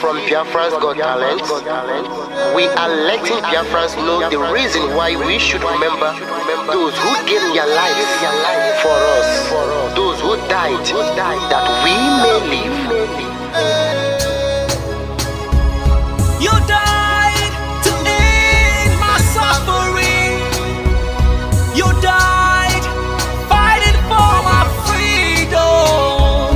from Biafrans Got Talent. We are letting Biafrans know the reason why we should remember those who gave their lives for us, those who died, that we may live. You died to end my suffering. You died fighting for my freedom.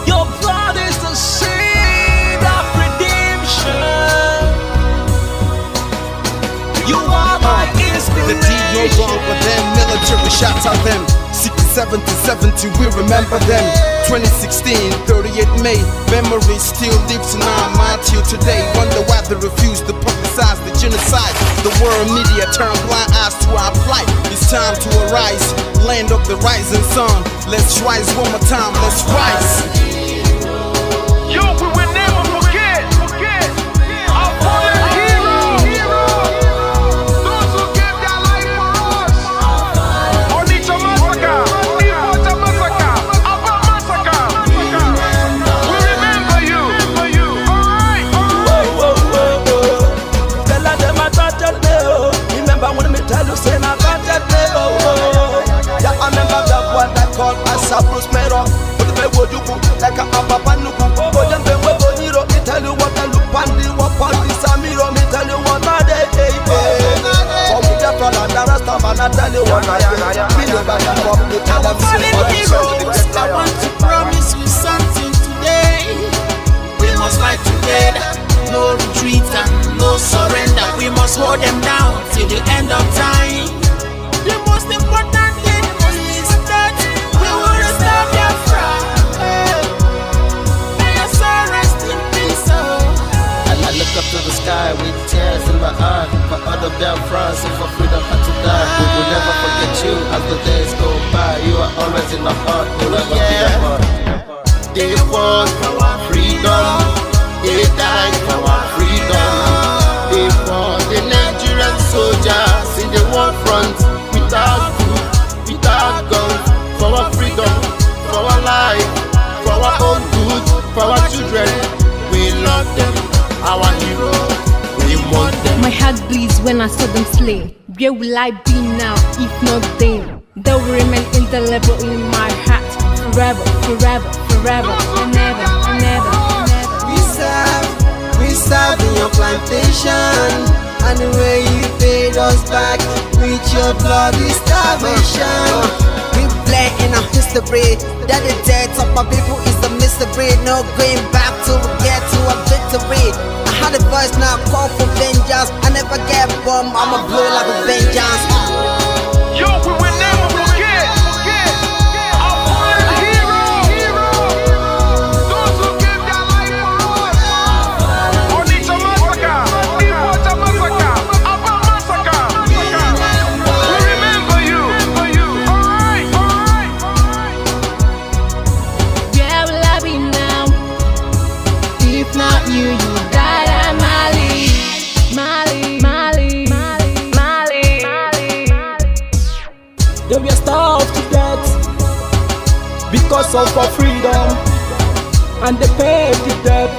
Your blood is the seed of redemption. You are my inspiration. The deed no longer them, military shots at them. 67 to 70, we remember them. 2016, 38 May, memory still lives in our mind till today. Wonder why they refuse to publicize the genocide. The world media turn blind eyes to our plight. It's time to arise, land of the rising sun. Let's rise one more time, let's rise. Yo, we will never forget our fallen heroes, those who gave their life for us. Onitsha massacre, Ipocha massacre, Aba massacre. We remember you. Alright. Tell them I got that day. Remember when me tell you say I got that day. Yeah, I remember that one that called us a Bruce Mero. But the way you go like a Papa Nuku. But then when we go, me tell you what I look on the wall, this Amiro, me tell you what I day. For we get from the rest of man, I tell you what I do. Me know that you come to tell them. I want to promise you something today. We must fight together, no retreat and no surrender. We must hold them down till the end of time. The most important thing is that we will restore Biafra. May your soul rest in peace. I look up to the sky with tears in my eye. For other Biafrans, if for freedom had to die, we will never forget you as the days go by. You are always in my heart, forever be a part. They fought for our freedom, they died for our freedom. They fought the Nigerian soldiers in the war front, without food, without guns, for our freedom, for our life, for our own good, for our children. We love them, our heroes, we want them. My heart bleeds when I saw them slain. Where will I be now if not then? They will remain indelible in my heart forever, forever, forever, and never, and never, and never. We serve in your plantation, and the way you paid us back with your bloody starvation. We play in our history that the death of my people is a mystery. No going back to get to a victory. I had a voice now call for vengeance. I never get bomb, I'ma blow like a vengeance. Yo, we will never forget our fallen heroes, those who gave their life for us. Onitsha massacre, Ipocha massacre, Aba massacre. We remember you. Alright. Where will I be now if not you? You died at Mali, Mali, Mali, Mali, Mali, Mali. They were starved to death because of our freedom, and they paid the debt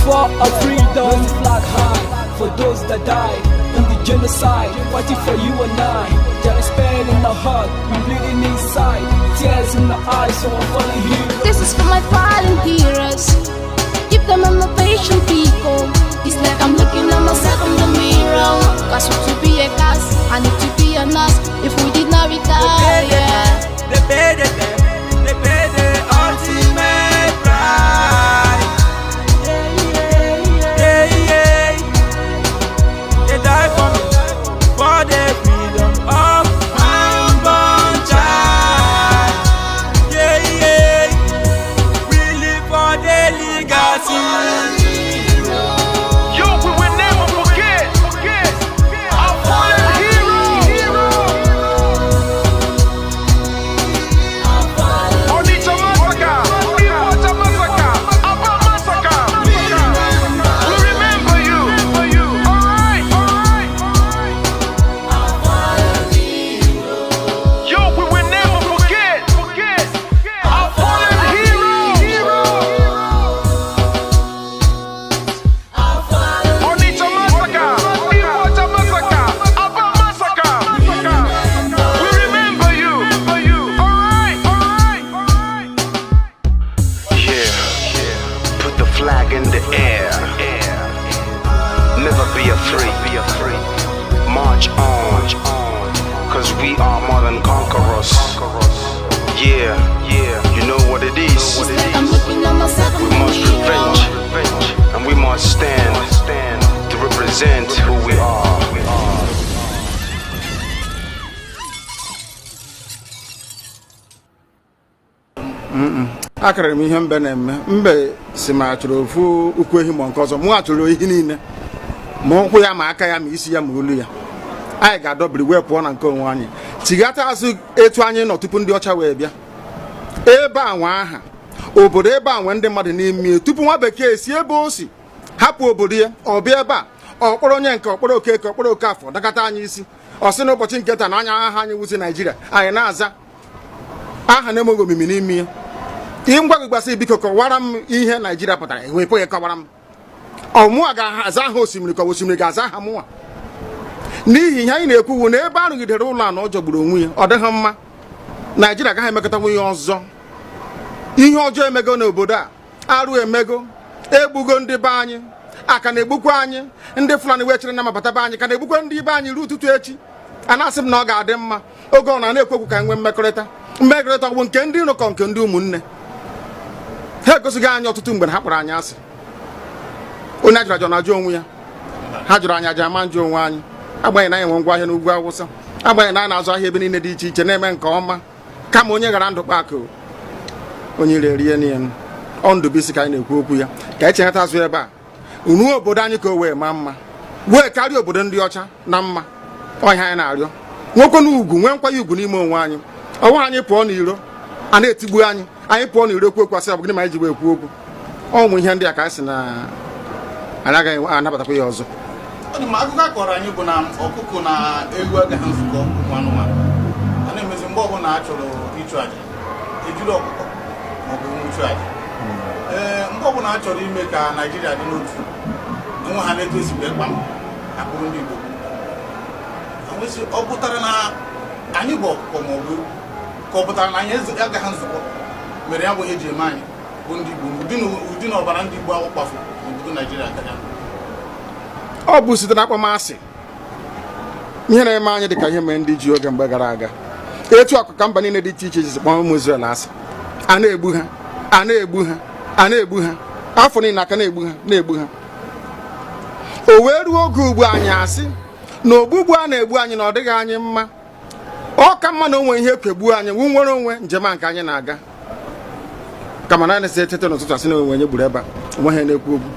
for our freedom. Flag high for those that died in the genocide, fighting for you and I. There is pain in the heart, we bleeding inside, tears in the eyes, so I'm following you. This is for my fallen heroes. Give them a motivation, people. It's like I'm looking at myself in the mirror. Cause to be a gas, I need to be a nurse. If we did not retire, yeah. They paid the ultimate price. They died for me, for the freedom of my unborn child. We live for the legacy. be a free. March on, cause we are more than conquerors. Yeah, you know what it is. I'm looking at myself. We must revenge, and we must stand to represent who we are. Akara m ihe mbe na-eme mbe si ma chọrọ ofu ukwu ehi ma nke ọzọ mụ achọrọ ihe niile ma ụkwụ ya ma aka ya ma isi ya ma olu ya anyị ga-adọbiri wee pụọ na nke onwe anyị tigata azụ etu anyị nọ tupu ndị ọcha wee bịa ebe a nwa aha obodo ebe a nwe ndị mmadụ n'ime tupu nwa bekee si ebe o si hapụ obodo ya ọ bịa ebe a ọkpọrọ onye nke ọkpọrọ okeke ọkpọrọ okafọ dakata anyị isi ọ sị n'ụbọchị nke taa na anya aha anyị wuzi Naijiria anyị na-aza aha na-enweghị omimi n'ime ya ngwa gị gbasị biko kọwara m ihe Naijiria pụtara enwepụghị kọwara m ọmụa ga-aza aha osimiri ka osimiri ga-aza aha mụnwa n'ihi ihe anyị na-ekwuwu na ebe a rụgidere ụlọ a na ọ jọgburu onwe ya ọ dịghị mma Naijiria agaghị emekọtanwu ihe ọzọ ihe ọjọọ emego n'obodo a arụ emego egbugo ndị be anyị aka na-egbukwa anyị ndị Fulani wee chere na mabata be anyị ka na-egbukwa ndị be anyị ruo ụtụtụ echi a na-asị m na ọ ga-adị mma oge ọ na-ekwekwu ka nwee mmekọrịta bụ nke ndị nrụkọ nke ndị ụmụnne ha egosighị anyị ọtụtụ mgbe ha kpọrọ anyị asị onye ajụrụ ajụ na-ajụ onwe ya ha jụrụ anyị aja ama njụ onwe anyị agbanyeghị na anyị nwe ngwa ahịa n'ugwu Awụsa agbanyeghị na anyị na-azụ ahịa ebe niile dị iche iche na-eme nke ọma kama onye gara ndụ kpakụ onye rie niile ọ Ndụbụisi ka anyị na-ekwu okwu ya ka anyị cheghata azụ ebe a ruo obodo anyị ka o wee maa mma wee karịa obodo ndị ọcha na mma ọhịa anyị na-arịọ nwekwe n'ugwu nwee nkwanye ugwu n'ime onwe anyị ọnwa anyị pụọ n'iro a na-etigbu anyị pụọ n'iro ekwu okwu asị ọ bụ gịnị ma anyị ji wee ekwu okwu ọmụ ihe ndị a ka anyị si na anyị agaghị anabatakwa ya ọzọ akụkọ akọrọ anyị bụ na ọkụkọ na ewu agaghị nzukọ ụmụ anụmanụ a na-emezi mgbe ọbụla a chọrọ ịchụ aja ejiri ọkụkọ maọbụ nwụchụ aja mgbe ọbụla a chọrọ ime ka Naijiria dị n'otu enwe ha na-etozigbo ịkpa akpụrụ ndị Igbo ọ pụtara na anyị bụ ọkụkọ maọbụ ka ọ pụtara na anyị agaghị nzukọ mere ya bụ ihe eji eme anyị bụ ndị Igbo ụdị na ọbara ndị Igbo akpafu n'obodo Naijiria agaghị ọ bụ site na akpọmasị ihe na-eme anyị dị ka ihe mere ndị ji oge mgbe gara aga etu ọkụka mba niile dị iche iche ji kpọọ ụmụ Izrel asị a na-egbu ha a na-egbu ha afọ niile aka na-egbu ha o wee ruo oge ugbu anyị asị na ogbugbu a na-egbu anyị na ọ dịghị anyị mma ọ ka mma na onwe ihe kegbuo anyị nwere onwe njem a nke anyị na-aga kama na na-esi etete n'ụtụtụ asị na onwe onye gburu ebe a onwe ha na-ekwu okwu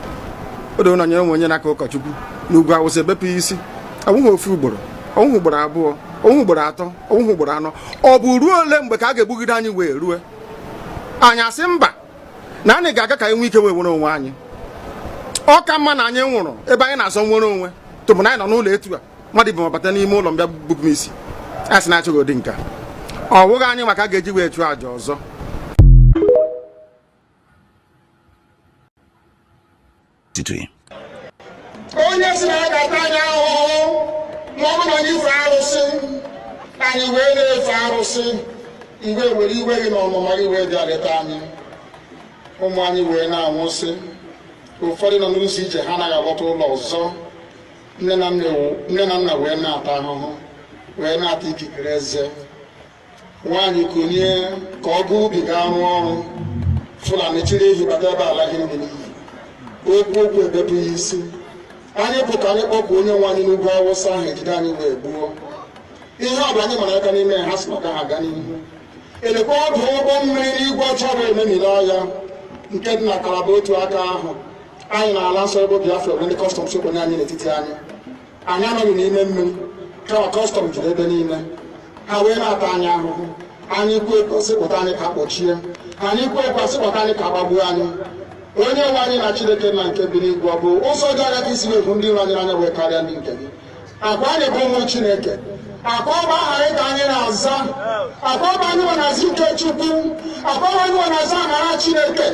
odo na nyere onwe onye n'aka ụkọchukwu n'ugwu Awụsa ebepụ isi ọnwụghị ofu ugboro ọnwụghị ugboro abụọ ọnwụghị ugboro atọ ọnwụghị ugboro anọ ọ bụ ruo ole mgbe ka a ga-egbugide anyị wee rue anyị asị mba na anyị ga-aga ka anyị nwee ike wee nwere onwe anyị ọ ka mma na anyị nwụrụ ebe anyị na-azọ nwere onwe tụbụ na anyị nọ n'ụlọ etu a mmadụ ibe mabata n'ime ụlọ mbịa bupụ m isi a sị na-achọghị ụdị nka ọ bụghị anyị maka a ga-eji wee chụọ àjà ọzọ onye si na ya ga-ata anyị ahụhụ ma ọ bụ na anyị fe arụsị anyị wee na-efe arụsị mgbe were iwe gị na ọmụma gị wee bịa leta anyị ụmụ anyị wee na-anwụsị ụfọdụ nọ n'ụzọ ije ha anaghị alọta ụlọ ọzọ nne na nna wee na-ata ahụhụ wee na-ata ikikere eze nwaanyị konye ka ọ gaa ubi gaa rụọ ọrụ Fulani chiri ehi bata ebe ala gị n'iyi okwu ebepụ ya isi anyị bụ ka anyị kpọpụ onye nwe anyị n'ugwu Awụsa ahụ ejide anyị wee gbuo ihe ọ bụ anyị mara aka n'ime ha si maka ha aga n'ihu elekwa ọdụ ụgbọ mmiri n'igwe ọcha bụ ememiri ọya nke dị na Kalaba otu aka ahụ anyị na-ala nsọ ebe Biafra bụ ndị kọstọm sokwenye anyị n'etiti anyị anọghị n'ime mmiri kama kọstọm jiri ebe niile ha wee na-ata anyị ahụhụ anyị kwuo ekosịpụta anyị ka kpọchie anyị kwuo ekwasịpụta anyị ka gbagbuo anyị onye nwe anyị na Chineke na nke bi n'igwe ọ bụ ụzọ dị aga ka isi na-ebu ndị iro anyị n'anya wee karịa ndị nke gị akwa anyị bụ ụmụ Chineke akwa ọba aha anyị ka anyị na-aza akwa ọba anyị nwe na-aza ike Chukwu akwa ọba anyị nwe na-aza amara Chineke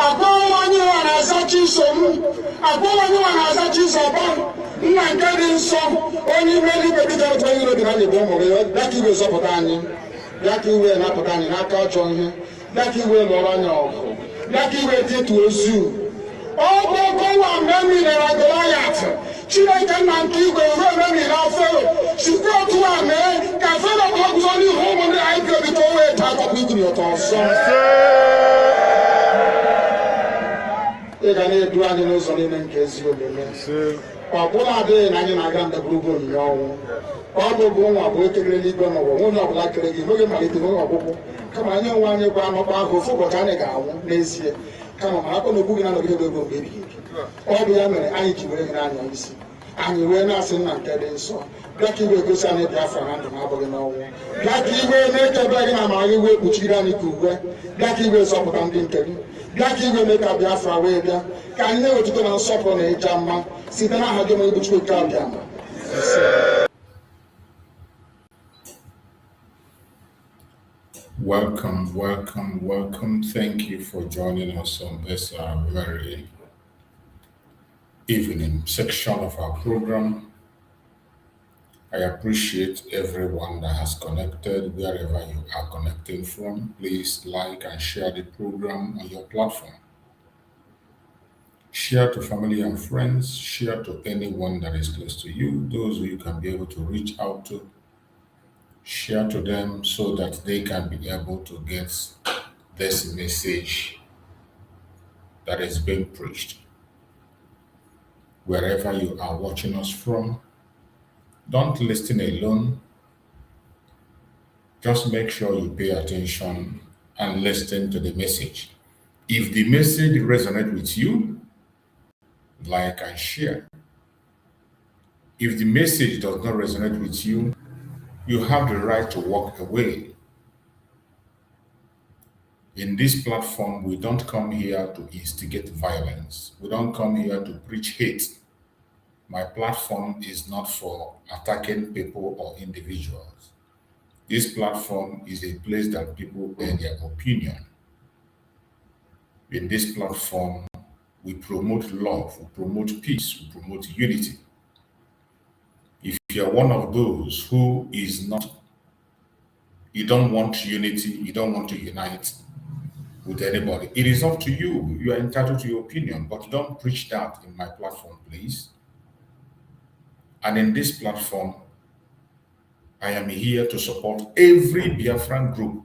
akwa ọba anyị nwe na-aza Chisom akwa ọba anyị nwe na-aza Chizọba nna nke dị nsọ onye ime eluigwe dịka otu onye iro dị na anyị bụ ụmụ gị bịa ka iwe zọpụta anyị bịa ka iwe napụta anyị n'aka ọjọọ ihe bịa ka iwe lụọrọ anyị ọgụ bịa ka iwe dịtụ ozu ọ bụ ọkọwa mgbe mmiri na Goliath Chineke nke igwe ruo ebe mi na fero site otu a mee ka fero ka ọgụzọ n'ihu ụmụnne anyị ga-ebi ka o wee taa akọkọ igiri ọtọ ọsọ ị ga na-edu anyị n'ụzọ niile nke ezi omume ọ bụla adịghị na anyị na-aga ndagwurugwu onyinye ọnwụ ọ bụ nwa bụ ekele n'igwe n'ụwa onye ọbụla kere gị n'oge malite n'oge ọgwụgwụ kama anyị nwe anyị gwa anọkwa ahụ ofu ụbọchị anyị ga-anwụ n'ezie kama ma akpọ na okwu gị na-anọgide ego mgbe ebighị ebi ọ bụ ya mere anyị ji were gị n'anya isi anyị wee na-asị nna nke dị nsọ bịa ka iwe gosi anyị Biafra na ndụ na-abụghị n'ọnwụ bịa ka iwe na-ekebe gị na amara gị wee kpuchiri anyị ka uwe bịa ka iwe zọpụta ndị nke gị bịa ka iwe mee ka Biafra wee bịa ka anyị na-ewetụta na nsọpụrụ na ịja mma site n'aha gị onye bụ Chukwu nke abịa ma Welcome, welcome, welcome. Thank you for joining us on this very evening section of our program. I appreciate everyone that has connected wherever you are connecting from. Please like and share the program on your platform. Share to family and friends. Share to anyone that is close to you, those who you can be able to reach out to. Share to them so that they can be able to get this message that is being preached. Wherever you are watching us from, don't listen alone. Just make sure you pay attention and listen to the message. If the message resonates with you, like and share. If the message does not resonate with you, you have the right to walk away. In this platform, we don't come here to instigate violence. We don't come here to preach hate. My platform is not for attacking people or individuals. This platform is a place that people air their opinion. In this platform, we promote love, we promote peace, we promote unity. If you're one of those who is not, you don't want unity, you don't want to unite with anybody, it is up to you. You are entitled to your opinion, but don't preach that in my platform, please. And in this platform, I am here to support every Biafran group.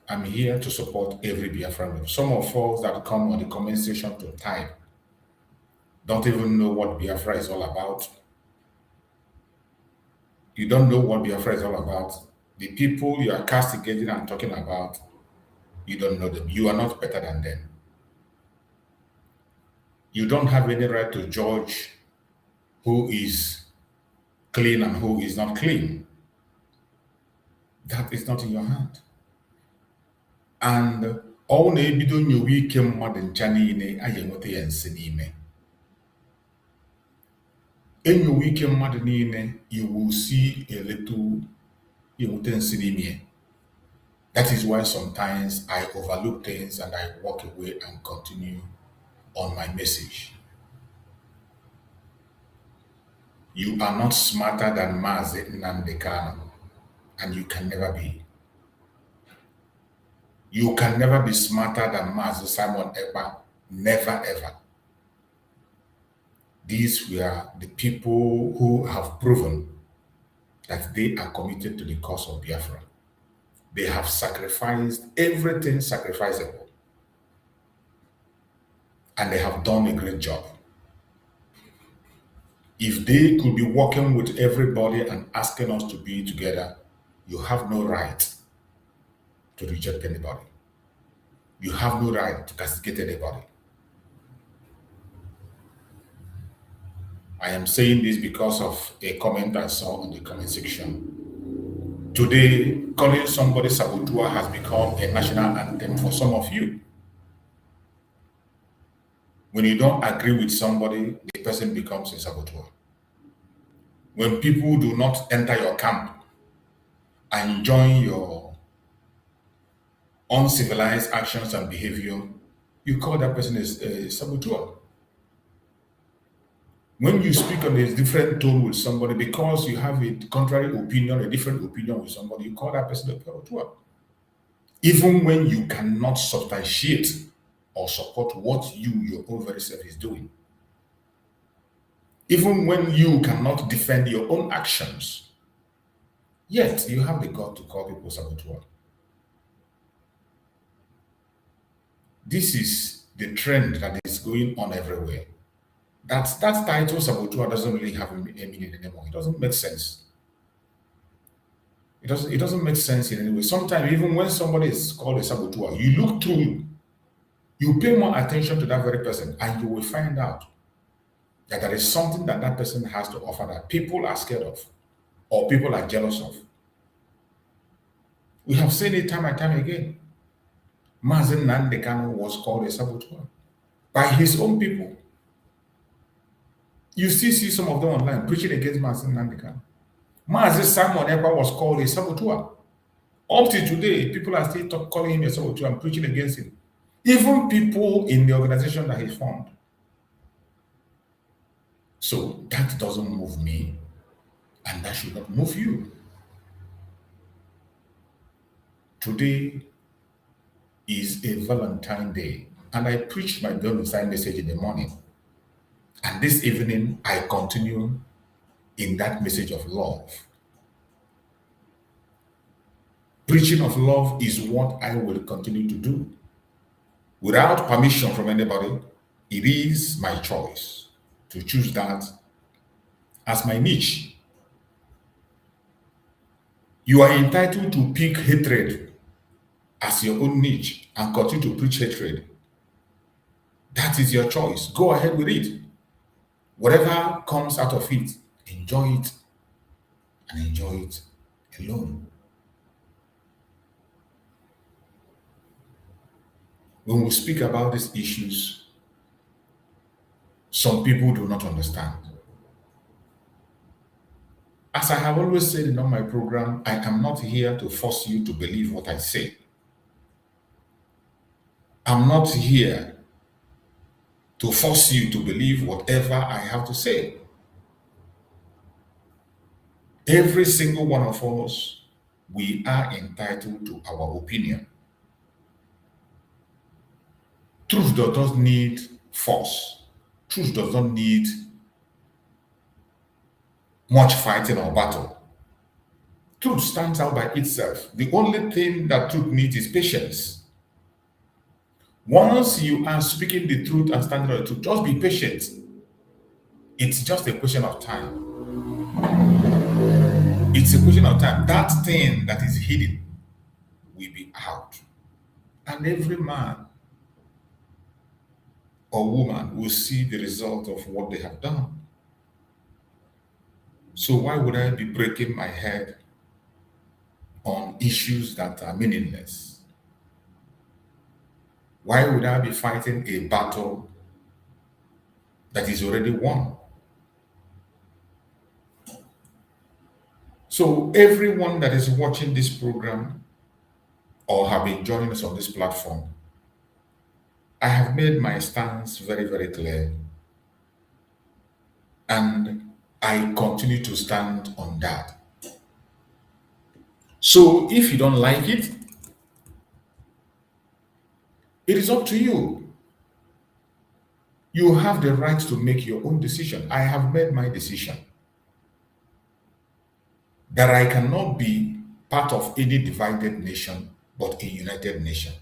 I'm here to support every Biafran group. Some of us that come on the comment section to type don't even know what Biafra is all about. You don't know what Biafra is all about. The people you are castigating and talking about, you don't know them. You are not better than them. You don't have any right to judge who is clean and who is not clean. That is not in your hand. And all na-ebido nyowe ike mmadụ ncha niile anyị enweta ya nsị n'ime. Enyowe ike mmadụ niile, you will see a little enweta nsị n'ime. That is why sometimes I overlook things and I walk away and continue on my message. You are not smarter than Nnamdi Kanu, and you can never be. You can never be smarter than Simon Ekpa. Never ever. These were the people who have proven that they are committed to the cause of Biafra. They have sacrificed everything sacrificable. And they have done a great job. If they could be working with everybody and asking us to be together, you have no right to reject anybody. You have no right to castigate anybody. I am saying this because of a comment I saw in the comment section. Today, calling somebody saboteur has become a national anthem for some of you. When you don't agree with somebody, the person becomes a saboteur. When people do not enter your camp and join your uncivilized actions and behavior, you call that person a saboteur. When you speak on a different tone with somebody because you have a contrary opinion, a different opinion with somebody, you call that person a saboteur. Even when you cannot substantiate or support what you, your own very self, is doing. Even when you cannot defend your own actions, yet you have the God to call people saboteur. This is the trend that is going on everywhere. That title saboteur doesn't really have a meaning anymore. It doesn't make sense. It doesn't make sense in any way. Sometimes even when somebody is called a saboteur, you look through, you pay more attention to that very person, and you will find out that there is something that that person has to offer that people are scared of or people are jealous of. We have seen it time and time again. Nnamdi Kanu was called a saboteur by his own people. You still see some of them online preaching against Nnamdi Kanu. Simon Ekpa was called a saboteur. Up to today, people are still calling him a saboteur and preaching against him. Even people in the organization that he formed. So that doesn't move me, and that should not move you. Today is a Valentine Day, and I preached my Valentine message in the morning. And this evening, I continue in that message of love. Preaching of love is what I will continue to do. Without permission from anybody, it is my choice to choose that as my niche. You are entitled to pick hatred as your own niche and continue to preach hatred. That is your choice. Go ahead with it. Whatever comes out of it, enjoy it, and enjoy it alone. When we speak about these issues, some people do not understand. As I have always said in all my program, I am not here to force you to believe what I say. I'm not here to force you to believe whatever I have to say. Every single one of us, we are entitled to our opinion. Truth does not need force. Truth does not need much fighting or battle. Truth stands out by itself. The only thing that truth needs is patience. Once you are speaking the truth and standing on the truth, just be patient. It's just a question of time. It's a question of time. That thing that is hidden will be out. And every man or woman will see the result of what they have done. So why would I be breaking my head on issues that are meaningless? Why would I be fighting a battle that is already won? So everyone that is watching this program or have been joining us on this platform, I have made my stance very, very clear. And I continue to stand on that. So if you don't like it, it is up to you. You have the right to make your own decision. I have made my decision that I cannot be part of any divided nation, but a united nation.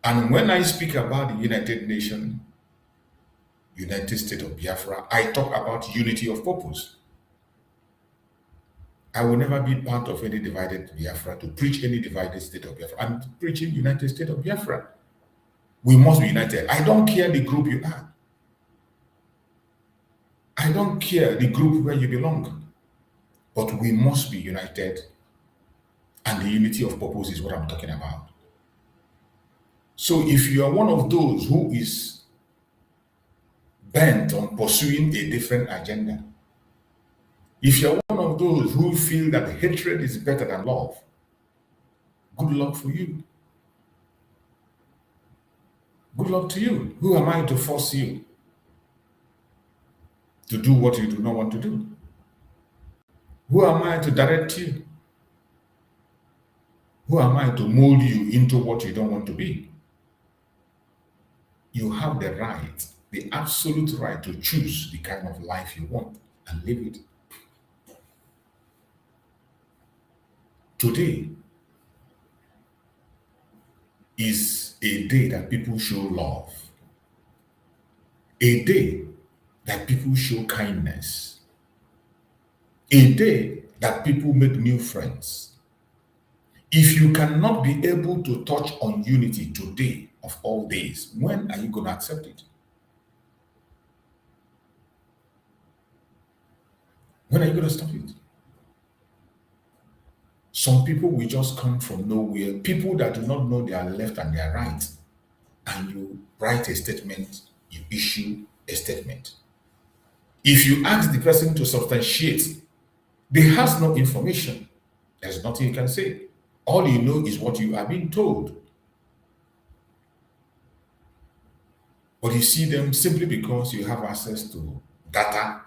And when I speak about the United Nation, United States of Biafra, I talk about unity of purpose. I will never be part of any divided Biafra to preach any divided state of Biafra. I'm preaching United States of Biafra. We must be united. I don't care the group you are. I don't care the group where you belong. But we must be united. And the unity of purpose is what I'm talking about. So if you are one of those who is bent on pursuing a different agenda, if you're one of those who feel that hatred is better than love, good luck for you. Good luck to you. Who am I to force you to do what you do not want to do? Who am I to direct you? Who am I to mold you into what you don't want to be? You have the right. the absolute right to choose the kind of life you want and live it. Today is a day that people show love, a day that people show kindness, a day that people make new friends. If you cannot be able to touch on unity today of all days, when are you going to accept it? When are you going to stop it? Some people will just come from nowhere, people that do not know their left and their right, and you write a statement, you issue a statement. If you ask the person to substantiate, they has no information. There's nothing you can say. All you know is what you are being told. But you see them simply because you have access to data,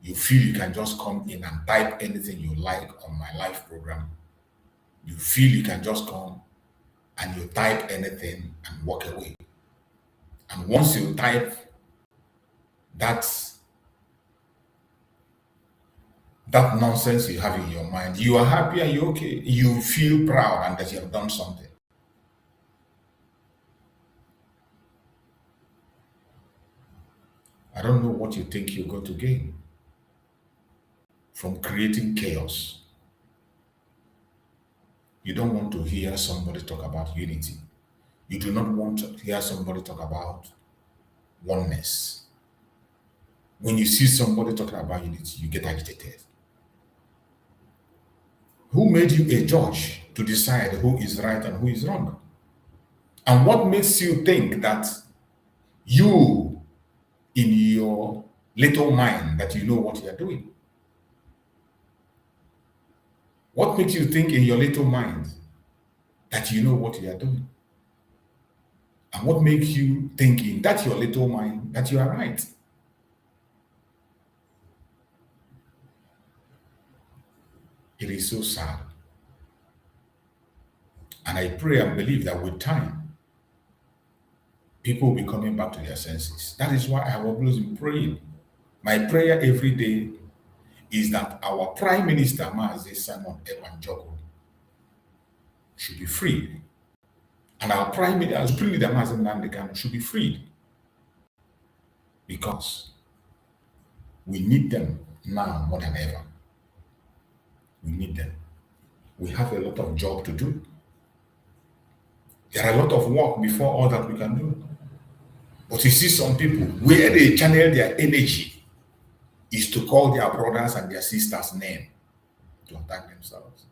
you feel you can just come in and type anything you like on my live program. You feel you can just come and you type anything and walk away. And once you type that nonsense you have in your mind, you are happy and you're okay. You feel proud and that you have done something. I don't know what you think you're going to gain from creating chaos. You don't want to hear somebody talk about unity. You do not want to hear somebody talk about oneness. When you see somebody talking about unity, you get agitated. Who made you a judge to decide who is right and who is wrong? And what makes you think that you, in your little mind, that you know what you are doing? What makes you think in your little mind that you know what you are doing? And what makes you think in that your little mind that you are right? It is so sad. And I pray and believe that with time, people will be coming back to their senses. That is why I have always been praying. My prayer every day is that our Prime Minister, Mazi Simon Ekpa should be freed. And our Prime Minister, Nnamdi Kanu, should be freed. Because we need them now more than ever. We need them. We have a lot of job to do. There are a lot of work before all that we can do. But you see some people, where they channel their energy is to call their brothers and their sisters' name to attack themselves.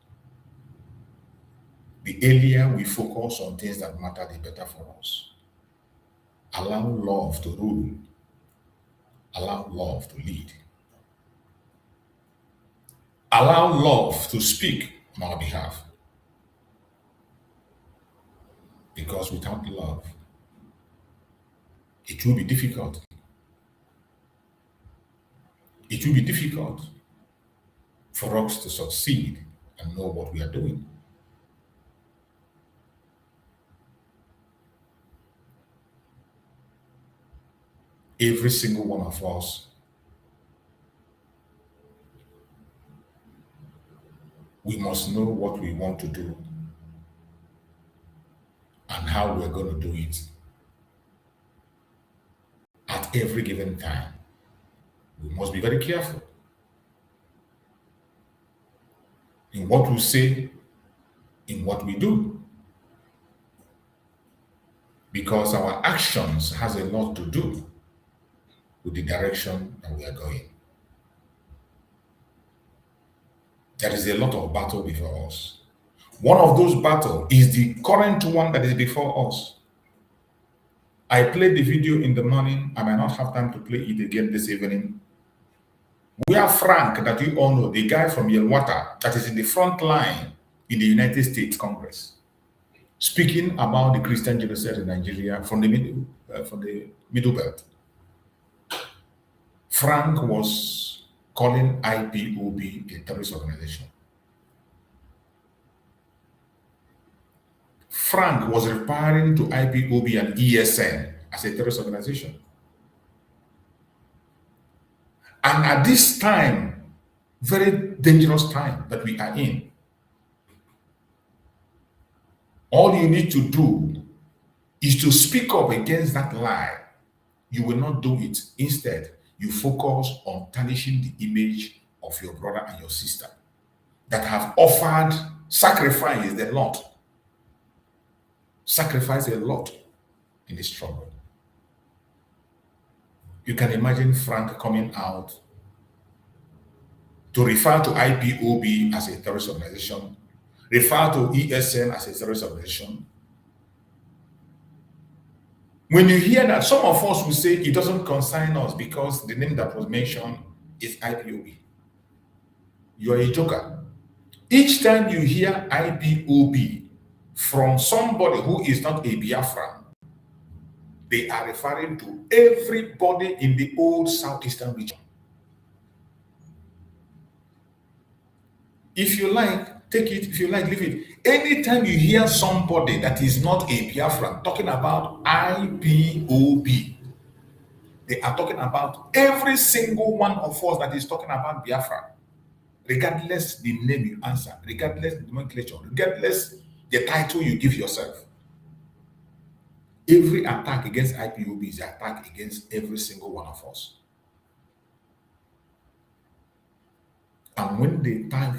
The earlier we focus on things that matter, the better for us. Allow love to rule. Allow love to lead. Allow love to speak on our behalf. Because without love, it will be difficult. It will be difficult for us to succeed and know what we are doing. Every single one of us we must know what we want to do and how we're going to do it at every given time. We must be very careful in what we say, in what we do, because our actions has a lot to do with the direction that we are going. There is a lot of battle before us. One of those battles is the current one that is before us. I played the video in the morning. I might not have time to play it again this evening. We have Frank, that you all know, the guy from Yelwata, that is in the front line in the United States Congress, speaking about the Christian genocide in Nigeria from the middle belt. Frank was calling IPOB a terrorist organization. Frank was referring to IPOB and ESN as a terrorist organization. And at this time, very dangerous time that we are in, all you need to do is to speak up against that lie. You will not do it. Instead, you focus on tarnishing the image of your brother and your sister that have offered sacrifice a lot. Sacrifice a lot in the struggle. You can imagine Frank coming out to refer to IPOB as a terrorist organization, refer to ESN as a terrorist organization. When you hear that, some of us will say it doesn't concern us because the name that was mentioned is IPOB. You are a joker. Each time you hear IPOB from somebody who is not a Biafran, they are referring to everybody in the old southeastern region. If you like, take it. If you like, leave it. Anytime you hear somebody that is not a Biafran talking about IPOB, they are talking about every single one of us that is talking about Biafra, regardless the name you answer, regardless the nomenclature, regardless the title you give yourself. Every attack against IPOB is an attack against every single one of us. And when they tag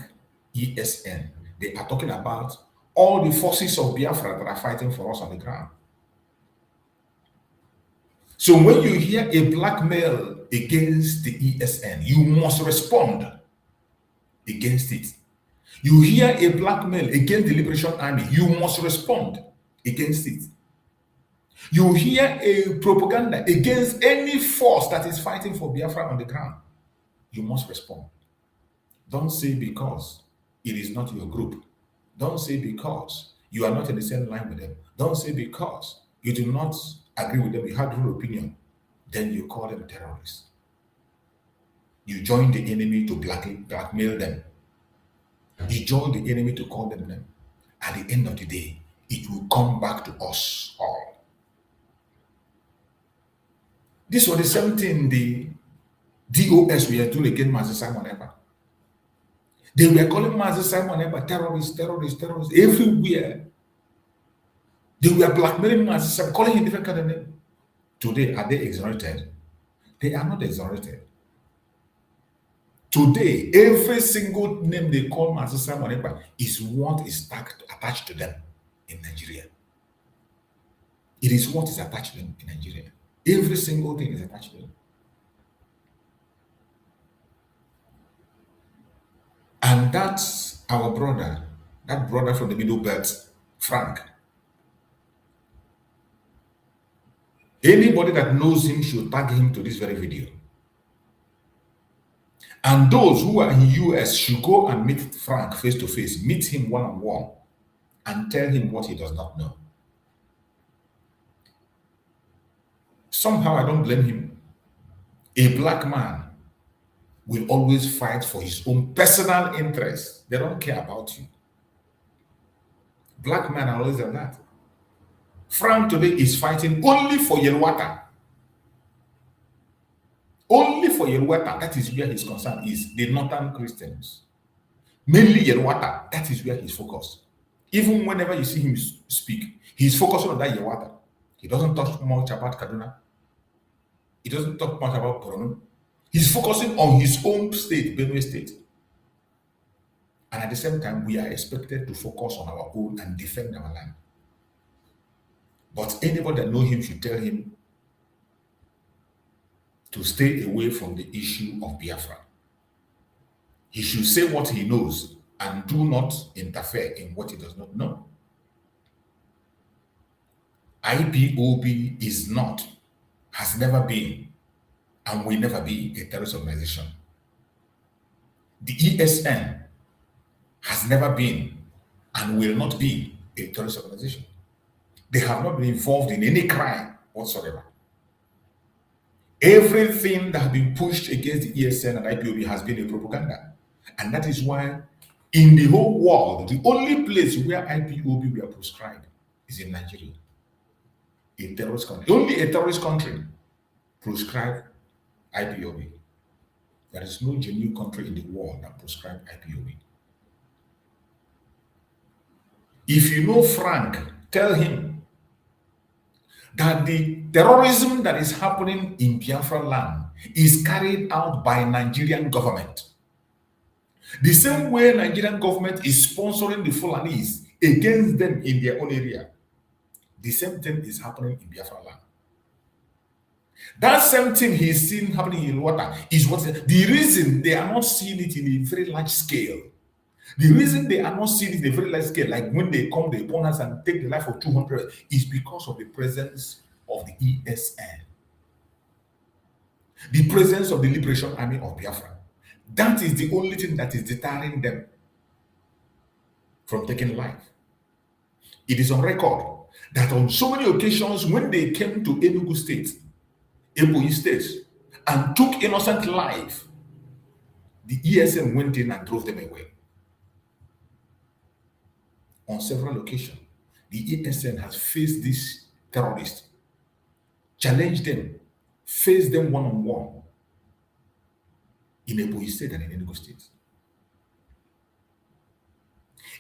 ESN, they are talking about all the forces of Biafra that are fighting for us on the ground. So when you hear a blackmail against the ESN, you must respond against it. You hear a blackmail against the Liberation Army, you must respond against it. You hear a propaganda against any force that is fighting for Biafra on the ground, you must respond. Don't say because it is not your group. Don't say because you are not in the same line with them. Don't say because you do not agree with them, you have your opinion, then you call them terrorists. You join the enemy to blackmail them. You join the enemy to call them them. At the end of the day, it will come back to us all. This was the same thing the DOS were doing against Master Simon Ekpa. They were calling Master Simon Ekpa terrorists everywhere. They were blackmailing Master Simon, calling him different kind of name. Today, are they exonerated? They are not exonerated. Today, every single name they call Master Simon Ekpa is what is attached to them in Nigeria. It is what is attached to them in Nigeria. Every single thing is attached to them. And that's our brother, that brother from the Middle Belt, Frank. Anybody that knows him should tag him to this very video. And those who are in the US should go and meet Frank face to face, meet him one-on-one, and tell him what he does not know. Somehow I don't blame him. A black man will always fight for his own personal interests. They don't care about you. Black men are always like that. Frank today is fighting only for Yelwata. Only for Yelwata. That is where his concern is. The northern Christians. Mainly Yelwata. That is where he's focused. Even whenever you see him speak, he's focusing on that Yelwata. He doesn't talk much about Kaduna. He doesn't talk much about Borno. He's focusing on his own state, Benue State. And at the same time, we are expected to focus on our own and defend our land. But anybody that knows him should tell him to stay away from the issue of Biafra. He should say what he knows and do not interfere in what he does not know. IPOB is not, has never been, and will never be a terrorist organization. The ESN has never been and will not be a terrorist organization. They have not been involved in any crime whatsoever. Everything that has been pushed against the ESN and IPOB has been a propaganda. And that is why in the whole world, the only place where IPOB were proscribed is in Nigeria. A terrorist country. Only a terrorist country proscribed IPOB. There is no genuine country in the world that prescribes IPOB. If you know Frank, tell him that the terrorism that is happening in Biafra land is carried out by Nigerian government. The same way Nigerian government is sponsoring the Fulanese against them in their own area, the same thing is happening in Biafra land. That same thing he's seen happening in water is what the reason they are not seeing it in a very large scale. The reason they are not seeing it in a very large scale, like when they come, they burn us and take the life of 200, is because of the presence of the ESN, the presence of the Liberation Army of Biafra. That is the only thing that is deterring them from taking life. It is on record that on so many occasions when they came to Enugu State, Ebonyi State, and took innocent life, the ESN went in and drove them away. On several occasions, the ESN has faced these terrorists, challenged them, faced them one-on-one in Ebonyi State and in Enugu State.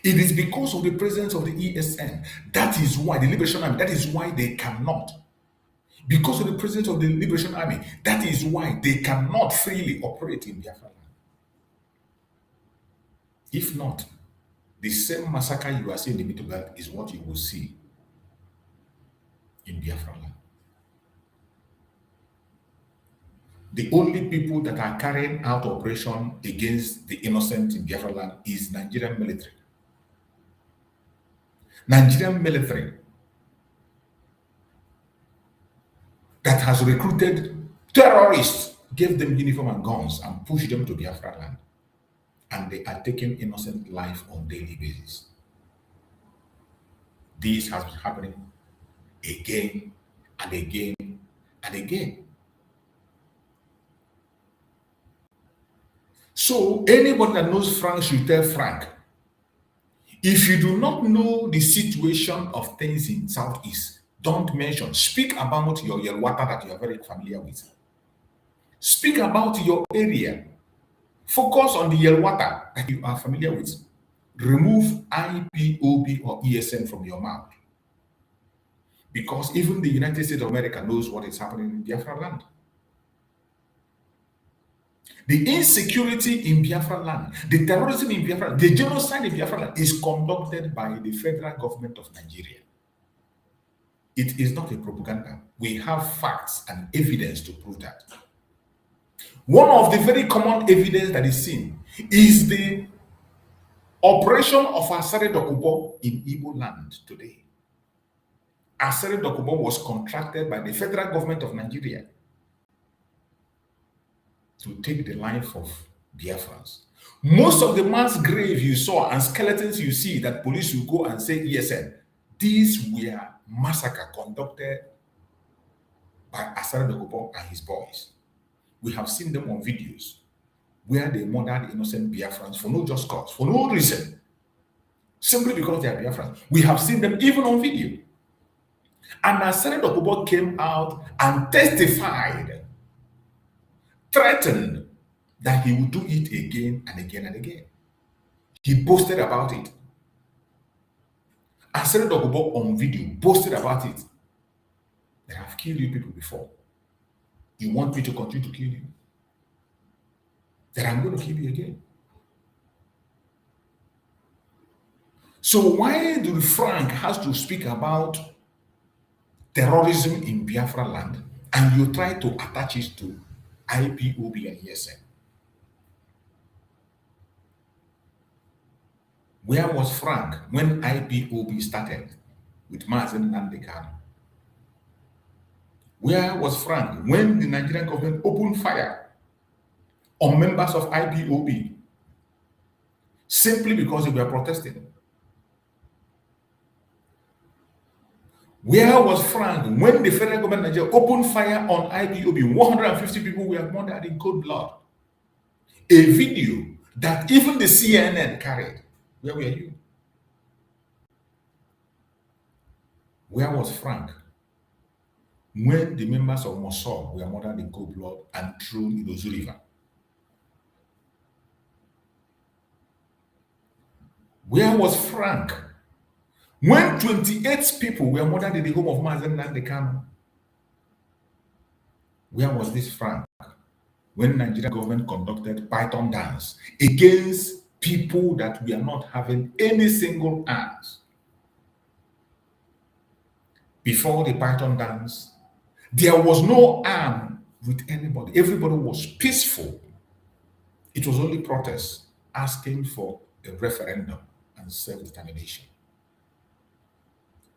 It is because of the presence of the ESN. That is why the Liberation Army, that is why they cannot. Because of the presence of the Liberation Army, that is why they cannot freely operate in Biafra land. If not, the same massacre you are seeing in the Middle Belt is what you will see in Biafra land. The only people that are carrying out operation against the innocent in Biafra land is Nigerian military. Nigerian military that has recruited terrorists, gave them uniform and guns and pushed them to Biafra land. And they are taking innocent life on daily basis. This has been happening again and again and again. So anybody that knows Frank should tell Frank, if you do not know the situation of things in Southeast, don't mention. Speak about your Yelwata that you are very familiar with. Speak about your area. Focus on the Yelwata that you are familiar with. Remove IPOB or ESN from your mouth. Because even the United States of America knows what is happening in Biafra land. The insecurity in Biafra land, the terrorism in Biafra land, the genocide in Biafra land is conducted by the federal government of Nigeria. It is not a propaganda. We have facts and evidence to prove that. One of the very common evidence that is seen is the operation of Asare Dokubo in Igbo land today. Asare Dokubo was contracted by the federal government of Nigeria to take the life of Biafrans. Most of the mass grave you saw and skeletons you see that police will go and say ESN, these were massacre conducted by Asare Dokubo and his boys. We have seen them on videos where they murdered innocent Biafrans for no just cause, for no reason, simply because they are Biafrans. We have seen them even on video. And Asare Dokubo came out and testified, threatened that he would do it again and again and again. He boasted about it. Asare Dokubo on video boasted about it. That I've killed you people before. You want me to continue to kill you? That I'm going to kill you again. So why do Frank has to speak about terrorism in Biafra land and you try to attach it to IPOB and ESN? Where was Frank when IPOB started with Nnamdi Kanu? Where was Frank when the Nigerian government opened fire on members of IPOB simply because they were protesting? Where was Frank when the federal government of Nigeria opened fire on IPOB? 150 people were murdered in cold blood. A video that even the CNN carried. Where were you? Where was Frank when the members of Mossad were murdered in cold blood and thrown in the Ozu River? Where was Frank when 28 people were murdered in the home of Nnamdi Kanu? Where was this Frank when Nigerian government conducted python dance against people that were not having any single arms? Before the python dance, there was no arm with anybody. Everybody was peaceful. It was only protests asking for a referendum and self-determination.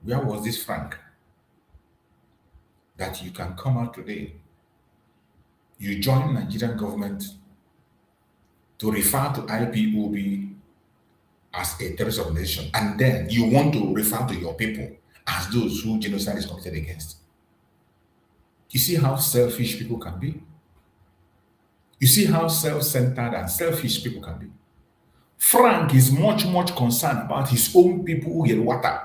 Where was this Frank that you can come out today? You join Nigerian government to refer to IPOB as a terrorist organization, and then you want to refer to your people as those who genocide is committed against. You see how selfish people can be? You see how self-centered and selfish people can be? Frank is much concerned about his own people who get water,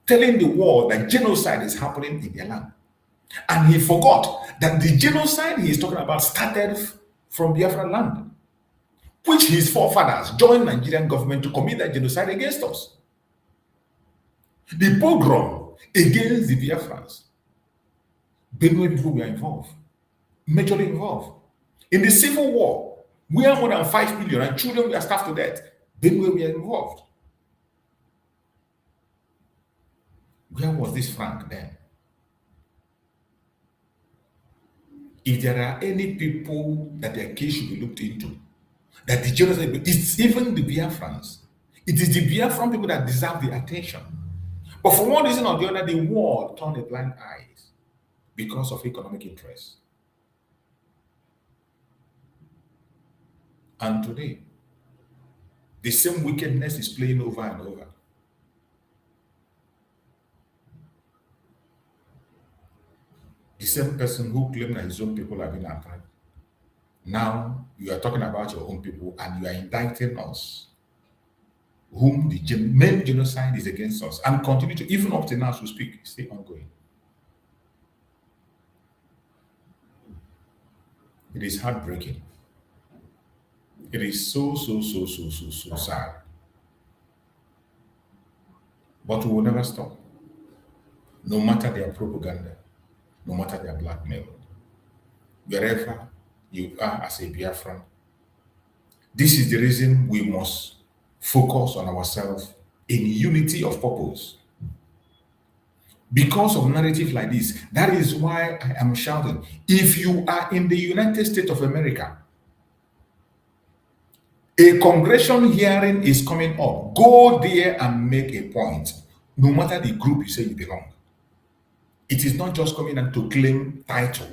telling the world that genocide is happening in their land. And he forgot that the genocide he is talking about started from Biafra land, which his forefathers joined Nigerian government to commit that genocide against us. The pogrom against the Biafrans, Benue people were involved, majorly involved. In the civil war, where more than 5 million and children were starved to death, Benue were involved. Where was this Frank then? If there are any people that their case should be looked into, that the genocide, it's even the Biafrans. It is the Biafran people that deserve the attention. But for one reason or the other, the world turned a blind eye because of economic interests. And today, the same wickedness is playing over and over. The same person who claimed that his own people have been attacked. Now you are talking about your own people and you are indicting us, whom the main genocide is against us, and continue to, even up to now as we speak, stay ongoing. It is heartbreaking. It is so sad. But we will never stop. No matter their propaganda, no matter their blackmail. Wherever you are as a Biafran, this is the reason we must focus on ourselves in unity of purpose. Because of narrative like this, that is why I am shouting. If you are in the United States of America, a congressional hearing is coming up. Go there and make a point, no matter the group you say you belong. It is not just coming and to claim title.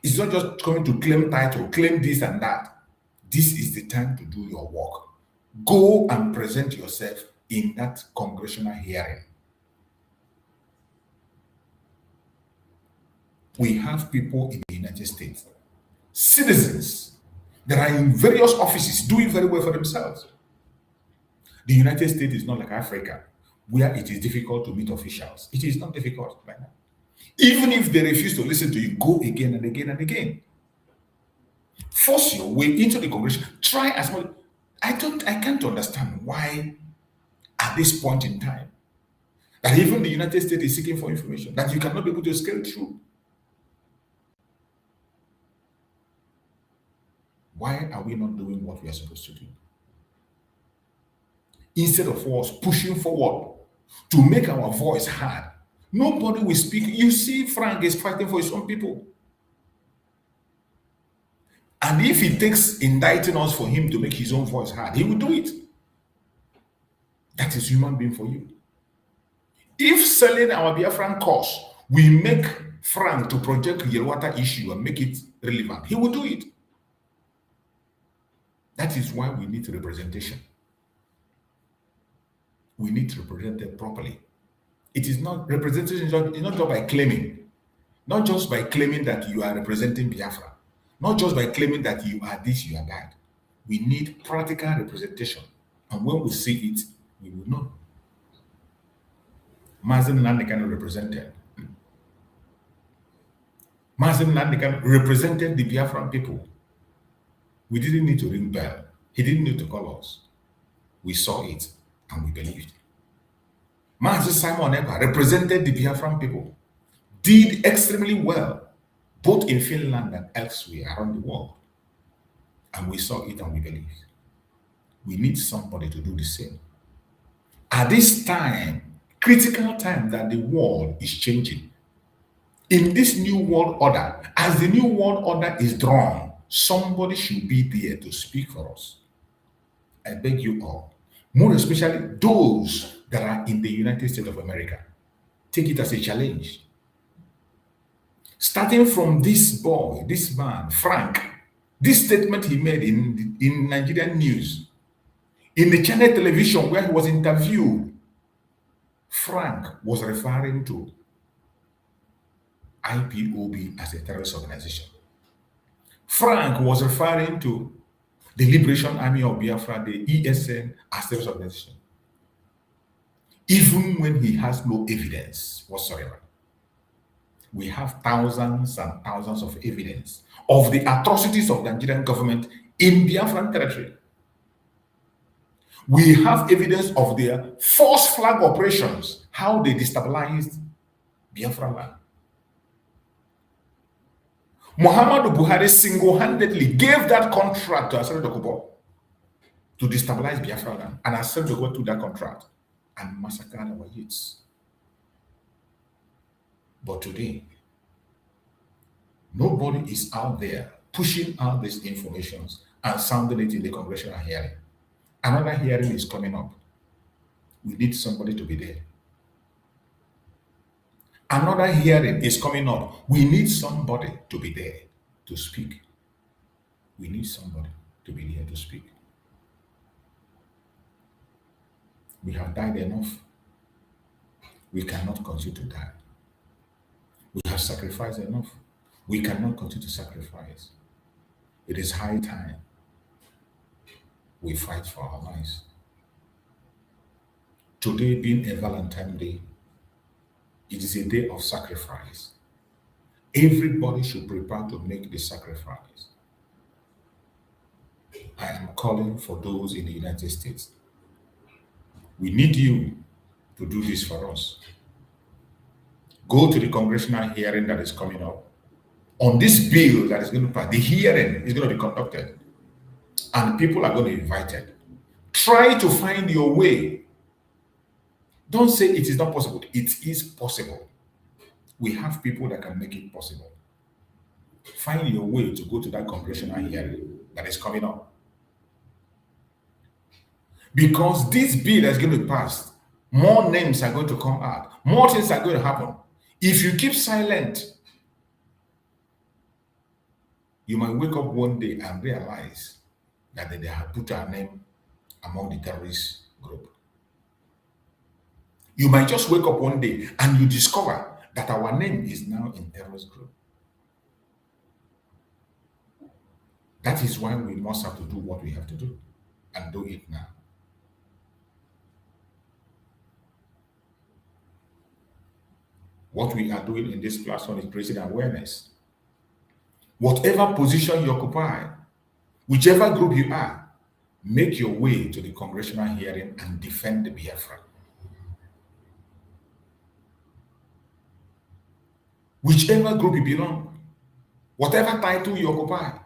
It's not just coming to claim title, claim this and that. This is the time to do your work. Go and present yourself in that congressional hearing. We have people in the United States, citizens, that are in various offices doing very well for themselves. The United States is not like Africa, where it is difficult to meet officials. It is not difficult right now. Even if they refuse to listen to you, go again and again and again. Force your way into the congregation. Try as much. I can't understand why at this point in time that even the United States is seeking for information that you cannot be able to scale through. Why are we not doing what we are supposed to do? Instead of us pushing forward to make our voice heard, nobody will speak. You see, Frank is fighting for his own people. And if it takes indicting us for him to make his own voice heard, he will do it. That is human being for you. If selling our Biafran cause will make Frank to project the Yelwata issue and make it relevant, he will do it. That is why we need representation. We need to represent them properly. It is not representation, it's not just by claiming. Not just by claiming that you are representing Biafra. Not just by claiming that you are this, you are that. We need practical representation. And when we see it, we will know. Mazen Nnamdi represented. Mazen Nnamdi represented the Biafran people. We didn't need to ring bell. He didn't need to call us. We saw it. and we believed. Master Simon Ekpa represented the Biafran people, did extremely well, both in Finland and elsewhere around the world. And we saw it and we believed. We need somebody to do the same. At this time, critical time that the world is changing, in this new world order, as the new world order is drawn, somebody should be there to speak for us. I beg you all, more especially those that are in the United States of America, take it as a challenge. Starting from this boy, this man, Frank, this statement he made in Nigerian news, in the channel television where he was interviewed, Frank was referring to IPOB as a terrorist organization. Frank was referring to the Liberation Army of Biafra, the ESN, as a terrorist organization, even when he has no evidence whatsoever. We have thousands and thousands of evidence of the atrocities of the Nigerian government in Biafran territory. We have evidence of their false flag operations, how they destabilized Biafra land. Muhammadu Buhari single-handedly gave that contract to Asare Dokubo to destabilize Biafra land, and Asare Dokubo took that contract and massacred our youths. But today, nobody is out there pushing out these informations and sounding it in the congressional hearing. Another hearing is coming up. We need somebody to be there. Another hearing is coming up. We need somebody to be there to speak. We need somebody to be there to speak. We have died enough. We cannot continue to die. We have sacrificed enough. We cannot continue to sacrifice. It is high time we fight for our lives. Today being a Valentine Day, it is a day of sacrifice. Everybody should prepare to make the sacrifice. I am calling for those in the United States. We need you to do this for us. Go to the congressional hearing that is coming up. On this bill that is going to pass, the hearing is going to be conducted, and people are going to be invited. Try to find your way. Don't say it is not possible. It is possible. We have people that can make it possible. Find your way to go to that congressional hearing that is coming up. Because this bill that is going to be passed, more names are going to come out. More things are going to happen. If you keep silent, you might wake up one day and realize that they have put our name among the terrorist group. You might just wake up one day and you discover that our name is now in terrorist group. That is why we must have to do what we have to do, and do it now. What we are doing in this platform is raising awareness. Whatever position you occupy, whichever group you are, make your way to the congressional hearing and defend the Biafra. Whichever group you belong, whatever title you occupy,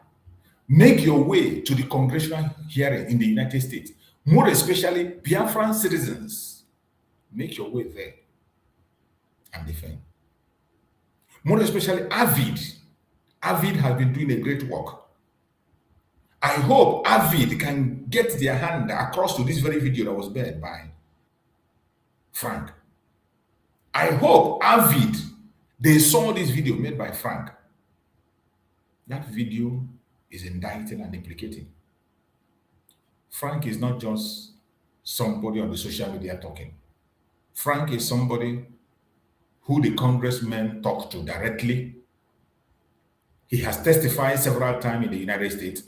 make your way to the congressional hearing in the United States. More especially, Biafran citizens, make your way there and defend. More especially, Avid has been doing a great work. I hope Avid can get their hand across to this very video that was made by Frank. I hope Avid, they saw this video made by Frank. That video is indicting and implicating. Frank is not just somebody on the social media talking. Frank is somebody who the congressmen talk to directly. He has testified several times in the United States.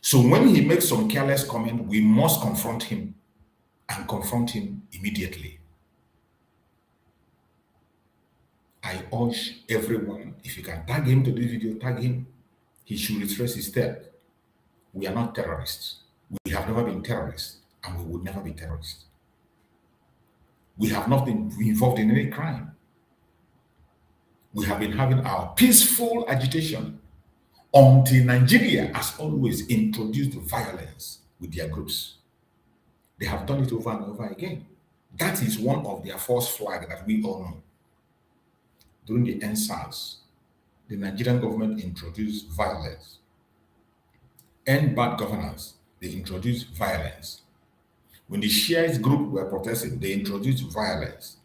So when he makes some careless comment, we must confront him, and confront him immediately. I urge everyone, if you can tag him to this video, tag him. He should retrace his step. We are not terrorists. We have never been terrorists, and we would never be terrorists. We have not been involved in any crime. We have been having our peaceful agitation until Nigeria has always introduced violence with their groups. They have done it over and over again. That is one of their false flag that we all know. During the NSAS, the Nigerian government introduced violence. End bad governance, they introduced violence. When the Shiite group were protesting, they introduced violence.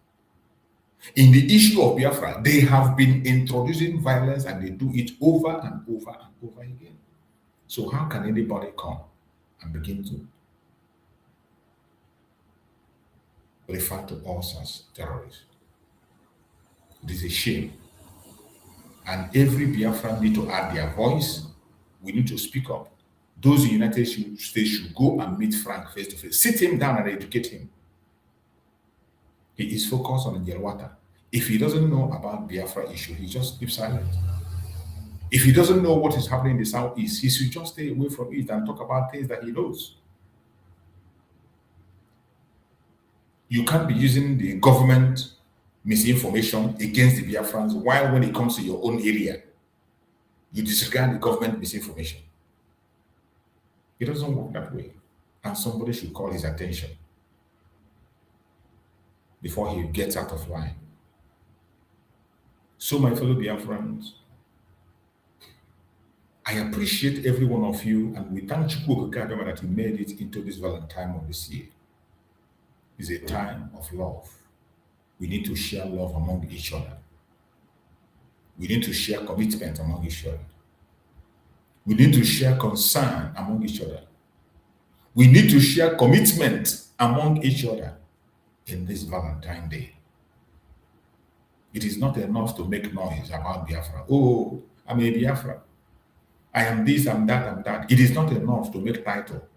In the issue of Biafra, they have been introducing violence and they do it over and over and over again. So how can anybody come and begin to refer to us as terrorists? It is a shame. And every Biafran need to add their voice. We need to speak up. Those in the United States should go and meet Frank face to face. Sit him down and educate him. He is focused on the Yelwata. If he doesn't know about Biafra issue, he just keeps silent. If he doesn't know what is happening in the Southeast, he should just stay away from it and talk about things that he knows. You can't be using the government misinformation against the Biafrans while when it comes to your own area, you disregard the government misinformation. It doesn't work that way. And somebody should call his attention before he gets out of line. So my fellow Biafrans, I appreciate every one of you, and we thank Chukwu Okike that he made it into this Valentine of this year. It's a time of love. We need to share love among each other. We need to share commitment among each other. We need to share concern among each other. We need to share commitment among each other in this Valentine Day. It is not enough to make noise about Biafra. Oh, I'm a Biafra. I am this, I'm that, I'm that. It is not enough to make title.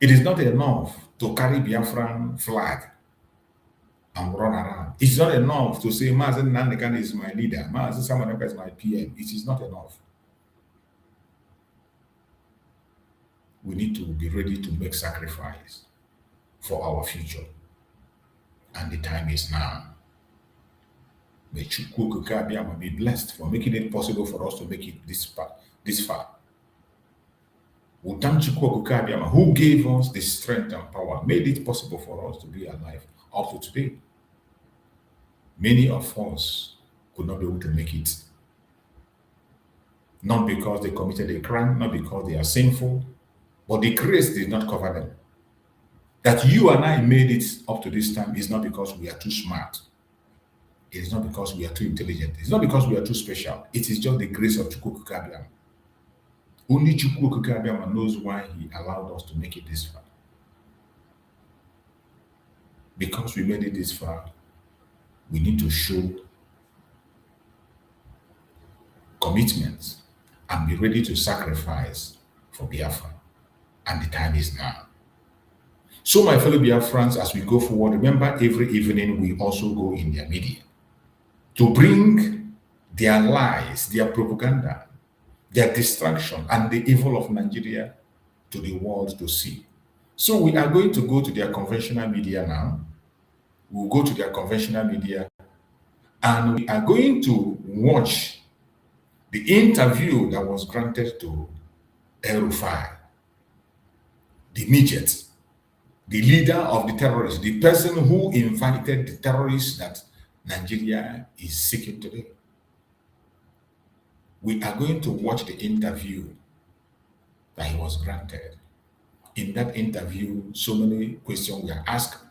It is not enough to carry Biafran flag and run around. It's not enough to say Mazen Nnamdi is my leader, Mazen Samanaka is my PM. It is not enough. We need to be ready to make sacrifice for our future. And the time is now. May Chukwu Okike be blessed for making it possible for us to make it this far. We thank Chukwu Okike who gave us the strength and power, made it possible for us to be alive up to today. Many of us could not be able to make it. Not because they committed a crime, not because they are sinful, but the grace did not cover them. That you and I made it up to this time is not because we are too smart. It is not because we are too intelligent. It's not because we are too special. It is just the grace of Chukwu Okike. Only Chukwu Okike knows why he allowed us to make it this far. Because we made it this far, we need to show commitment and be ready to sacrifice for Biafra. And the time is now. So my fellow Biafrans, as we go forward, remember every evening we also go in their media to bring their lies, their propaganda, their distraction, and the evil of Nigeria to the world to see. So we are going to go to their conventional media now. We'll go to their conventional media and we are going to watch the interview that was granted to El-Rufai, the midget, the leader of the terrorists, the person who invited the terrorists that Nigeria is seeking today. We are going to watch the interview that he was granted. In that interview, so many questions were asked,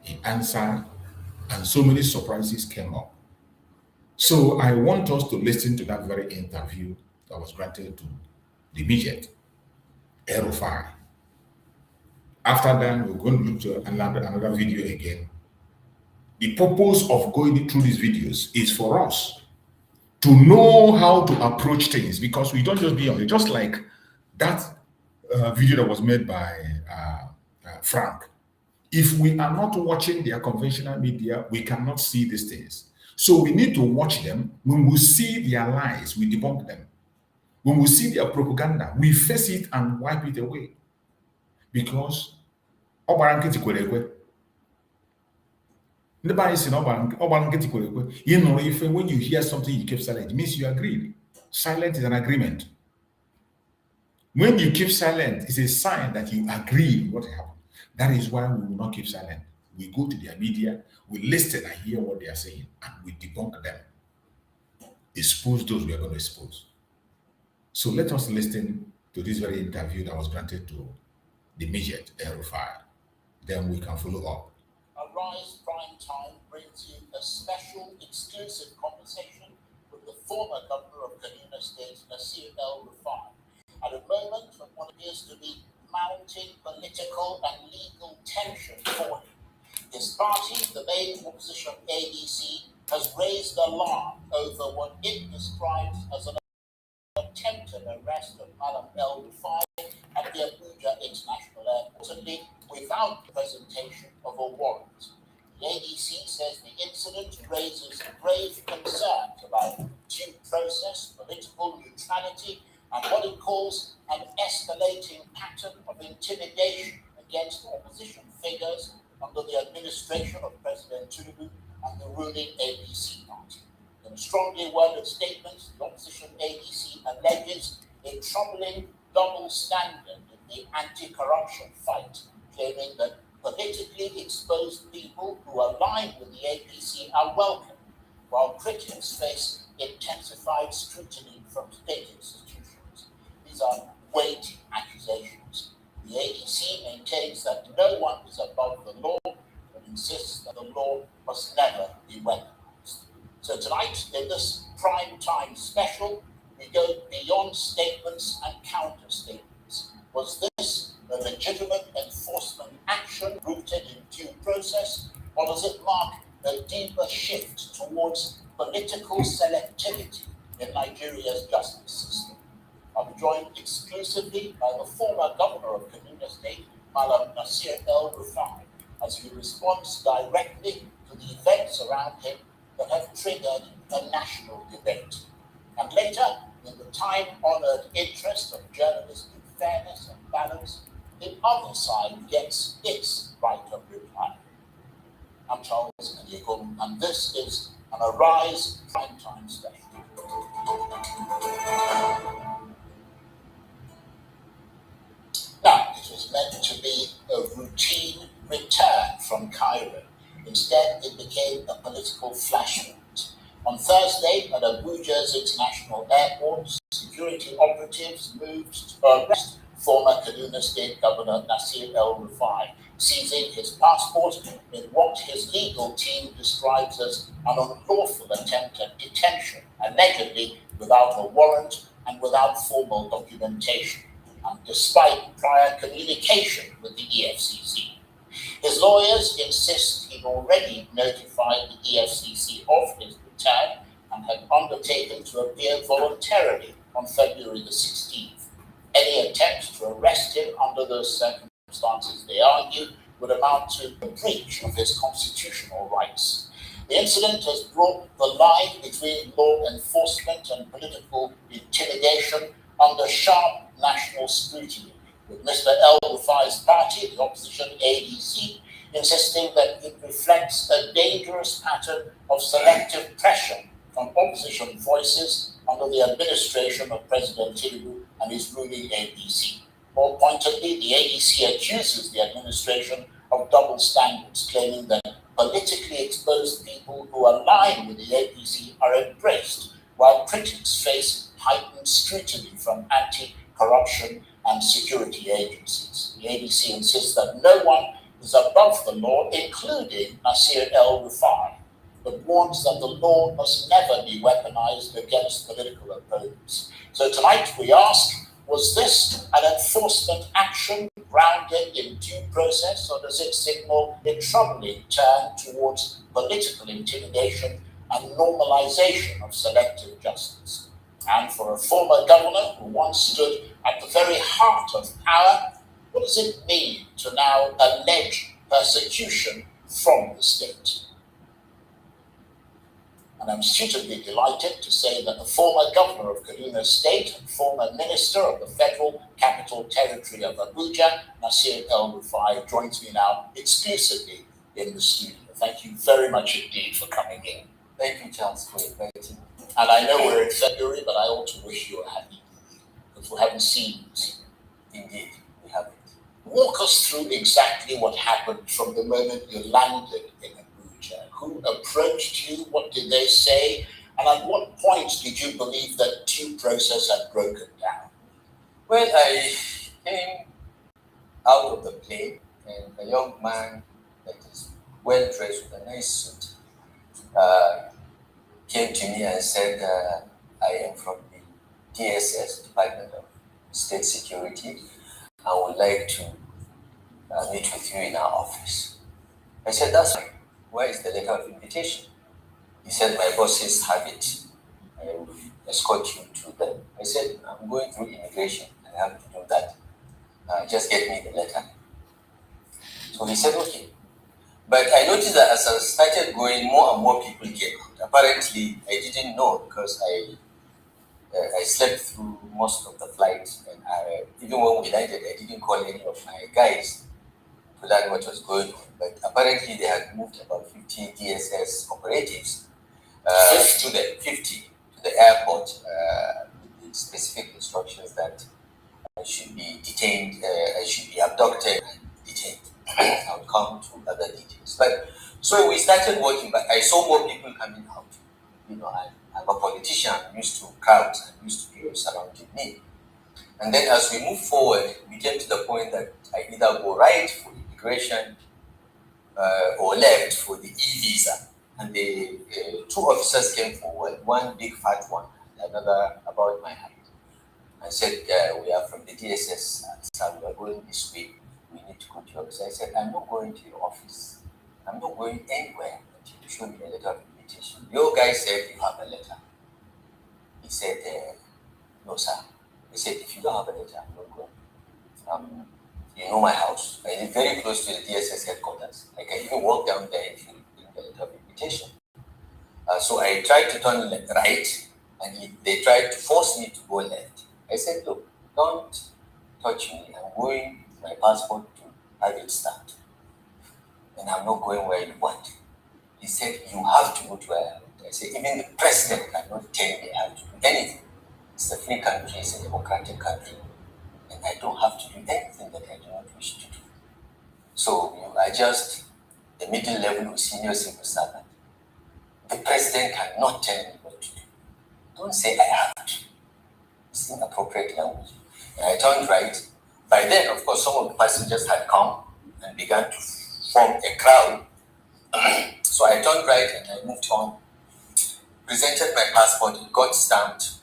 he answered, and so many surprises came up. So I want us to listen to that very interview that was granted to the midget, El-Rufai. After that, we're going to look to another video again. The purpose of going through these videos is for us to know how to approach things, because we don't just be on it. Just like that video that was made by Frank. If we are not watching their conventional media, we cannot see these things. So we need to watch them. When we see their lies, we debunk them. When we see their propaganda, we face it and wipe it away. Because When you hear something, you keep silent. It means you agree. Silent is an agreement. When you keep silent, it's a sign that you agree with what happened. That is why we will not keep silent. We go to their media, we listen and hear what they are saying, and we debunk them. Expose those we are going to expose. So let us listen to this very interview that was granted to the midget Rufai. Then we can follow up. Arise Prime Time brings you a special exclusive conversation with the former governor of Kaduna State, Nasir El-Rufai, at a moment when what appears to be mounting political and legal tension for him. His party, the main opposition ADC, has raised alarm over what it describes as an attempted arrest of Madam El-Rufai at the Abuja International Airport, certainly without the presentation of a warrant. The ADC says the incident raises grave concerns about due process, political neutrality, and what it calls an escalating pattern of intimidation against opposition figures under the administration of President Tinubu and the ruling APC party. In a strongly worded statement, the opposition ADC alleges a troubling double standard in the anti-corruption fight, claiming that politically exposed people who align with the APC are welcome, while critics face intensified scrutiny from state institutions. These are weighty accusations. The ADC maintains that no one is above the law, but insists that the law must never be weaponized. So tonight, in this prime time special, we go beyond statements and counter statements. Was this a legitimate enforcement action rooted in due process, or does it mark a deeper shift towards political selectivity in Nigeria's justice system? I'll be joined exclusively by the former governor of Kanu State, Malam Nasir El-Rufai, as he responds directly to the events around him that have triggered a national debate. And later, in the time-honored interest of journalistic fairness and balance, the other side gets its right of reply. I'm Charles Aniegum, and this is an Arise Primetime special. Now, it was meant to be a routine return from Cairo. Instead, it became a political flashpoint. On Thursday, at Abuja's International Airport, security operatives moved to arrest former Kaduna State Governor Nasir El-Rufai, seizing his passport in what his legal team describes as an unlawful attempt at detention, allegedly without a warrant and without formal documentation, and despite prior communication with the EFCC. His lawyers insist he'd already notified the EFCC of his return and had undertaken to appear voluntarily on February the 16th. Any attempt to arrest him under those circumstances, they argue, would amount to a breach of his constitutional rights. The incident has brought the line between law enforcement and political intimidation under sharp national scrutiny, with Mr. El-Rufai's party, the opposition ADC, insisting that it reflects a dangerous pattern of selective pressure from opposition voices under the administration of President Tinubu and his ruling APC. More pointedly, the ADC accuses the administration of double standards, claiming that politically exposed people who align with the APC are embraced, while critics face heightened scrutiny from anti-corruption and security agencies. The ADC insists that no one is above the law, including Nasir El-Rufai, but warns that the law must never be weaponized against political opponents. So tonight we ask, was this an enforcement action grounded in due process, or does it signal a troubling turn towards political intimidation and normalization of selective justice? And for a former governor who once stood at the very heart of power, what does it mean to now allege persecution from the state? And I'm suitably delighted to say that the former governor of Kaduna State and former minister of the Federal Capital Territory of Abuja, Nasir El-Rufai, joins me now exclusively in the studio. Thank you very much indeed for coming in. Thank you, Charles, for inviting me. And I know we're in February, but I want to wish you a happy New Year, because we haven't seen you. Indeed, we haven't. Walk us through exactly what happened from the moment you landed in Abuja. Who approached you? What did they say? And at what point did you believe that due process had broken down? Well, I came out of the plane, and a young man that is well dressed with a nice suit came to me and said, I am from the DSS, Department of State Security. I would like to meet with you in our office. I said, that's fine. Where is the letter of invitation? He said, my bosses have it. I will escort you to them. I said, I'm going through immigration. I have to do that. Just get me the letter. So he said, okay. But I noticed that as I started going, more and more people came out. Apparently, I didn't know because I slept through most of the flight, and even when we landed, I didn't call any of my guys to learn what was going on. But apparently, they had moved about 50 DSS operatives to the airport with the specific instructions that I should be detained, I should be abducted and detained. I'll come to other details. But so we started working, but I saw more people coming out. You know, I'm a politician, I'm used to crowds, I'm used to people surrounding me. And then as we moved forward, we came to the point that I either go right for immigration or left for the e-visa. And the two officers came forward, one big fat one, and another about my height. I said, we are from the DSS, so we are going this way. We need to go to your office. I said, I'm not going to your office. I'm not going anywhere until you show me a letter of invitation. Your guy said, you have a letter. He said, no, sir. He said, if you don't have a letter, I'm not going. You know my house. I live very close to the DSS headquarters. I can even walk down there if you bring the letter of invitation. So I tried to turn right, and they tried to force me to go left. I said, look, don't touch me. I'm going with my passport to have it stamped. And I'm not going where you want. He said, you have to go to where I want. I said, even the president cannot tell me I have to do anything. It's a free country, it's a democratic country. And I don't have to do anything that I do not wish to do. So you are just the middle level or senior civil servant. The president cannot tell me what to do. Don't say I have to. It's inappropriate language. And I turned right. By then, of course, some of the passengers had come and began to form a crowd. So I turned right and I moved on, presented my passport, it got stamped.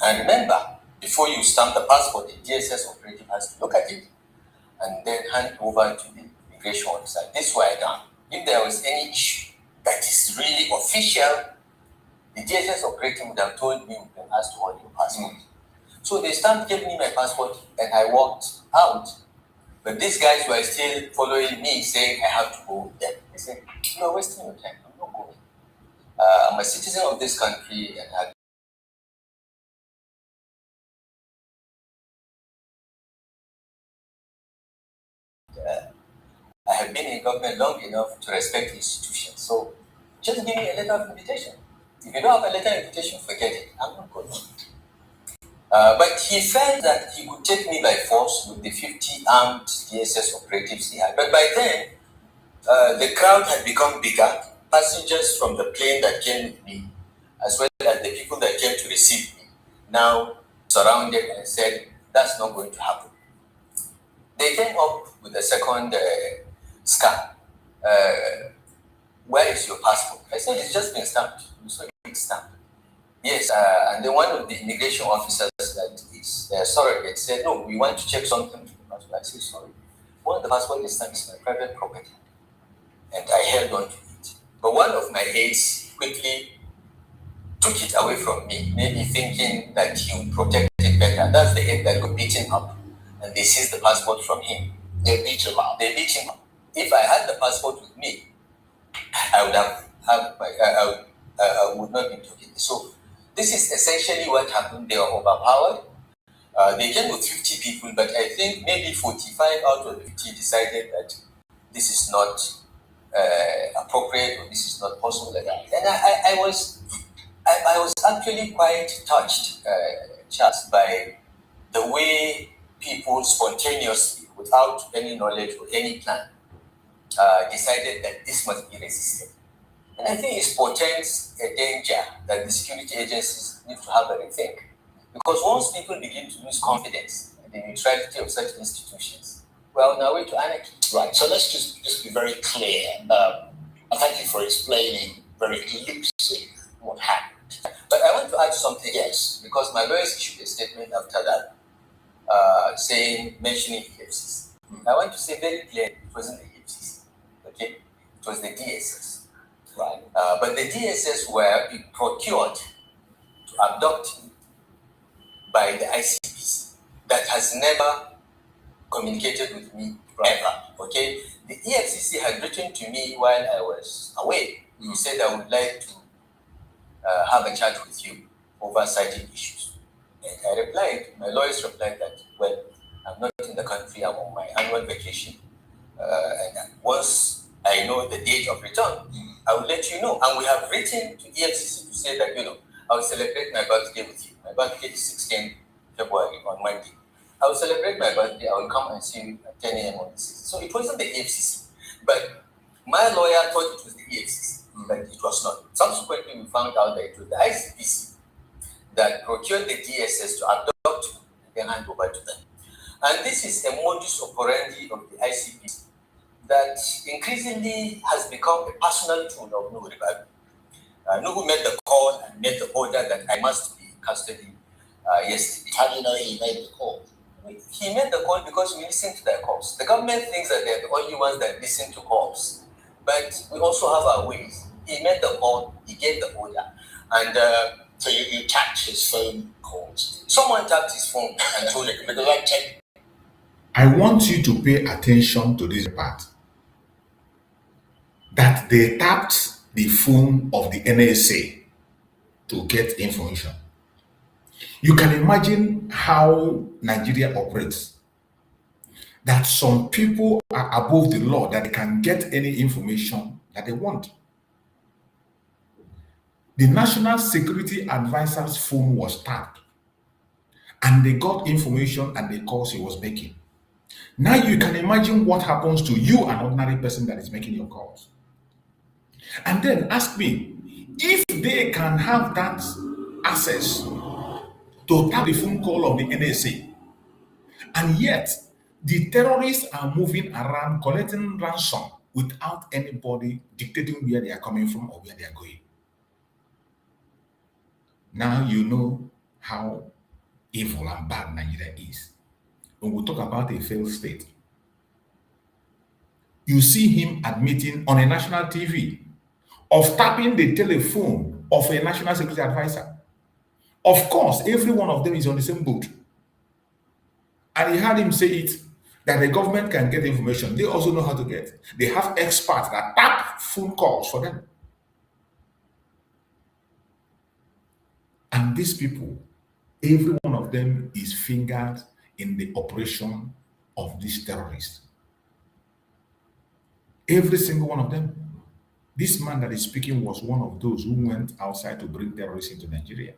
And remember, before you stamp the passport, the DSS operative has to look at it and then hand over to the immigration officer. This is what I done. If there was any issue that is really official, the DSS operative would have told me, you can ask to hold your passport. So they stamped, gave me my passport, and I walked out. But these guys were still following me, saying I have to go there. I said, you are wasting your time. I'm not going. I'm a citizen of this country, and I have been in government long enough to respect institutions. So just give me a letter of invitation. If you don't have a letter of invitation, forget it. I'm not going. But he felt that he could take me by force with the 50 armed DSS operatives he had. But by then, the crowd had become bigger. Passengers from the plane that came with me, as well as the people that came to receive me, now surrounded and said, that's not going to happen. They came up with a second scan. Where is your passport? I said, it's just been stamped. You saw it stamped. Yes, and then one of the immigration officers that is surrogate said, no, we want to check something with the passport. I said, sorry. One of the passport is stamped is my private property. And I held on to it. But one of my aides quickly took it away from me, maybe thinking that he would protect it better. That's the aide that got beaten up. And they seized the passport from him. They beat him up. They beat him up. If I had the passport with me, I would I would not be talking. So this is essentially what happened. They were overpowered. They came with 50 people, but I think maybe 45 out of the 50 decided that this is not appropriate or this is not possible. And I was actually quite touched, just by the way people spontaneously, without any knowledge or any plan, decided that this must be resisted. And I think it portends a danger that the security agencies need to have a rethink. Because once people begin to lose confidence in the neutrality of such institutions, we're on our way to anarchy. Right, so let's just be very clear. Thank you for explaining very elucidely what happened. But I want to add something else, because my lawyers issued a statement after that, mentioning EFCs. I want to say very clearly, it wasn't the EFCs, okay? It was the DSS. Right. But the DSS were procured to abduct me by the ICPC that has never communicated with me ever. Okay, the EFCC had written to me while I was away. You said I would like to have a chat with you over certain issues. And I replied, my lawyers replied that, well, I'm not in the country, I'm on my annual vacation. And once I know the date of return, I will let you know. And we have written to EFCC to say that, I will celebrate my birthday with you. My birthday is 16 February on Monday. I will celebrate my birthday. I will come and see you at 10 a.m. on the 6th. So it wasn't the EFCC. But my lawyer thought it was the EFCC, but it was not. Subsequently, we found out that it was the ICPC that procured the DSS to abduct and then hand over to them. And this is a modus operandi of the ICPC that increasingly has become a personal tool of Nuhu Ribadu. Nuhu made the call and made the order that I must be in custody yesterday. How do you know he made the call? He made the call because we listened to their calls. The government thinks that they're the only ones that listen to calls, but we also have our ways. He made the call, he gave the order, and so you tapped his phone calls. Someone tapped his phone and told him, because I want you to pay attention to this part. That they tapped the phone of the NSA to get information. You can imagine how Nigeria operates. That some people are above the law, that they can get any information that they want. The National Security Advisor's phone was tapped, and they got information and the calls he was making. Now you can imagine what happens to you, an ordinary person that is making your calls. And then ask me, if they can have that access to tap the phone call of the NSA, and yet the terrorists are moving around collecting ransom without anybody dictating where they are coming from or where they are going. Now you know how evil and bad Nigeria is. When we talk about a failed state, you see him admitting on a national TV of tapping the telephone of a national security advisor. Of course, every one of them is on the same boat. And he had him say it, that the government can get information. They also know how to get. They have experts that tap phone calls for them. And these people, every one of them is fingered in the operation of these terrorists. Every single one of them. This man that is speaking was one of those who went outside to bring terrorists into Nigeria.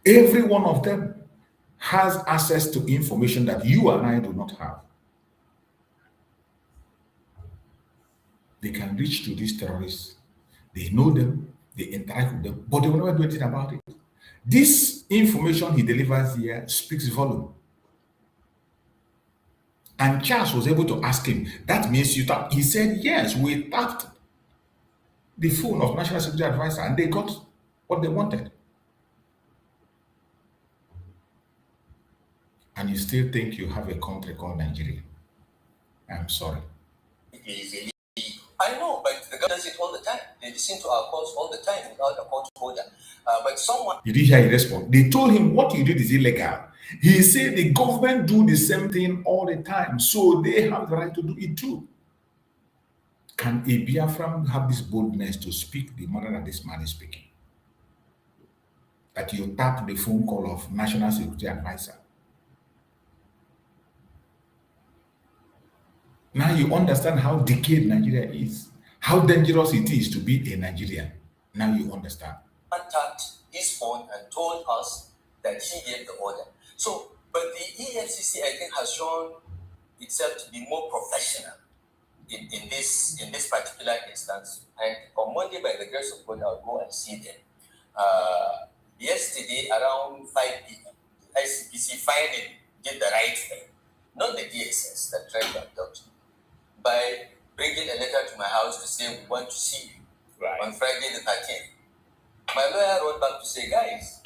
Every one of them has access to information that you and I do not have. They can reach to these terrorists. They know them, they interact with them, but they will never do anything about it. This information he delivers here speaks volume. And Charles was able to ask him, that means you tapped? He said, yes, we tapped the phone of National Security Advisor and they got what they wanted. And you still think you have a country called Nigeria. I'm sorry. I know, but the government does it all the time. They listen to our calls all the time without a court order. But someone... Did you hear he respond? They told him what you did is illegal. He said the government do the same thing all the time, so they have the right to do it too. Can a Biafran have this boldness to speak the manner that this man is speaking? That you tap the phone call of National Security Advisor. Now you understand how decayed Nigeria is, how dangerous it is to be a Nigerian. Now you understand. Tapped his phone and told us that he gave the order. So, but the EFCC, I think, has shown itself to be more professional in this particular instance. And on Monday, by the grace of God, I'll go and see them. Yesterday, around 5 p.m., ICPC finally did the right thing, not the DSS that tried to abduct me, by bringing a letter to my house to say, we want to see you on Friday the 13th. My lawyer wrote back to say, guys,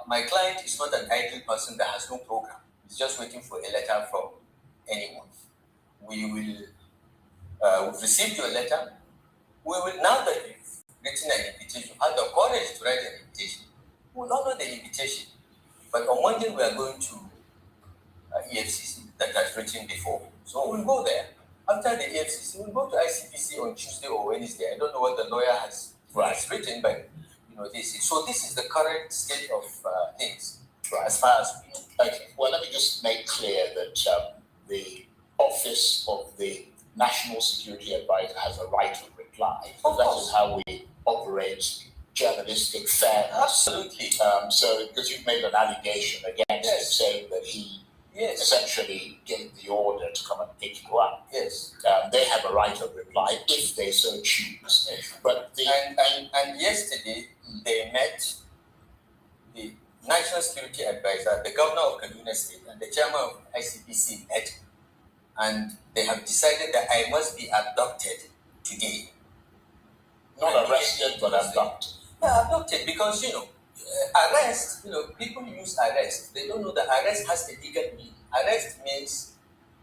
my client is not an idle person that has no program. He's just waiting for a letter from anyone. We will, we've received your letter. We will, now that you've written an invitation, have the courage to write an invitation. We will honor the invitation. But on Monday, we are going to EFCC that has written before. So we'll go there. After the EFCC, we'll go to ICPC on Tuesday or Wednesday. I don't know what the lawyer has written, but this is so. This is the current state of things as far as we know. Okay. Well, let me just make clear that the Office of the National Security Advisor has a right of reply. That is how we operate journalistic fairness. Absolutely. So, because you've made an allegation against him saying that he essentially gave the order to come and pick you up. Yes. They have a right of reply if they so choose. Yes. But and yesterday they met the National Security Advisor, the Governor of Kanu State, and the Chairman of ICPC met, and they have decided that I must be abducted today. Not arrested, but abducted. Yeah, abducted because arrest. People use arrest. They don't know that arrest has a legal meaning. Arrest means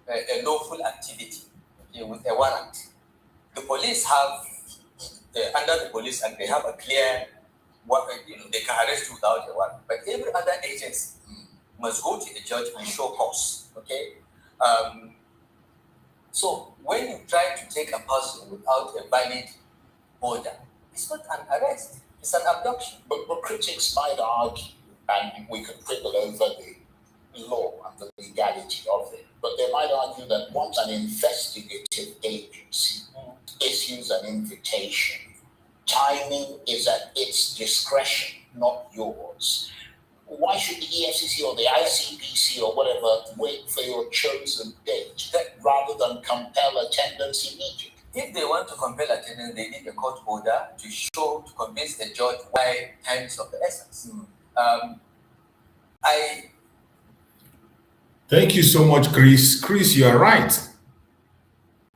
a lawful activity, with a warrant. The police have, under the Police Act, they have a clear, they can arrest you without a warrant. But every other agency must go to the judge and show cause. Okay. So when you try to take a person without a valid order, it's not an arrest. It's an abduction. But critics might argue, and we can quibble over the law and the legality of it, but they might argue that once an investigative agency issues an invitation, timing is at its discretion, not yours. Why should the EFCC or the ICPC or whatever wait for your chosen date rather than compel attendance immediately? If they want to compel attendance, they need a court order to convince the judge why time is of the essence. Thank you so much, Chris. Chris, you are right.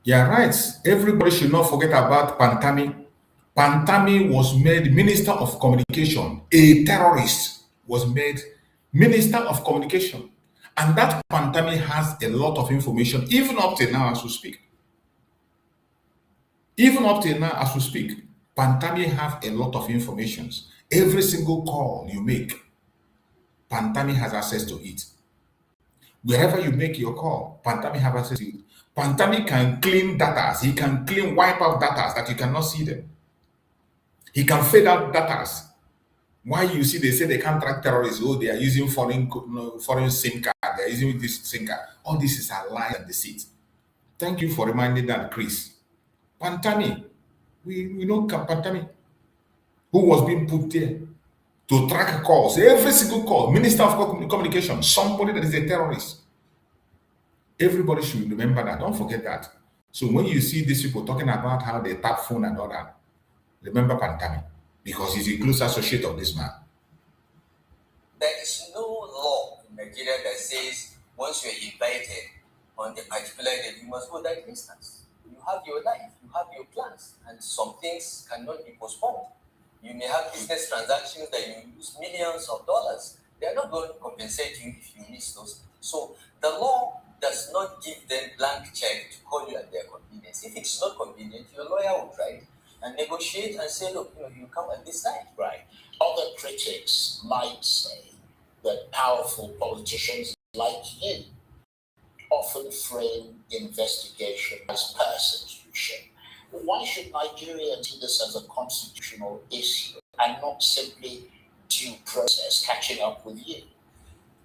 You are right. Everybody should not forget about Pantami. Pantami was made Minister of Communication. A terrorist was made Minister of Communication. And that Pantami has a lot of information, even up till now as we speak. Even up till now as we speak, Pantami have a lot of information. Every single call you make, Pantami has access to it. Wherever you make your call, Pantami have access to it. Pantami can clean data. He can wipe out data that you cannot see them. He can fade out data. Why you see they say they can't track terrorists? Oh, they are using foreign SIM card. They are using this SIM card. All this is a lie and deceit. Thank you for reminding that, Chris. Pantami, we know Pantami, who was being put there to track calls, every single call, Minister of Communication, somebody that is a terrorist. Everybody should remember that. Don't forget that. So when you see these people talking about how they tap phone and all that, remember Pantami, because he's a close associate of this man. There is no law in Nigeria that says once you're invited on a particular day, you must go that distance. You have your life, you have your plans, and some things cannot be postponed. You may have business transactions that you lose millions of dollars. They are not going to compensate you if you miss those. So the law does not give them blank check to call you at their convenience. If it's not convenient, your lawyer will try and negotiate and say, look, you come at this time. Right. Other critics might say that powerful politicians like you often frame investigation as persecution. Why should Nigeria see this as a constitutional issue and not simply due process catching up with you?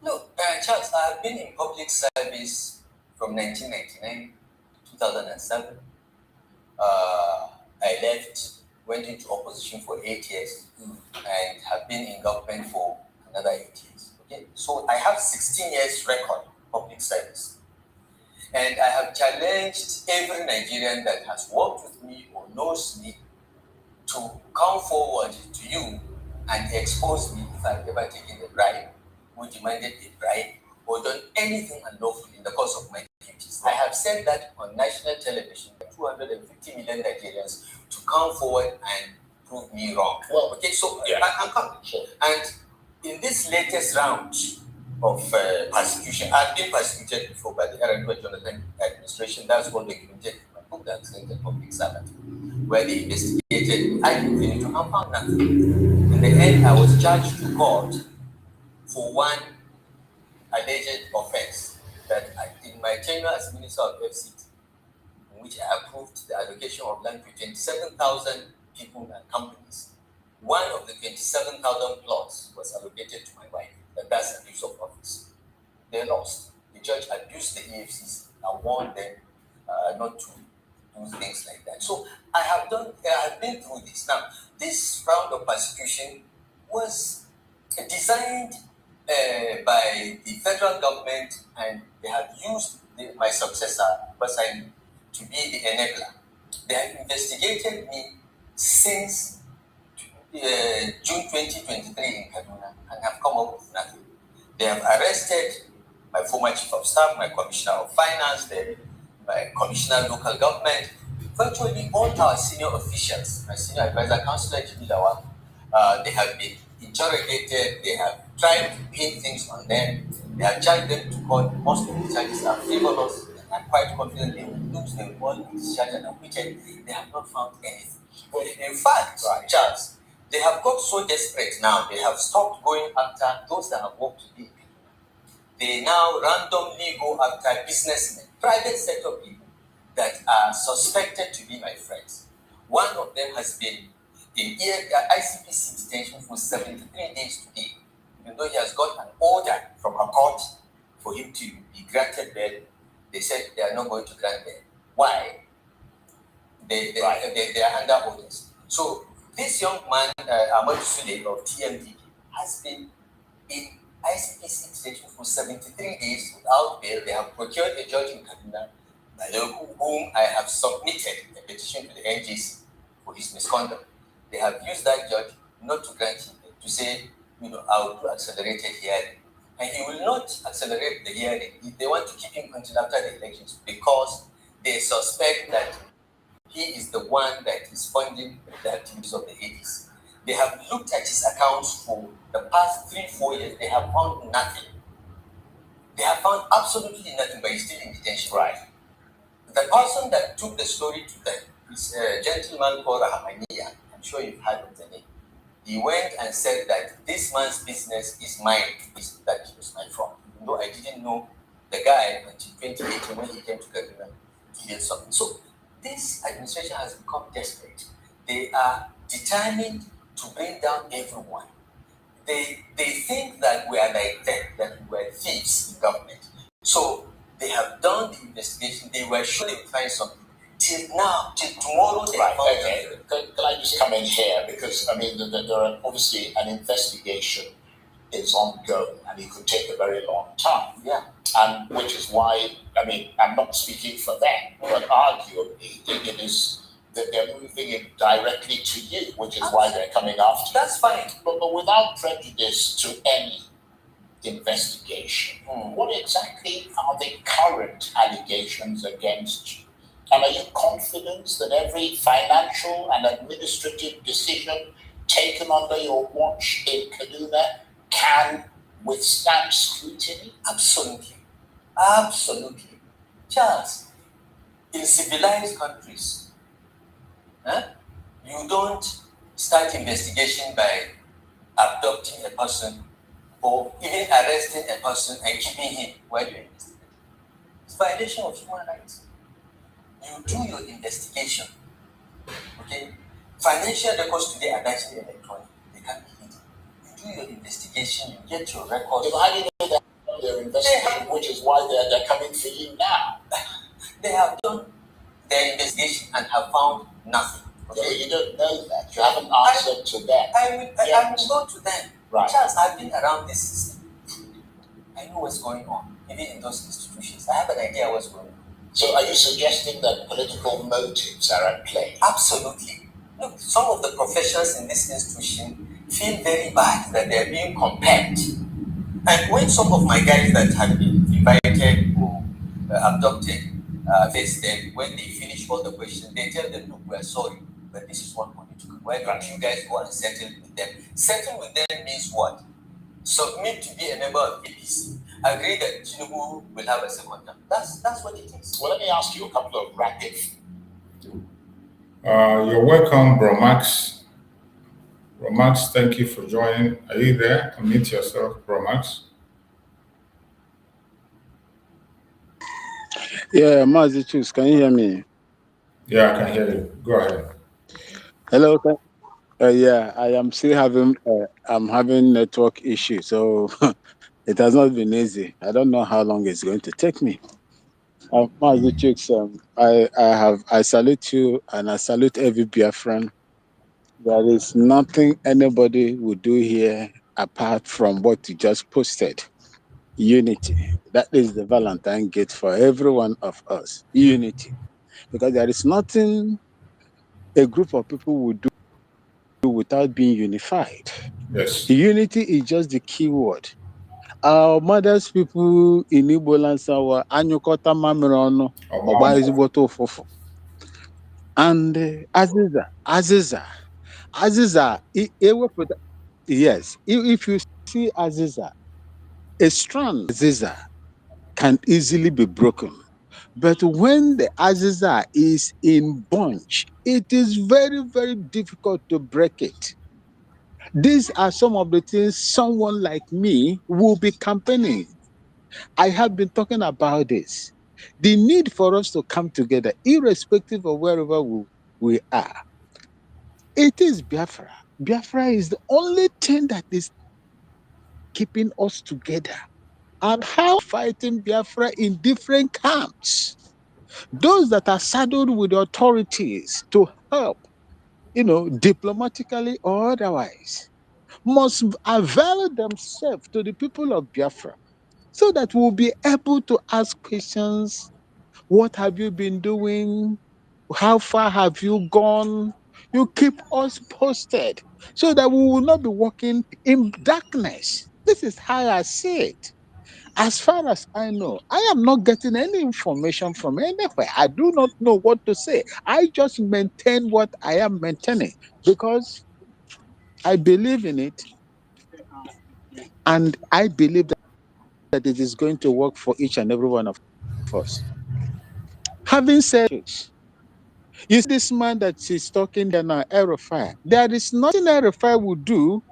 Look, Charles, I've been in public service from 1999 to 2007. I left, went into opposition for 8 years, and have been in government for another 8 years. Okay, so I have 16 years record public service, and I have challenged every Nigerian that has worked with me or knows me to come forward to you and expose me if I've ever taken a bribe, or demanded a bribe, or done anything unlawful in the course of my duties. I have said that on national television, 250 million Nigerians to come forward and prove me wrong. Well, okay, so I'm coming. Sure. And in this latest round of persecution, I've been persecuted before by the Edward Jonathan administration. That's what documented in my book, that's in the public servant, where they investigated. I continued to found nothing. In the end, I was charged to court for one alleged offense that in my tenure as Minister of FCT, in which I approved the allocation of land to 27,000 people and companies, one of the 27,000 plots was allocated to my wife. That's abuse of office. They lost. The judge abused the EFCC and warned them not to do things like that. So I have been through this. Now, this round of persecution was designed by the federal government, and they have used my successor, Valentine, to be the enabler. They have investigated me since June 2023 in Kaduna and have come up with nothing. They have arrested my former chief of staff, my commissioner of finance, my commissioner of local government, virtually all our senior officials, my senior advisor, Councillor Jibilawa. They have been interrogated, they have tried to pin things on them, they have charged them to court. Most of the charges are frivolous, and I'm quite confident they will lose, they will all be discharged and acquitted. They have not found anything. In fact, Charles, they have got so desperate now, they have stopped going after those that have worked to be. They now randomly go after businessmen, private sector people that are suspected to be my friends. One of them has been in ICPC detention for 73 days today, even though he has got an order from a court for him to be granted bail. They said they are not going to grant bail. Why? They are under orders. So this young man, Ahmad Sule of TMD, has been in ICPC detention for 73 days without bail. They have procured a judge in Kaduna, whom I have submitted a petition to the NGC for his misconduct. They have used that judge not to grant him bail, to say, I will do accelerated hearing. And he will not accelerate the hearing. They want to keep him until after the elections because they suspect that he is the one that is funding the activities of the ADC. They have looked at his accounts for the past 3-4 years. They have found nothing. They have found absolutely nothing, but he's still in detention. Right. The person that took the story to them is a gentleman called Rahamaniya. I'm sure you've heard of the name. He went and said that this man's business is mine, that he was my friend. Even though I didn't know the guy until 2018 when he came to Kaduna to hear something. So this administration has become desperate. They are determined to bring down everyone. They think that we are like them, that we were thieves in government. So they have done the investigation. They were sure they would find something. Till now, till tomorrow, they found okay. Can I just come in here? Because, there are obviously an investigation is ongoing and it could take a very long time. Yeah. And which is why, I'm not speaking for them, but arguably it is that they're moving it directly to you, which is why they're coming after you. That's fine. But without prejudice to any investigation, what exactly are the current allegations against you? And are you confident that every financial and administrative decision taken under your watch in Kaduna can withstand scrutiny? Absolutely. Absolutely. Charles, in civilized countries, you don't start investigation by abducting a person or even arresting a person and keeping him while you investigate. It's a violation of human rights. You do your investigation. Okay? Financial records today are largely electronic. They can't be hidden. You do your investigation, you get your records. How do you know that their investigation, which is why they're coming for you now. They have done their investigation and have found nothing. Okay? Yeah, you don't know that. You haven't answered to them. I will go to them. Right. Charles, I've been around this system. I know what's going on, even in those institutions. I have an idea what's going on. So are you suggesting that political motives are at play? Absolutely. Look, some of the professionals in this institution feel very bad that they're being compared. And when some of my guys that have been invited or abducted face them, when they finish all the questions, they tell them, look, we're sorry, but this is what we need to do. Why don't you guys go and settle with them? Settle with them means what? Submit to be a member of APC. Agree that Tinubu will have a second term. That's what it is. Well, let me ask you a couple of rapid. You're welcome, Bro Max. Bro Max, thank you for joining. Are you there? Unmute yourself, Bro Max. Yeah, Mazi Chus, can you hear me? Yeah, I can hear you. Go ahead. Hello. Yeah, I am still having I'm having network issues, so it has not been easy. I don't know how long it's going to take me. Mazi Chus, I salute you and I salute every Biafran. There is nothing anybody will do here apart from what you just posted. Unity. That is the Valentine gift for every one of us. Unity. Because there is nothing a group of people will do without being unified. Yes. Unity is just the key word. Our mothers people in Igbo land sawa anyukota mamiri ọnụ ọgba ezigbote ụfụfụ. And Aziza, yes, if you see Aziza, a strand Aziza can easily be broken. But when the Aziza is in bunch, it is very, very difficult to break it. These are some of the things someone like me will be campaigning. I have been talking about this. The need for us to come together, irrespective of wherever we are. It is Biafra. Biafra is the only thing that is keeping us together. And how fighting Biafra in different camps. Those that are saddled with authorities to help, diplomatically or otherwise, must avail themselves to the people of Biafra so that we'll be able to ask questions. What have you been doing? How far have you gone? You keep us posted so that we will not be walking in darkness. This is how I see it. As far as I know, I am not getting any information from anywhere. I do not know what to say. I just maintain what I am maintaining because I believe in it. And I believe that it is going to work for each and every one of us. Having said this, you see this man that is talking there now, Erifai, there is nothing Erifai will do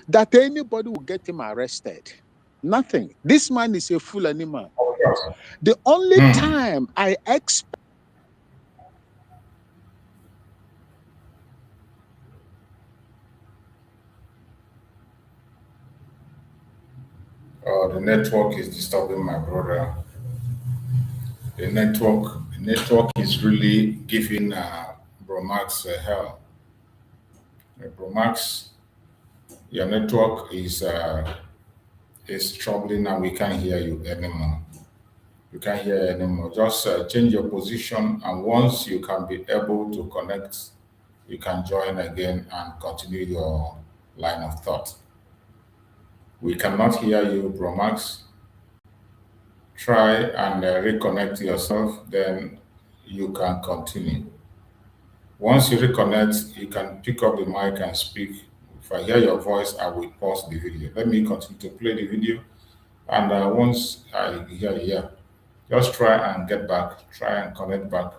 that anybody will get him arrested. Nothing. This man is a fool animal. The only time I expect The network is disturbing my brother. The network is really giving Bro Max hell. Bro Max, your network is troubling and we can't hear you anymore. You can't hear anymore. Just change your position, and once you can be able to connect, you can join again and continue your line of thought. We cannot hear you, Bro Max. Try and reconnect yourself, then you can continue. Once you reconnect, you can pick up the mic and speak. If I hear your voice, I will pause the video. Let me continue to play the video. And once I hear, just try and get back. Try and connect back.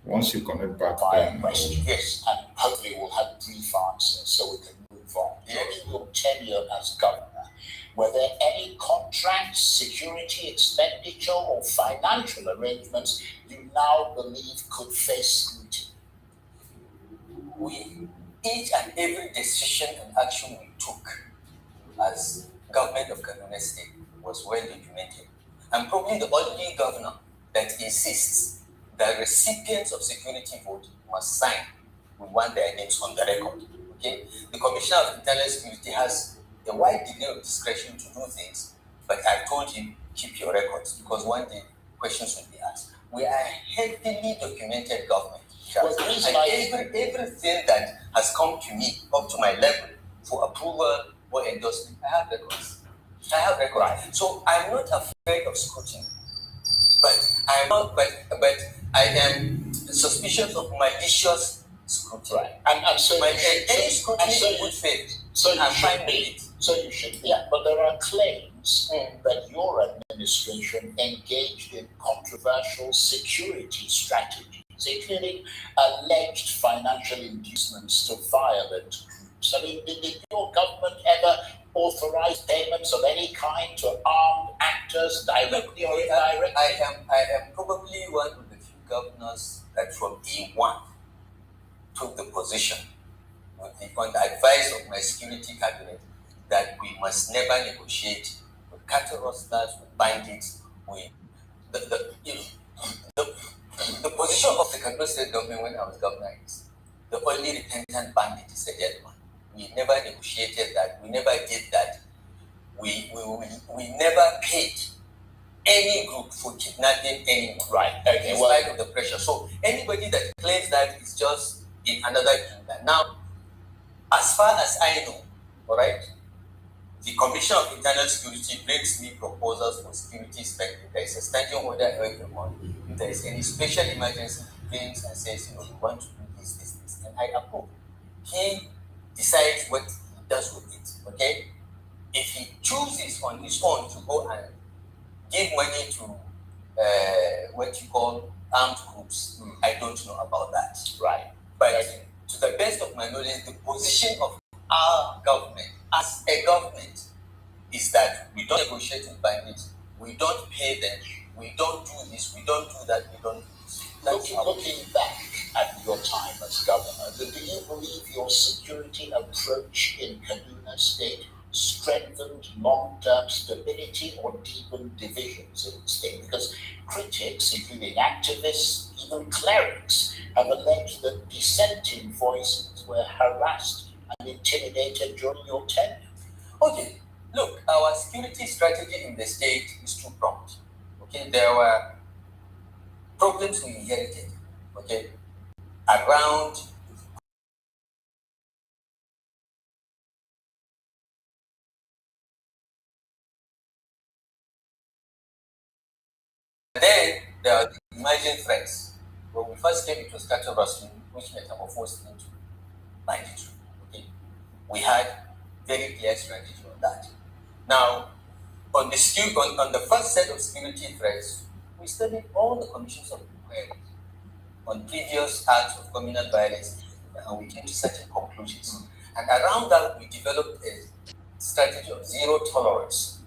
Once you connect back, then yes, and hopefully we'll have brief answers so we can move on. During your tenure as governor, were there any contracts, security expenditure, or financial arrangements you now believe could face scrutiny? Each and every decision and action we took as government of Kanu State was well documented. I'm probably the only governor that insists that recipients of security vote must sign. We want their names on the record. Okay? The Commissioner of Internal Security has a wide degree of discretion to do things, but I told him, keep your records, because one day questions will be asked. We are a heavily documented government. Well, and everything that has come to me, up to my level, for approval or endorsement, I have records. Right. So I'm not afraid of scrutiny, but I am suspicious of malicious scrutiny. Right. And so any scrutiny in good faith. So you should be. So you should be. Yeah. But there are claims that your administration engaged in controversial security strategies, including alleged financial inducements to violent groups. I mean, did your government ever authorize payments of any kind to armed actors, directly or indirectly? I am probably one of the few governors that from day one took the position on the advice of my security cabinet that we must never negotiate with cattle rustlers, with bandits, with the position of the Kanu state government when I was governor is the only repentant bandit is a dead man. We never negotiated that. We never did that. We never paid any group for kidnapping anyone. Right. In spite of the pressure. So anybody that claims that is just in another kingdom. Now, as far as I know, all right, the Commission of Internal Security brings me proposals for security spending. There is a standing order every month. If there is any special emergency, he brings and says, we want to do this, and I approve. He decides what he does with it, okay? If he chooses on his own to go and give money to what you call armed groups, I don't know about that. Right. But to the best of my knowledge, the position of our government as a government is that we don't negotiate with bandits, we don't pay them, we don't do this, we don't do that, we don't do this. Looking back at your time as governor, do you believe your security approach in Kaduna State strengthened long-term stability or deepened divisions in the state? Because critics, including activists, even clerics, have alleged that dissenting voices were harassed and intimidated during your tenure. Okay, look, our security strategy in the state is two-pronged. Okay, there were problems we inherited, okay, around then there are the emerging threats. When we first came, it was cattle rustling, which metamorphosed into banditry. Okay, we had very clear strategy on that. Now, on the first set of security threats, we studied all the commissions of inquiry on previous acts of communal violence, and we came to certain conclusions. And around that, we developed a strategy of zero tolerance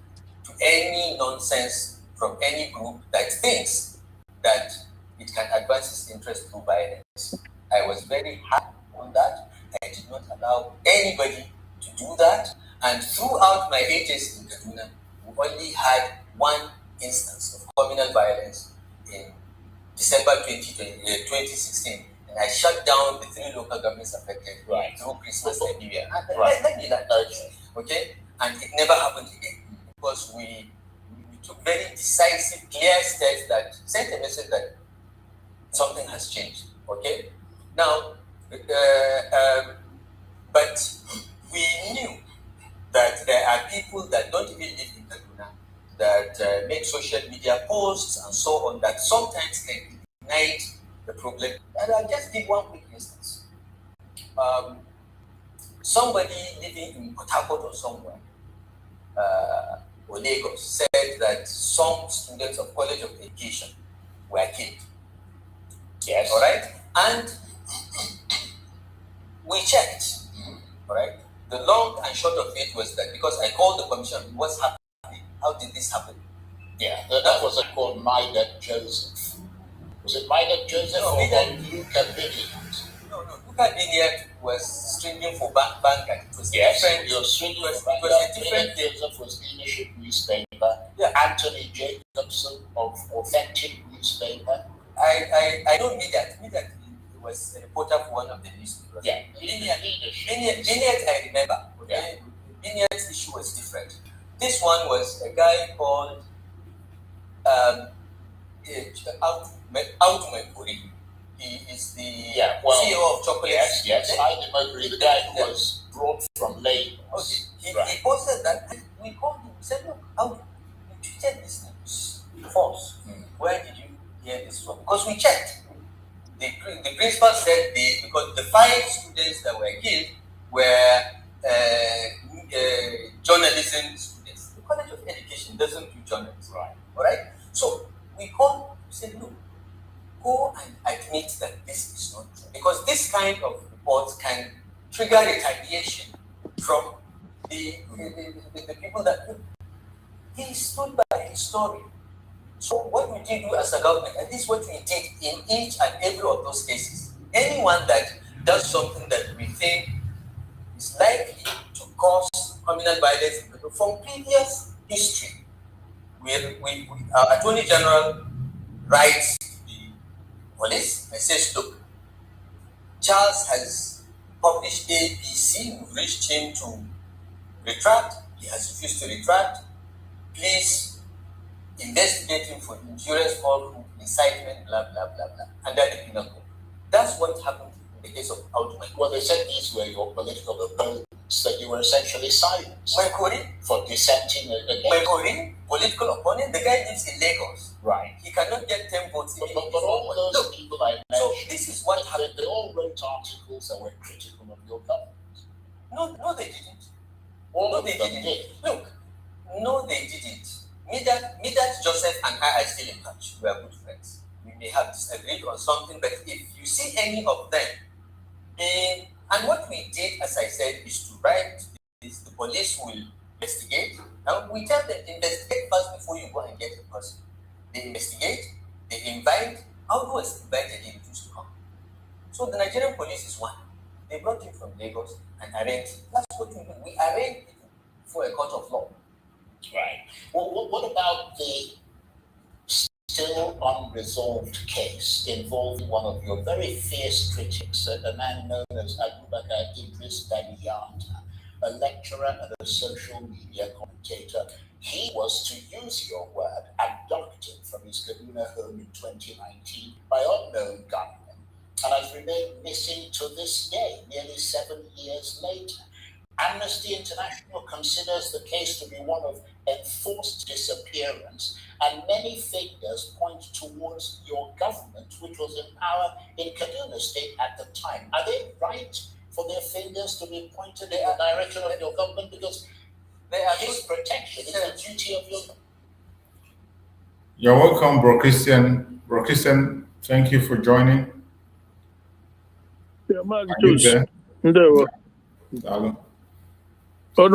to any nonsense from any group that thinks that it can advance its interest through violence. I was very hard on that. I did not allow anybody to do that. And throughout my agency in Kaduna, we only had one instance of communal violence in December 2016. And I shut down the 3 local governments affected through Christmas and New Year. Let me okay? And it never happened again because we took very decisive, clear steps that sent a message that something has changed, okay? Now, but we knew that there are people that don't even live in Kaduna that make social media posts and so on that sometimes can ignite the problem. And I'll just give one quick instance. Somebody living in Port Harcourt or somewhere, or Lagos, said that some students of College of Education were killed. Yes. All right? And we checked. All right? The long and short of it was that because I called the commission, what's happening? How did this happen? Yeah, that was called Maida Joseph. Was it Maida Joseph or Luca Biniat? No, Luca Biniat was stringing for bank. It was yes, different. It was stringing for It was a different Joseph was leadership newspaper Anthony Jacobson of Authentic Newspaper. I know Midat. Midat was a reporter for one of the newspapers. Yeah, Vignette I remember. Okay? Vignette's issue was different. This one was a guy called Outmekuri. He is the CEO of Chocolate. Yes. I remember the guy who was brought from Lagos. Okay. He posted that. We called him. We said, look, how you treated this news false. Where did you hear this from? Because we checked. The principal said because the 5 students that were killed were journalism students. The College of Education doesn't do journalism. Right. All right? So we called, we said, look, go and admit that this is not true. Because this kind of reports can trigger retaliation from the people that he stood by his story. So what we did do as a government, and this is what we did in each and every of those cases. Anyone that does something that we think is likely to cause criminal violence from previous history, our Attorney General writes to the police and says, look, Charles has published ABC, we've reached him to retract, he has refused to retract, please investigate him for injurious falsehood, incitement, blah, blah, blah, blah, under the penal code. That's what happened in the case of Outman. Well, they said these were your political opponents, that you were essentially silenced Maikori, for dissenting against. Maikori, political opponent, the guy lives in Lagos. Right. He cannot get 10 votes. But all those people I mentioned, so this is what happened. They all wrote articles that were critical of your government. No, they didn't. All of them did. Look, no, they didn't. Midat, Joseph, and I are still in touch. We are good friends. We may have disagreed on something, but if you see any of them, and what we did, as I said, is to write this, the police will investigate. Now we tell them, investigate first before you go and get a person. They investigate, they invite. How was invited, they refused to come. So the Nigerian police is one. They brought him from Lagos and arraigned. That's what we do. We arraigned him for a court of law. Right. Well, what about the still unresolved case involving one of your very fierce critics, a man known as Abubakar Idris Dadiyata, a lecturer and a social media commentator? He was, to use your word, abducted from his Kaduna home in 2019 by unknown gunmen and has remained missing to this day, nearly 7 years later. Amnesty International considers the case to be one of enforced disappearance, and many figures point towards your government, which was in power in Kaduna State at the time. Are they right for their fingers to be pointed in the direction of your government? Because his protection is the duty of your government. You're welcome, Bro Christian. Bro Christian, thank you for joining. Yeah, Are you there? Hello. Network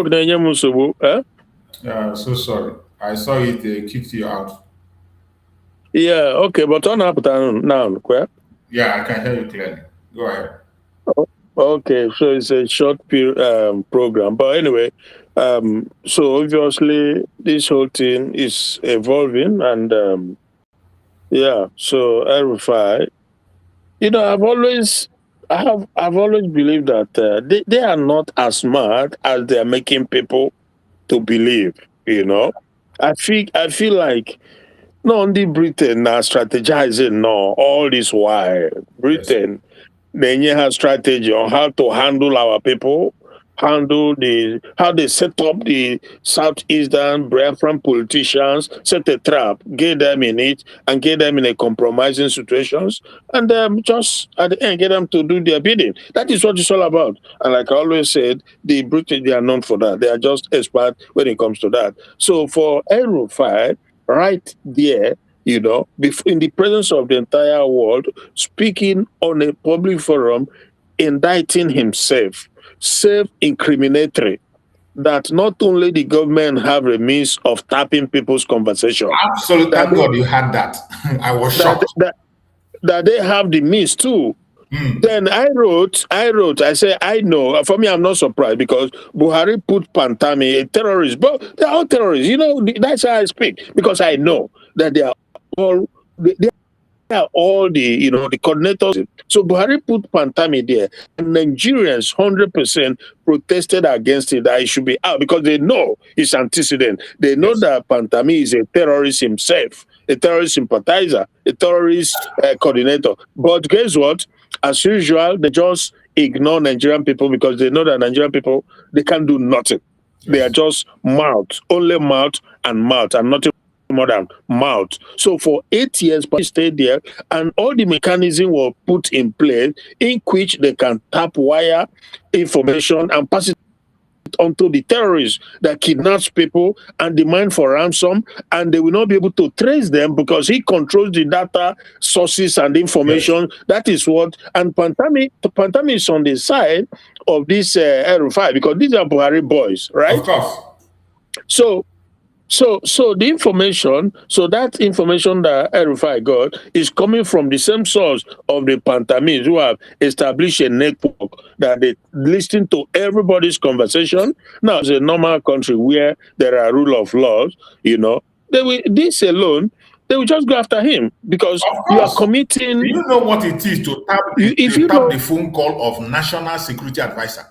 na musubu, So sorry. I saw it, they kicked you out. Yeah, okay, but on now, correct? Yeah, I can hear you clearly. Go ahead. Okay, so it's a short program. But anyway, so obviously this whole thing is evolving, and so RFI, I've always believed that they are not as smart as they are making people to believe. I feel like not only Britain are strategizing all this while. Britain, they have strategy on how to handle our people, how they set up the Southeastern Biafran politicians, set a trap, get them in it, and get them in a compromising situations, and just at the end get them to do their bidding. That is what it's all about. And like I always said, the British, they are known for that. They are just expert when it comes to that. So for El-Rufai, right there, in the presence of the entire world, speaking on a public forum, indicting himself, self-incriminatory, that not only the government have a means of tapping people's conversation. Absolutely, thank God you had that. I was shocked. That they have the means too Then I say, I know. For me, I'm not surprised because Buhari put Pantami, a terrorist, but they're all terrorists. That's how I speak because I know that they are all, they are all the coordinators. So Buhari put Pantami there, and Nigerians 100% protested against it that he should be out because they know it's antecedent. They know that Pantami is a terrorist himself, a terrorist sympathizer, a terrorist coordinator. But guess what? As usual, they just ignore Nigerian people because they know that Nigerian people, they can't do nothing. They are just mouth, only mouth, and nothing more than mouth. So for 8 years, he stayed there, and all the mechanisms were put in place in which they can tap wire information and pass it onto the terrorists that kidnaps people and demand for ransom, and they will not be able to trace them because he controls the data sources and information. That is what, and Pantami is on the side of this R5 because these are Buhari boys, right? Of course. So the information, that information that Erufai got is coming from the same source of the Pantamis who have established a network that they listen to everybody's conversation. Now, it's a normal country where there are rule of laws, this alone, they will just go after him because you are committing. Do you know what it is to tap the phone call of National Security Advisor?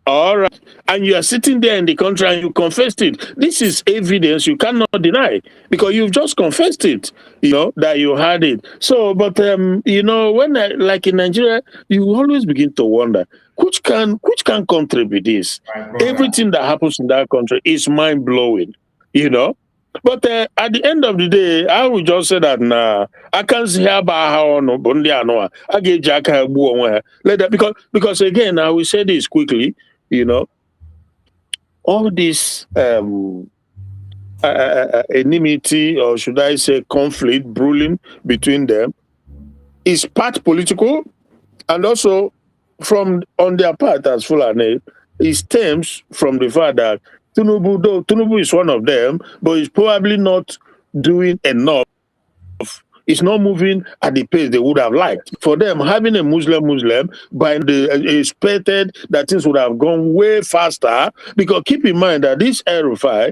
All right. And you are sitting there in the country and you confessed it. This is evidence you cannot deny because you've just confessed it, that you had it. So, but, when like in Nigeria, you always begin to wonder, which can contribute this? Everything that happens in that country is mind-blowing, But at the end of the day, I will just say that I can't see how I get Jack because again, I will say this quickly, all this enmity, or should I say conflict brewing between them is part political, and also on their part as Fulani, it stems from the fact that Tinubu is one of them, but he's probably not doing enough. It's not moving at the pace they would have liked. For them, having a Muslim, by the expected that things would have gone way faster. Because keep in mind that this Erufai,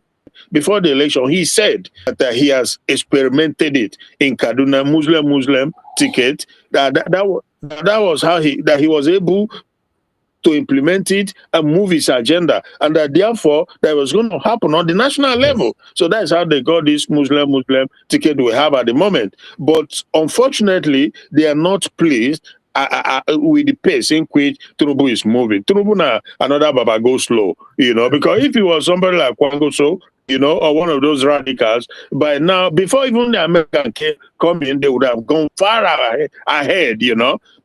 before the election, he said that he has experimented it in Kaduna, Muslim ticket. That was how he was able to implement it and move his agenda, and that therefore that was going to happen on the national level. So that's how they got this Muslim ticket we have at the moment. But unfortunately, they are not pleased with the pace in which Tinubu is moving. Tinubu now, another Baba go slow, because if he was somebody like Kwangoso, or one of those radicals, by now, before even the American come in, they would have gone far ahead,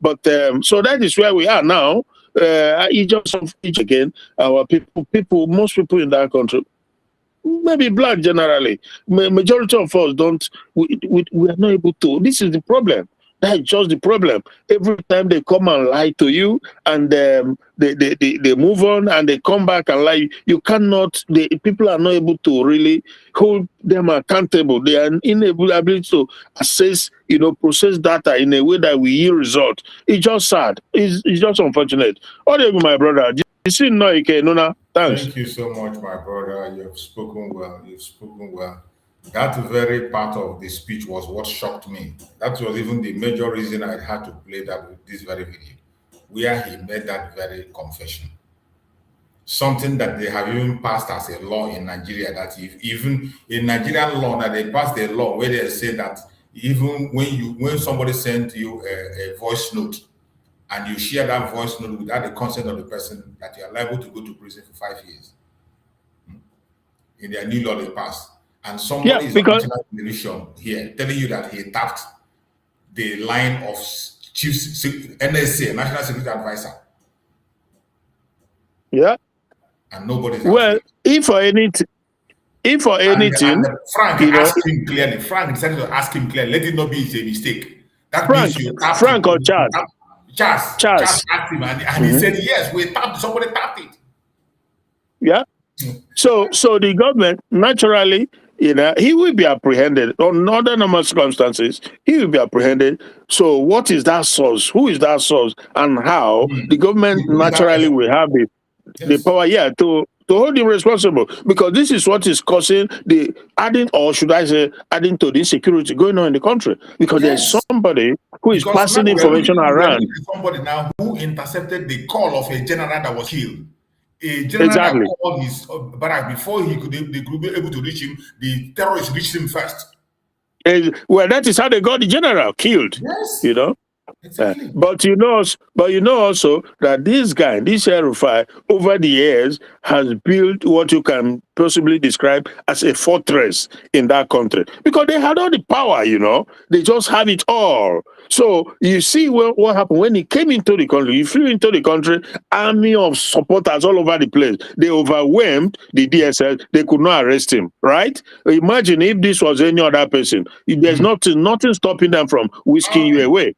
But so that is where we are now. Again, our most people in that country, maybe black generally, majority of us we are not able to. This is the problem. That's just the problem. Every time they come and lie to you, and they move on and they come back and lie, you cannot. People are not able to really hold them accountable. They are unable to assess, process data in a way that will yield result. It's just sad. It's just unfortunate. What do you, my brother? Thanks. Thank you so much, my brother. You have spoken well. That very part of the speech was what shocked me. That was even the major reason I had to play this very video, where he made that very confession. Something that they have even passed as a law in Nigeria, that even in Nigerian law, that they passed a law where they say that even when somebody sends you a voice note and you share that voice note without the consent of the person, that you are liable to go to prison for 5 years. In their new law they passed. And somebody is on national television here telling you that he tapped the line of Chief NSA, National Security Advisor. Yeah. And nobody's if for anything, and Frank asked him clearly. Frank decided to ask him clearly. Let it not be a mistake. That means you tapped Frank or Charles? Charles asked him, and he said, yes, somebody tapped it. Yeah. So the government, naturally, you know, he will be apprehended. On other normal circumstances, he will be apprehended. So what is that source? Who is that source? And how the government naturally will have the power, to hold him responsible, because this is what is causing the adding, or should I say, adding to the insecurity going on in the country, because there's somebody who is Because passing now information we are around. looking at somebody now who intercepted the call of a general that was killed. A general Exactly. that called his barrack before they could be able to reach him. The terrorists reached him first. Well, that is how they got the general killed. Yes. You know. Exactly. But you know also that this guy, this Rufai, over the years has built what you can possibly describe as a fortress in that country, because they had all the power. You know, they just have it all. So you see what happened when he came into the country. He flew into the country, army of supporters all over the place. They overwhelmed the DSS. They could not arrest him. Right? Imagine if this was any other person. There's nothing stopping them from whisking you away.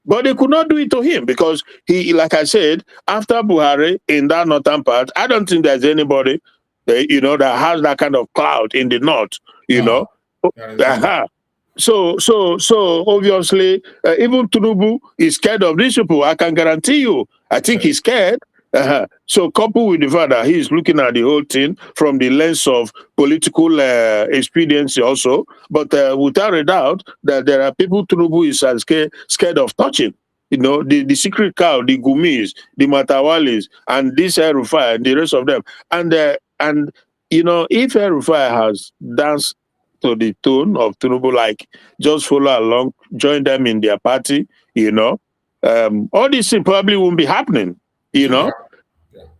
But they could not do it to him, because he, like I said, after Buhari in that northern part, I don't think there's anybody, that has that kind of clout in the north. So obviously, even Tinubu is scared of these people. I can guarantee you. I think he's scared. So coupled with the fact that he's looking at the whole thing from the lens of political expediency also, but without a doubt that there are people Tinubu is scared of touching. The secret cow, the Gumis, the Matawalis, and this Rufai and the rest of them. And if Rufai has danced to the tune of Tinubu, like just follow along, join them in their party, all these things probably won't be happening,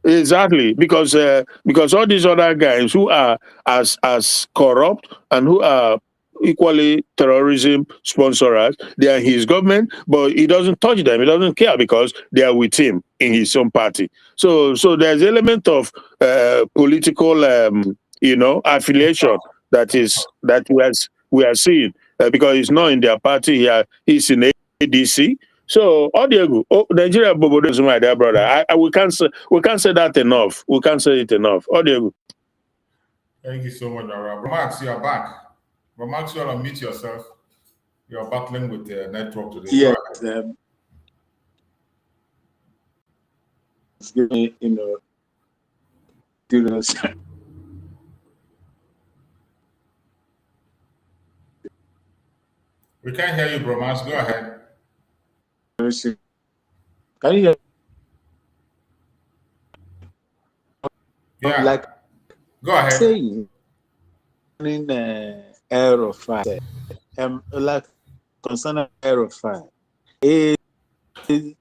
Exactly, because all these other guys who are as corrupt and who are equally terrorism sponsors, they are his government, but he doesn't touch them. He doesn't care because they are with him in his own party. So there's element of political, affiliation that we are seeing because he's not in their party. He's in ADC. So, Nigeria, Bobo, is my dear brother. We can't say that enough. We can't say it enough. Thank you so much, Bro Max. You are back. Bro Max, you want to meet yourself. You are battling with the network today. Yes. We can't hear you, Bro Max. Go ahead. Can you hear? Yeah. Go ahead. Saying in Aerofire, like concerning Aerofire, is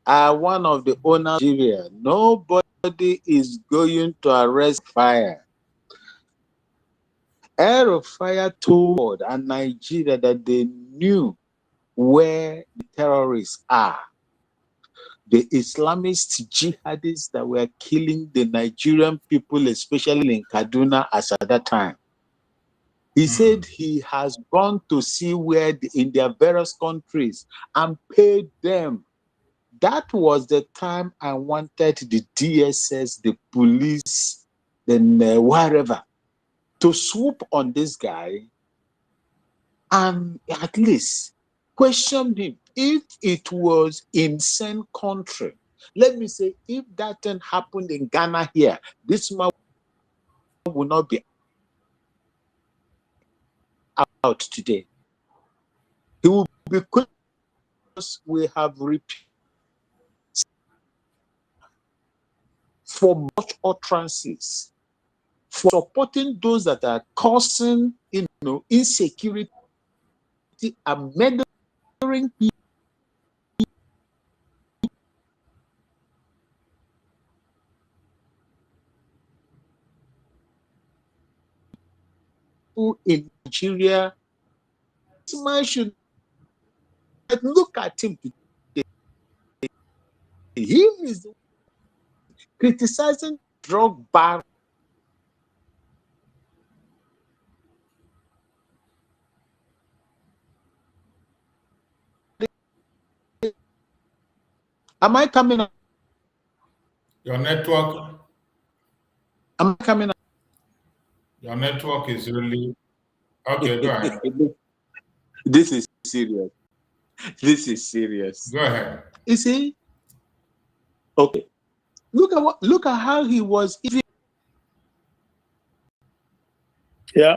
one of the owners of Nigeria. Nobody is going to arrest fire. Aerofire told and Nigeria that they knew where the terrorists are. The Islamist jihadists that were killing the Nigerian people, especially in Kaduna as at that time. He said he has gone to see where in their various countries and paid them. That was the time I wanted the DSS, the police, then wherever, to swoop on this guy and at least question him. If it was in same country, let me say, if that thing happened in Ghana here, this man will not be out today. He will be because we have repeated for much utterances, for supporting those that are causing insecurity and murdering people. In Nigeria, this man should look at him today. He is criticizing drug bar. Am I coming up? Your network. Am I coming up? Your network is really. Okay, go ahead. This is serious. This is serious. Go ahead. You see? Okay. Look at how he was even. Yeah.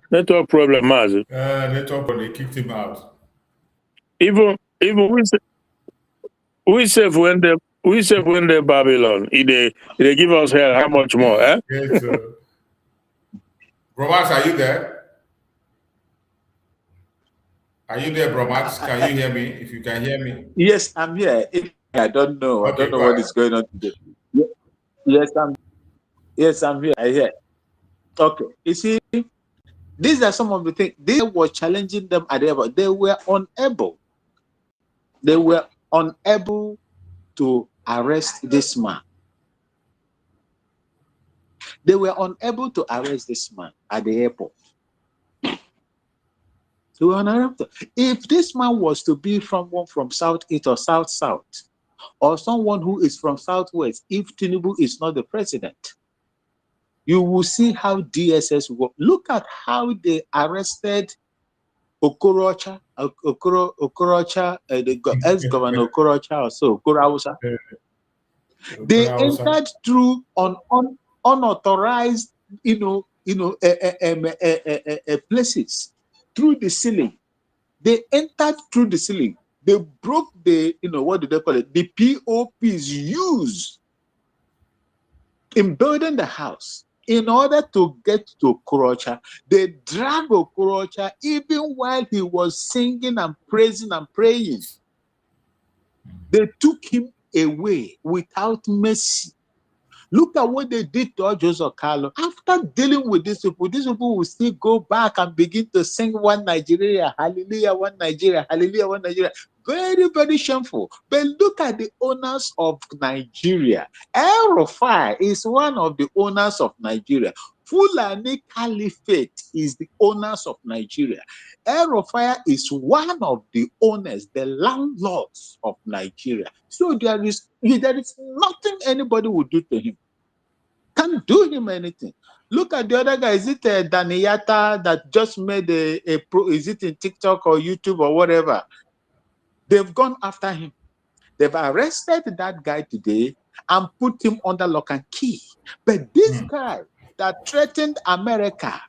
Network problem, Mazi. They kicked him out. Even we say when they Babylon, they give us hell, how much more, eh? Yes, Bromax, are you there? Are you there, Bromax? Can you hear me? If you can hear me. Yes, I'm here. I don't know. Okay, I don't know go what ahead. is going on today. Yes, I'm here. I hear. Okay. You see, these are some of the things they were challenging them at the airport. They were unable. They were unable to arrest this man. They were unable to arrest this man at the airport. They were unable. If this man was to be from South East or South South, or someone who is from Southwest, if Tinubu is not the president, you will see how DSS work. Look at how they arrested Okorocha, the ex-governor Okorocha or so, Okorausa. They entered through unauthorized, places through the ceiling. They entered through the ceiling. They broke the, what do they call it? The POPs used in building the house. In order to get to Okorocha, they dragged Okorocha even while he was singing and praising and praying. They took him away without mercy. Look at what they did to Joseph Carlo. After dealing with these people will still go back and begin to sing One Nigeria, Hallelujah, One Nigeria, Hallelujah, One Nigeria. Very, very shameful. But look at the owners of Nigeria. El Rufai is one of the owners of Nigeria. Fulani Caliphate is the owners of Nigeria. El Rufai is one of the owners, the landlords of Nigeria. So there is nothing anybody would do to him. Can't do him anything. Look at the other guy. Is it Daniyata that just made a pro? Is it in TikTok or YouTube or whatever? They've gone after him. They've arrested that guy today and put him under lock and key. But this guy that threatened America,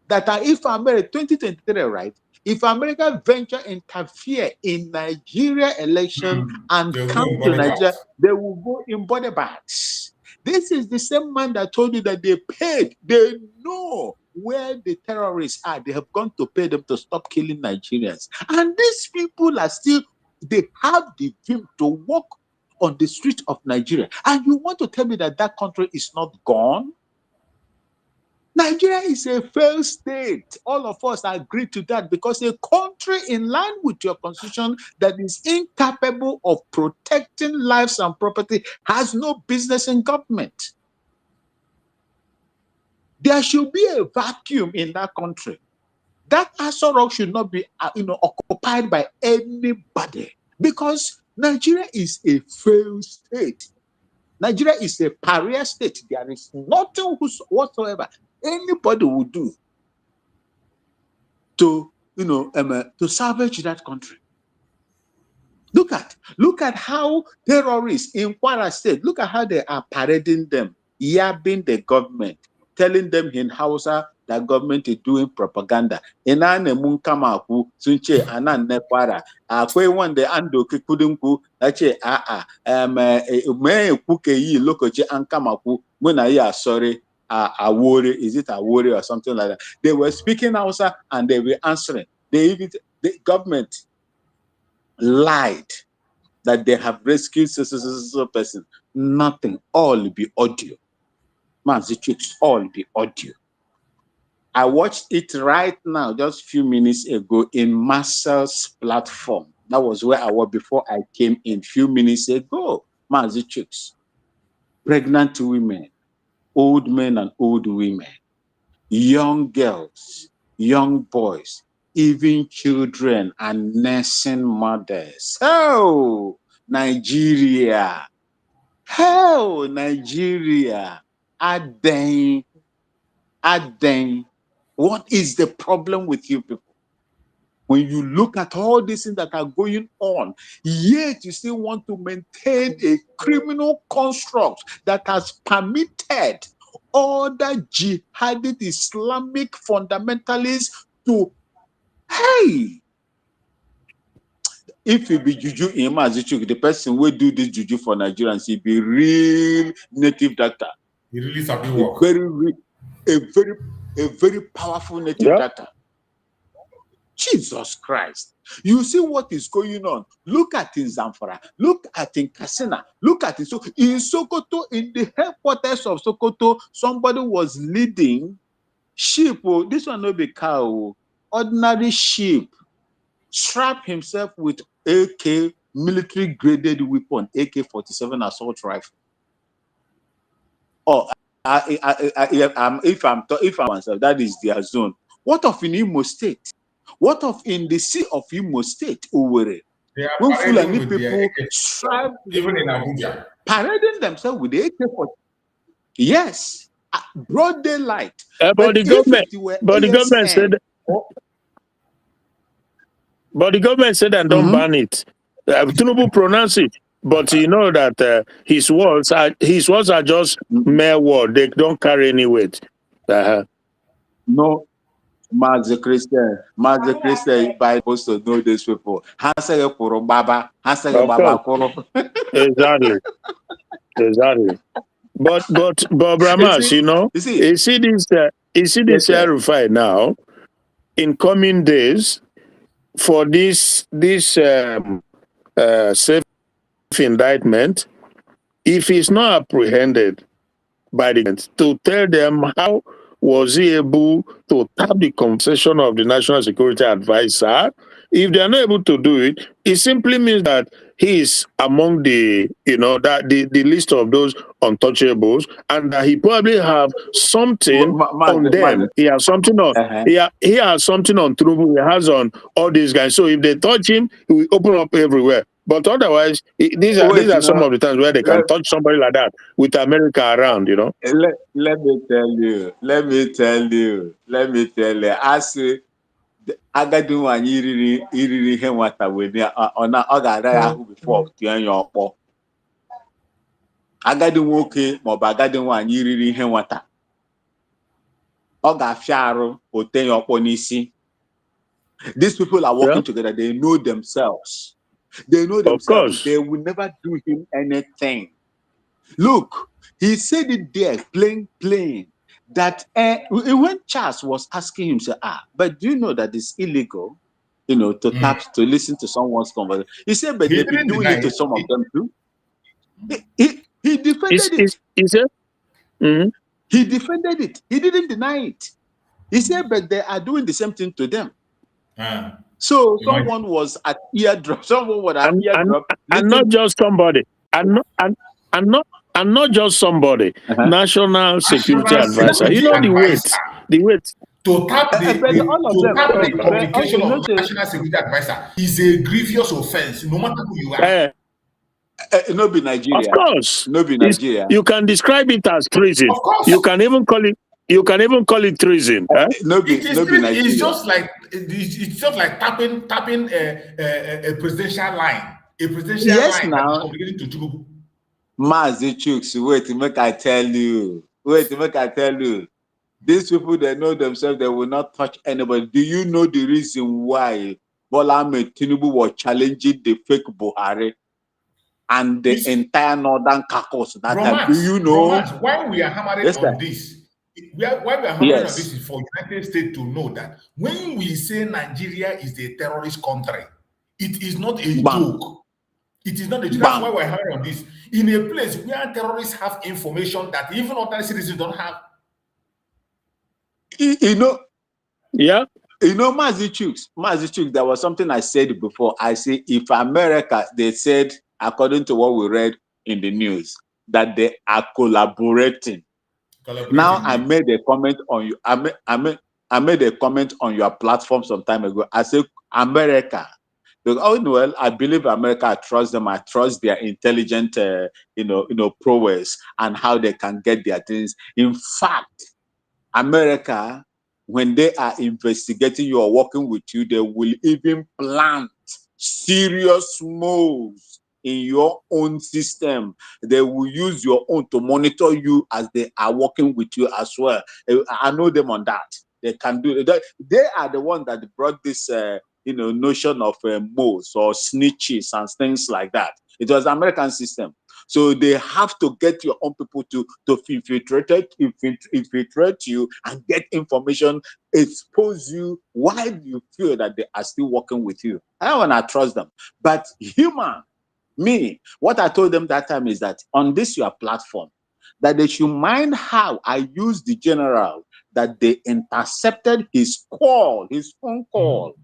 if America 2023, right? If America venture interfere in Nigeria election and come to Nigeria, they will go in body bags. This is the same man that told you that they paid. They know where the terrorists are. They have gone to pay them to stop killing Nigerians. And these people are still, they have the vim to walk on the street of Nigeria. And you want to tell me that that country is not gone? Nigeria is a failed state. All of us agree to that, because a country in line with your constitution that is incapable of protecting lives and property has no business in government. There should be a vacuum in that country. That Aso Rock should not be occupied by anybody, because Nigeria is a failed state. Nigeria is a pariah state. There is nothing whatsoever anybody would do to salvage that country. Look at how terrorists in Kwara State, look at how they are parading them, yabbing the government, telling them in Hausa that government is doing propaganda. Inane munkamaku sunche anan nekwara. Akwe wande ando kikudunku ache me kuke yi lokoche ankamaku muna ya sorry awore. Is it awore or something like that? They were speaking Hausa and they were answering. The government lied that they have rescued so person. Nothing. All be audio. All be audio. I watched it right now, just a few minutes ago, in Marcel's platform. That was where I was before I came in, few minutes ago. Pregnant women, old men and old women, young girls, young boys, even children and nursing mothers. Oh, Nigeria. Hell, Nigeria. Aden. then what is the problem with you people? When you look at all these things that are going on, yet you still want to maintain a criminal construct that has permitted other jihadist Islamic fundamentalists to, hey, if you be juju in Mazichuk, the person will do this juju for Nigerians, he be real native doctor. He really sabi work. A very powerful native doctor. Jesus Christ. You see what is going on. Look at in Zamfara. Look at in Katsina. Look at in Sokoto, in the headquarters of Sokoto, somebody was leading sheep. Oh, this one no be cow. Ordinary sheep. Strap himself with AK military graded weapon, AK-47 assault rifle. Oh, if I'm myself, that is their zone. What of in Imo State? What of in the sea of Imo State, Owerri? When Fulani people strive, even in Abuja, parading themselves with the AK-47. Yes, broad daylight. But the government said. But the government said and don't ban it. Tinubu pronounced it, but you know that his words are just mere words. They don't carry any weight. No, Master Christian, by supposed to know these people. Exactly. But Brahmas, you know, you see this Rufai now. In coming days, for this self-indictment, if he's not apprehended by the to tell them how was he able to tap the conversation of the National Security Advisor, if they are not able to do it, it simply means that he is among the, that the list of those untouchables, and that he probably have something on them. He has something on. He has something on Tinubu. He has on all these guys. So if they touch him, he will open up everywhere. But otherwise, these are some of the times where they can touch somebody like that with America around, Let me tell you. I say, agadi nwanyi iriri ihe nwata wee ọ ga-ara ya ahụ before tie ya ọkpọ. Agadi nwoke maọbụ agadi nwanyi iriri ihe nwata ọ ga-afịa arụ ote ya ọkpọ n'isi. These people are working together. They know themselves. They will never do him anything. Look, he said it there plain that when Charles was asking him, say, but do you know that it's illegal, to listen to someone's conversation? He said, but they've been doing it to some of them too. He defended it. He defended it. He didn't deny it. He said, but they are doing the same thing to them. So someone was at eardrop. Someone was at eardrop. And not just somebody. And not just somebody. National Security Advisor. You know the weight. To tap the communication of the National Security Advisor is a grievous offense, no matter who you are. No be Nigeria. Of course. No be Nigeria. You can describe it as treason. Of course. You can even call it treason. No be Nigeria. It's just like tapping a presidential line. A presidential line now. Communicating to Tinubu. Mazi Chuks, wait, make I tell you. These people, they know themselves, they will not touch anybody. Do you know the reason why Bola Ahmed Tinubu was challenging the fake Buhari and the entire northern caucus? Do you know? Why we are hammering on this? Why we are hammering on this is for United States to know that when we say Nigeria is a terrorist country, it is not a joke. It is not a joke. That's why we're hammering on this. In a place where terrorists have information that even other citizens don't have. Mazi Chuks, there was something I said before. I say, if America, they said, according to what we read in the news, that they are collaborating. Now, I made a comment on you. I made a comment on your platform some time ago. I said, America. Well, I believe America. I trust them. I trust their intelligent, prowess and how they can get their things. In fact, America, when they are investigating you or working with you, they will even plant serious moves in your own system. They will use your own to monitor you as they are working with you as well. I know them on that. They can do that. They are the one that brought this notion of moles or snitches and things like that. It was the American system. So they have to get your own people to infiltrate you and get information, expose you. Why do you feel that they are still working with you? I don't want to trust them. But what I told them that time is that on this your platform, that they should mind how I used the general, that they intercepted his phone call.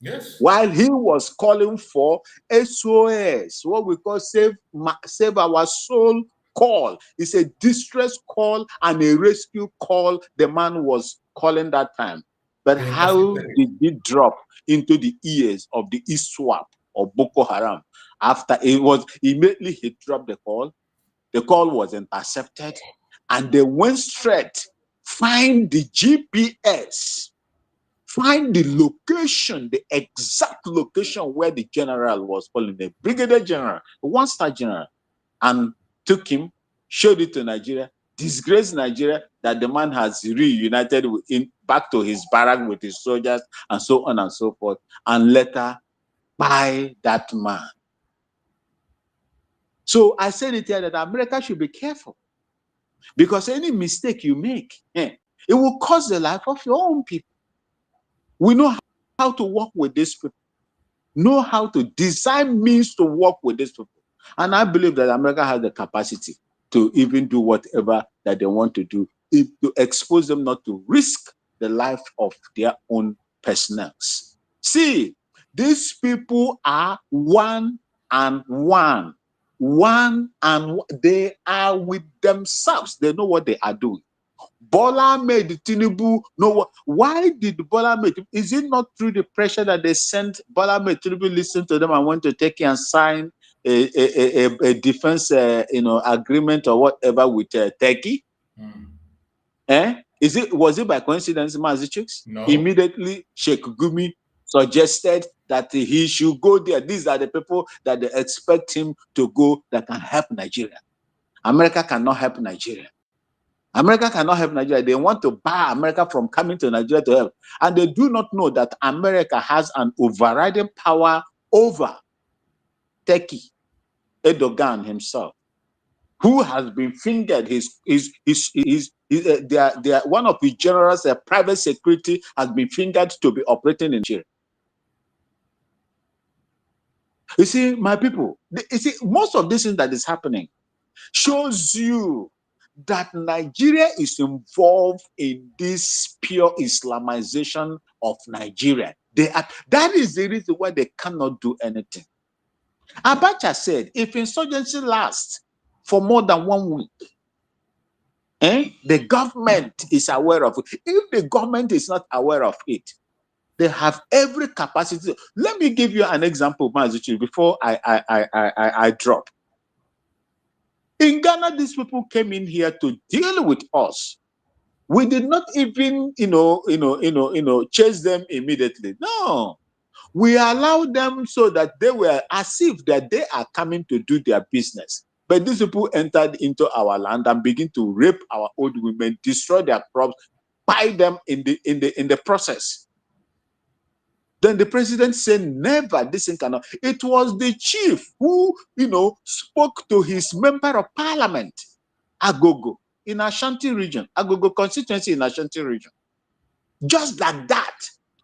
Yes. While he was calling for SOS, what we call save our soul call. It's a distress call and a rescue call the man was calling that time. But how did he drop into the ears of the ISWAP or Boko Haram? After it was immediately he dropped the call was intercepted, and they went straight, find the GPS, find the location, the exact location where the general was calling, the brigadier general, the one-star general, and took him, showed it to Nigeria, disgraced Nigeria that the man has reunited back to his barrack with his soldiers and so on and so forth, and later by that man. So I said it here that America should be careful, because any mistake you make, it will cost the life of your own people. We know how to work with these people, know how to design means to work with these people. And I believe that America has the capacity to even do whatever that they want to do, to expose them not to risk the life of their own personnel. See, these people are one and one. They are with themselves. They know what they are doing. Bola made Tinubu know what. Why did Bola make? Is it not through the pressure that they sent Bola made Tinubu listen to them and went to take and sign a defense agreement or whatever with Turkey? Was it by coincidence, Mazichix? No. Immediately, Sheikh Gumi suggested that he should go there. These are the people that they expect him to go that can help Nigeria. America cannot help Nigeria. America cannot help Nigeria. They want to bar America from coming to Nigeria to help. And they do not know that America has an overriding power over Turkey, Erdogan himself, who has been fingered. One of his generals, private security, has been fingered to be operating in Nigeria. You see, my people, most of this thing that is happening shows you that Nigeria is involved in this pure Islamization of Nigeria. That is the reason why they cannot do anything. Abacha said, if insurgency lasts for more than 1 week, the government is aware of it. If the government is not aware of it, they have every capacity. Let me give you an example, Mazuchi, before I drop. In Ghana, these people came in here to deal with us. We did not even, chase them immediately. No, we allowed them so that they were as if that they are coming to do their business. But these people entered into our land and begin to rape our old women, destroy their crops, buy them in the process. Then the president said, never, this thing cannot. It was the chief who, spoke to his member of parliament, Agogo, in Ashanti region, Agogo constituency in Ashanti region. Just like that.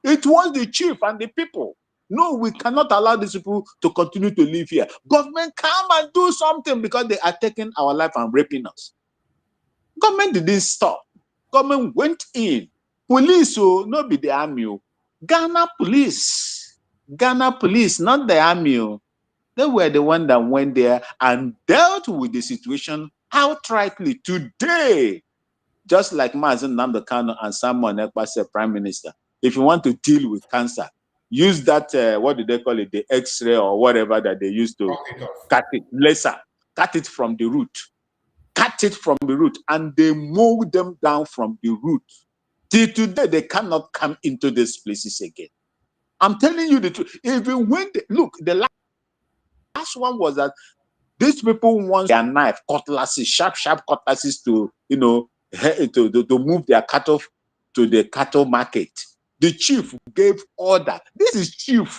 It was the chief and the people. No, we cannot allow these people to continue to live here. Government, come and do something, because they are taking our life and raping us. Government didn't stop. Government went in. Police, no be the army. Ghana police, not the army. They were the one that went there and dealt with the situation outrightly today. Just like Nnamdi Kanu and Samuel Ekpa said, Prime Minister, if you want to deal with cancer, use that, what do they call it, the X-ray or whatever that they use to cut it, laser, cut it from the root. cut it from the root, and they mow them down from the root. Till today, they cannot come into these places again. I'm telling you the truth. Even when look, the last one was that these people want their knife, cutlasses, sharp cutlasses to, to move their cattle to the cattle market. The chief gave order. This is chief.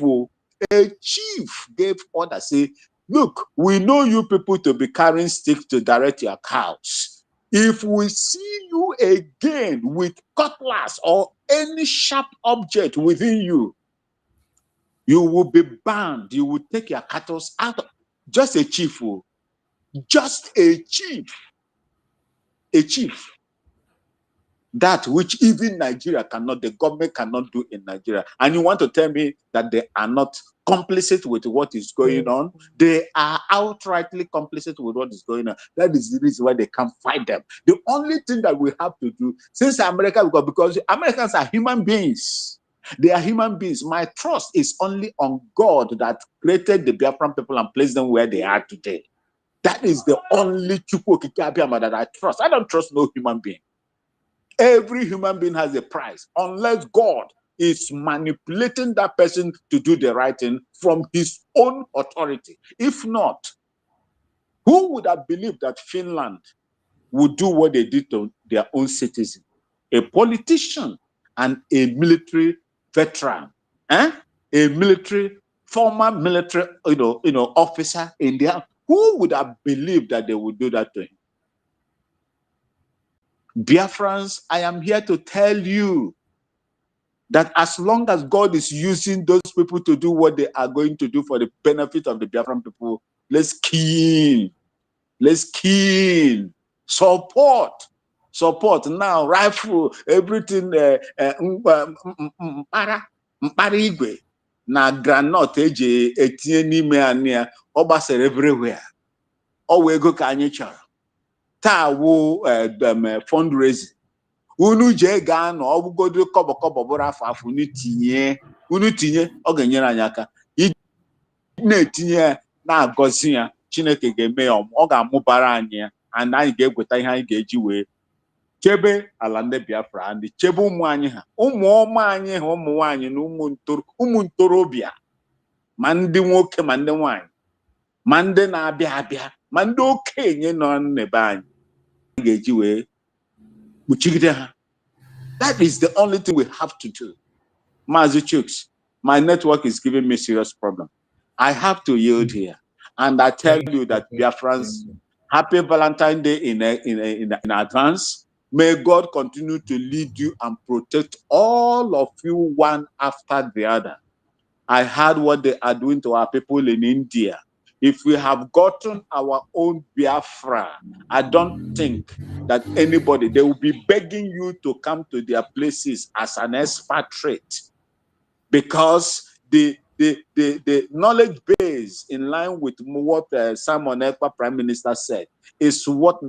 A chief gave order, say, look, we know you people to be carrying sticks to direct your cows. If we see you again with cutlass or any sharp object within you, you will be banned. You will take your cattle out. Just a chief. Just a chief. A chief. That which even Nigeria cannot, the government cannot do in Nigeria. And you want to tell me that they are not complicit with what is going on? They are outrightly complicit with what is going on. That is the reason why they can't fight them. The only thing that we have to do, since America, because Americans are human beings. They are human beings. My trust is only on God that created the Biafran people and placed them where they are today. That is the only Chukwu that I trust. I don't trust no human being. Every human being has a price, unless God is manipulating that person to do the right thing from his own authority. If not, who would have believed that Finland would do what they did to their own citizens? A politician and a military veteran, a former military, officer in there. Who would have believed that they would do that to him? Biafrans, I am here to tell you that as long as God is using those people to do what they are going to do for the benefit of the Biafran people, let's kill. Let's kill. Support now, rifle, everything, mpara igwe na granite eji etinye n'ime ania, ọ gbasara everywhere. Ọ wee ego ka anyị chọrọ. Taa wụ fundraising. Unu je gaa na ọbụgodo kọbọ bụrụ afọ unu tinye ọ ga-enyere anyị aka. Na-etinye ya na-agọzi ya, Chineke ga-eme ya, ọ ga-amụbara anyị ya, and anyị ga-egweta ihe anyị ga-eji wee chebe ala ndị Biafra, ndị chebe ụmụ anyị ha, ụmụ ọma anyị ha, ụmụ nwaanyị na ụmụ ntorobịa, ma ndị nwoke ma ndị nwaanyị, ma ndị na-abịa abịa, ma ndị okenye nọ n'ebe anyị ga-eji wee kpuchigide ha. That is the only thing we have to do. Mazi Chuks, my network is giving me serious problem. I have to yield here. And I tell you that Biafrans, happy Valentine Day in advance. May God continue to lead you and protect all of you one after the other. I heard what they are doing to our people in India. If we have gotten our own Biafra, I don't think that anybody, they will be begging you to come to their places as an expatriate, because the knowledge base, in line with what Simon Ekpa, Prime Minister, said, is what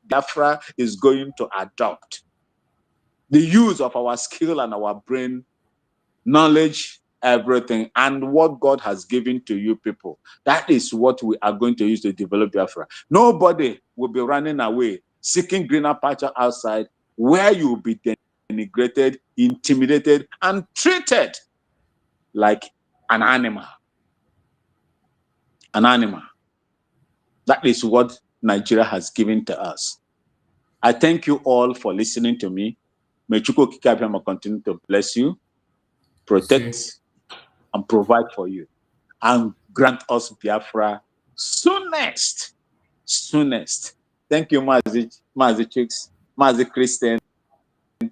Biafra is going to adopt. The use of our skill and our brain, knowledge, everything, and what God has given to you people. That is what we are going to use to develop Biafra. Nobody will be running away, seeking greener pasture outside, where you will be denigrated, intimidated, and treated like an animal. An animal. That is what Nigeria has given to us. I thank you all for listening to me. May Chukwu Kikabiyama continue to bless you, protect, and provide for you, and grant us Biafra soonest. Thank you, Mazi Chicks, Mazi Christian,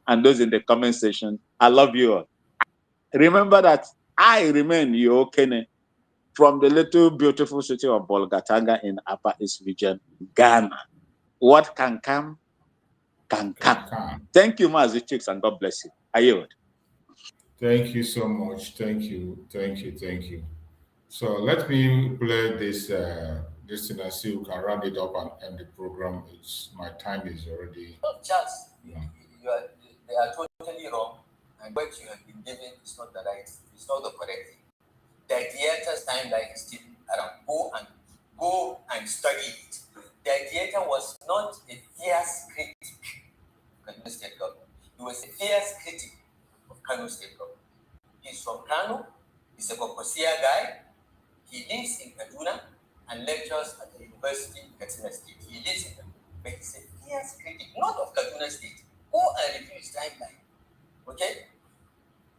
and those in the comment section. I love you all. Remember that I remain your Kene from the little beautiful city of Bolgatanga in Upper East Region, Ghana. What can come, can come. Thank you, Mazi Chicks, and God bless you. I yield. Thank you so much. Thank you. So let me play this this thing and see who can round it up and end the program. My time is already. Just they are totally wrong, and what you have been given is not the right. It's not the correct thing. The theater's timeline is still around. Go and study it. the dictator was not a fierce critic of Kanu state government. He was a fierce critic of Kanu state government. He's from Kanu. He's a Kokosia guy. He lives in Kaduna and lectures at the university in Katsina State. He lives in Kaduna, but he's a fierce critic, not of Kaduna State. Go and review his timeline. Okay?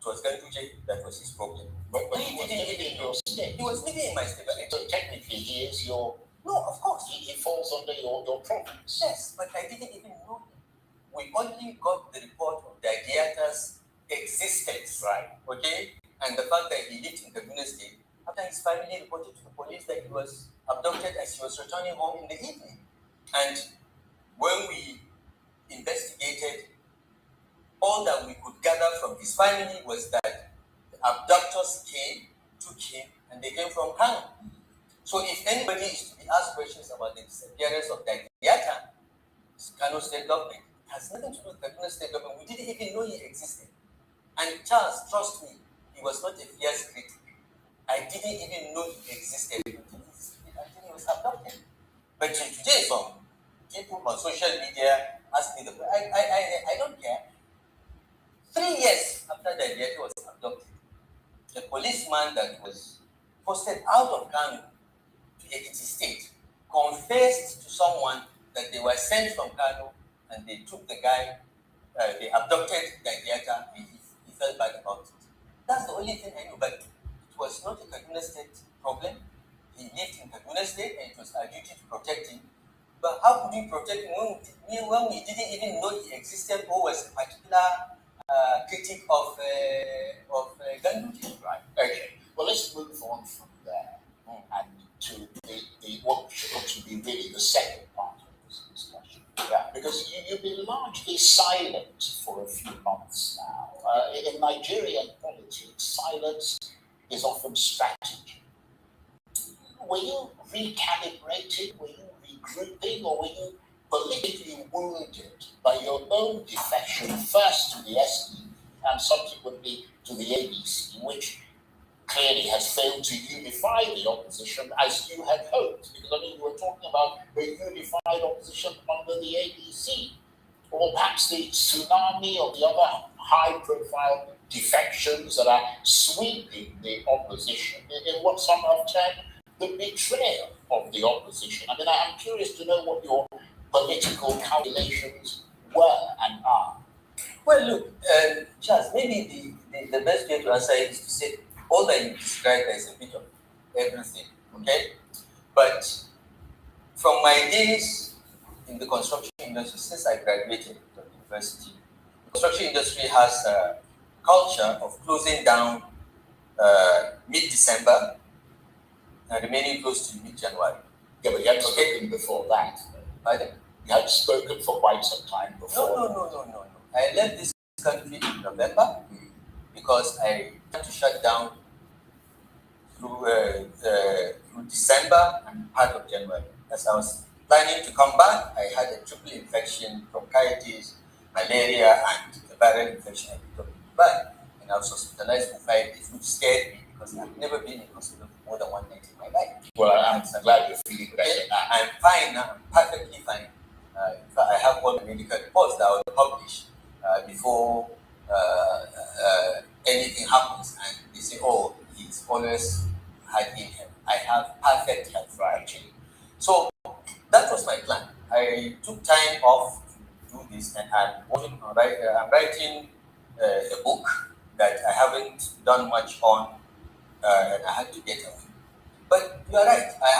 It was Ganduje that was his problem. But he was living in your state. He was living in my state. So technically, he is your... No, of course. He falls under your province. Yes, but I didn't even know him. We only got the report of the dictator's existence. Right. Okay? And the fact that he lived in Kaduna State, after his family reported to the police that he was abducted as he was returning home in the evening. And when we investigated, all that we could gather from his family was that the abductors came, took him, and they came from Kanu. So if anybody is to be asked questions about the disappearance of the dictator, it's Kanu state government. It has nothing to do with Kaduna state government. We didn't even know he existed. And Charles, trust me, he was not a fierce critic. I didn't even know he existed until he was abducted. But today, some people on social media ask me, I don't care. 3 years after the dictator was abducted, a policeman that was posted out of Kanu to Ekiti State confessed to someone that they were sent from Kanu and they took the guy, they abducted the dictator and he felt bad about it. That's the only thing I knew, but it was not a Kaduna State problem. He lived in Kaduna State and it was our duty to protect him. But how could we protect him when we didn't even know he existed or was a particular critic of Gandhi? Right. Okay. Well, let's move on from there and to the what should be really the second part of this discussion. Yeah. Because you've been largely silent for a few months now. In Nigerian politics, silence is often strategy. Were you recalibrating? Were you regrouping? Or were you politically wounded by your own defection, first to the SD and subsequently to the ABC, which clearly has failed to unify the opposition as you had hoped? Because, I mean, you were talking about a unified opposition under the ABC, or perhaps the tsunami of the other high-profile defections that are sweeping the opposition in what some have termed the betrayal of the opposition. I mean, I'm curious to know what your political calculations were and are. Well, look, Charles, maybe the best way to answer it is to say all that you described is a bit of everything, okay? But from my days in the construction industry, since I graduated from university, the construction industry has a culture of closing down mid-December and remaining close to mid-January. Yeah, but you hadn't spoken before that. Pardon? You had spoken for quite some time before. No. I left this country in November because I had to shut down through December and part of January. As I was planning to come back, I had a triple infection, bronchitis, malaria, and a viral infection at the back. And I was hospitalized for 5 days, which scared me because I've never been in hospital for more than 1 night in my life. Well, I'm glad you're feeling better now. I'm fine now. I'm perfectly fine. In fact, I have all the medical reports that I will publish before anything happens. And they say, oh, he's always had in him. I have perfect health, actually. So that was my plan. I took time off to do this, and I'm writing a book that I haven't done much on, and I had to get away. But you are right. I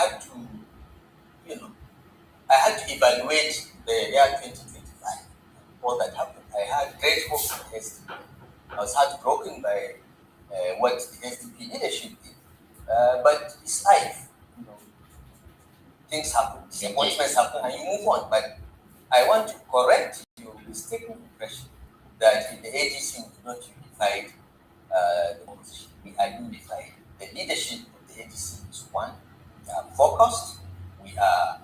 had to evaluate the year 2025, all that happened. I had great hope for the SDP. I was heartbroken by what the SDP leadership did. But it's life. Things happen, disappointments happen, and you move on. But I want to correct your mistaken impression that in the AGC we do not unify the opposition. We are unified. The leadership of the AGC is one. We are focused. We are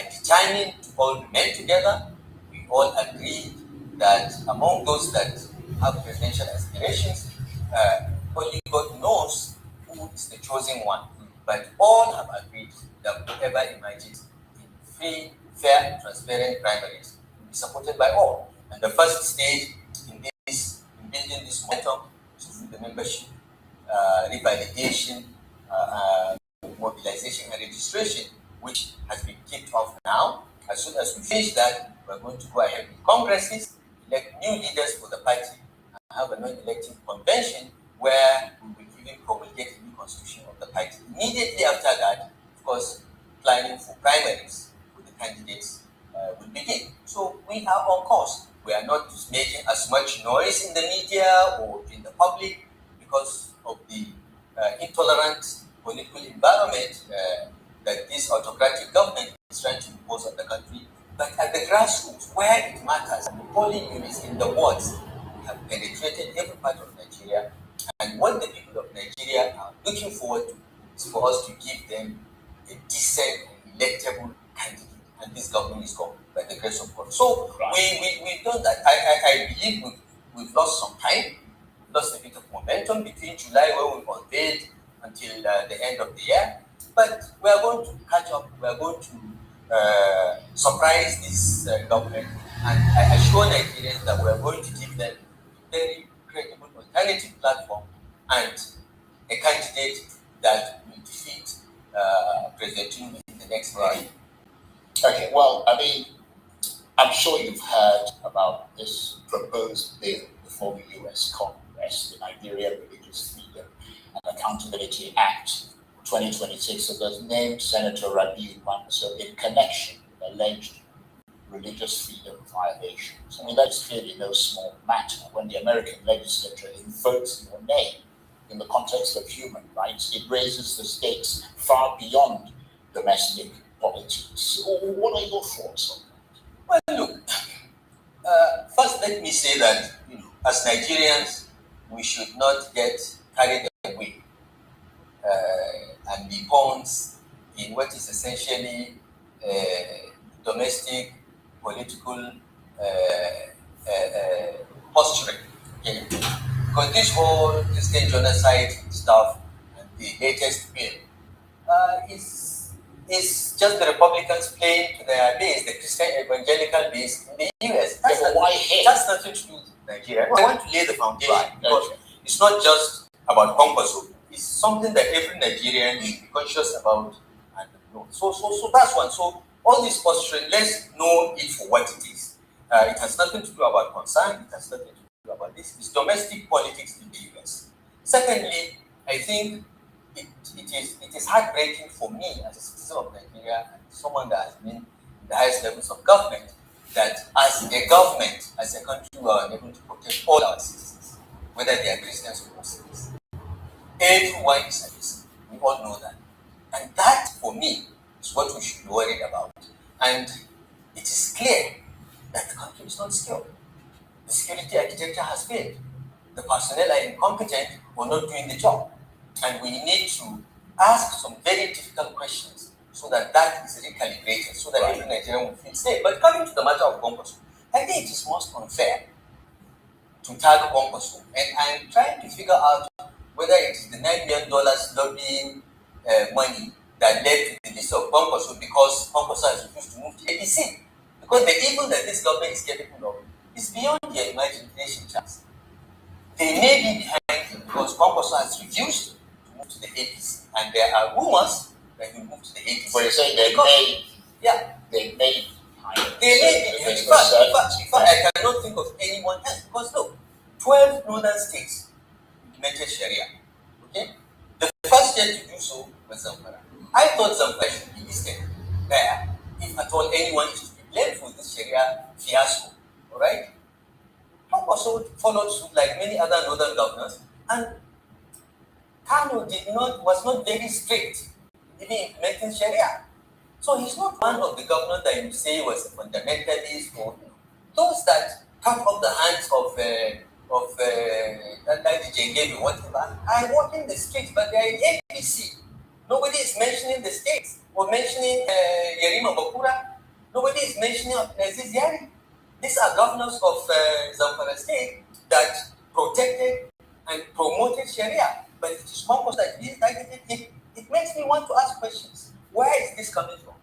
determined to all remain together. We all agree that among those that have presidential aspirations, only God knows who is the chosen one. But all have agreed that whoever emerges in free fair and transparent primaries will be supported by all. And the first stage in building this momentum is through the membership, revalidation, mobilization and registration, which has been kicked off now. As soon as we finish that, we're going to go ahead with congresses, elect new leaders for the party, and have a non-elective convention where we will even promulgate a new constitution of the party. Immediately after that, of course, planning for primaries with the candidates will begin. So we are on course. We are not making as much noise in the media or in the public because of the intolerant political environment that this autocratic government is trying to impose on the country. But at the grassroots, where it matters, the polling units in the wards have penetrated every part of Nigeria. And what the people of Nigeria are looking forward to is for us to give them a decent and electable candidate. And this government is gone by the grace of God. So we've done that. I believe we've lost some time, lost a bit of momentum between July when we unveiled until the end of the year. But we are going to catch up. We are going to surprise this government. And I assure Nigerians that we are going to give them a very credible alternative platform and a candidate that will defeat President Tinubu in the next election. Okay, well, I mean, I'm sure you've heard about this proposed bill before the US Congress, the Nigeria Religious Freedom and Accountability Act 2026. So there's named Senator Rabiu Kwankwaso in connection with alleged religious freedom violations. I mean, that's clearly no small matter. When the American legislature invokes your name in the context of human rights, it raises the stakes far beyond domestic politics. So what are your thoughts on that? Well, look, first let me say that, as Nigerians, we should not get carried away and be pawns in what is essentially domestic political posturing. Okay? Because this whole Christian genocide stuff and the latest bill is just the Republicans playing to their base, the Christian evangelical base in the US. That's nothing to do with Nigeria. I want to lay the foundation because it's not just about Kwankwaso. It's something that every Nigerian should be conscious about and know. So that's one. So all this posturing, let's know it for what it is. It has nothing to do about concern. It has nothing to do about this. It's domestic politics in the US. Secondly, I think it is heartbreaking for me as a citizen of Nigeria and someone that has been in the highest levels of government that as a government, as a country, we are unable to protect all our citizens, whether they are Christians or Muslims. Everyone is at risk. We all know that. And that, for me, is what we should be worried about. And it is clear that the country is not secure. The security architecture has failed. The personnel are incompetent or not doing the job. And we need to ask some very difficult questions so that is recalibrated, so that every Nigerian will feel safe. But coming to the matter of Kwankwaso, I think it is most unfair to tag Kwankwaso. And I'm trying to figure out whether it is the $9 million lobbying money that led to the list of Kwankwaso because Kwankwaso has refused to move to APC. Because the evil that this government is capable of is beyond their imagination, Charles. They may be behind it because Kwankwaso has refused to move to the APC. And there are rumors that he will move to the APC. But you're saying they may be In fact, I cannot think of anyone else. Because look, 12 northern states implemented Sharia. Okay? The first state to do so was Zamfara. I thought Zamfara should be listed there, if at all anyone is to be blamed for this Sharia fiasco. Alright? Kwankwaso followed suit like many other northern governors, and Kanu was not very strict in implementing Sharia. So he's not one of the governors that you say was a fundamentalist or those that cut off the hands of Nnamdi Jengebe or whatever are walking the streets, but they are in APC. Nobody is mentioning the states or mentioning Yerima Bakura. Nobody is mentioning Aziz Yari. These are governors of Zamfara state that protected and promoted Sharia. But it is Kwankwaso that is targeted. It makes me want to ask questions. Where is this coming from?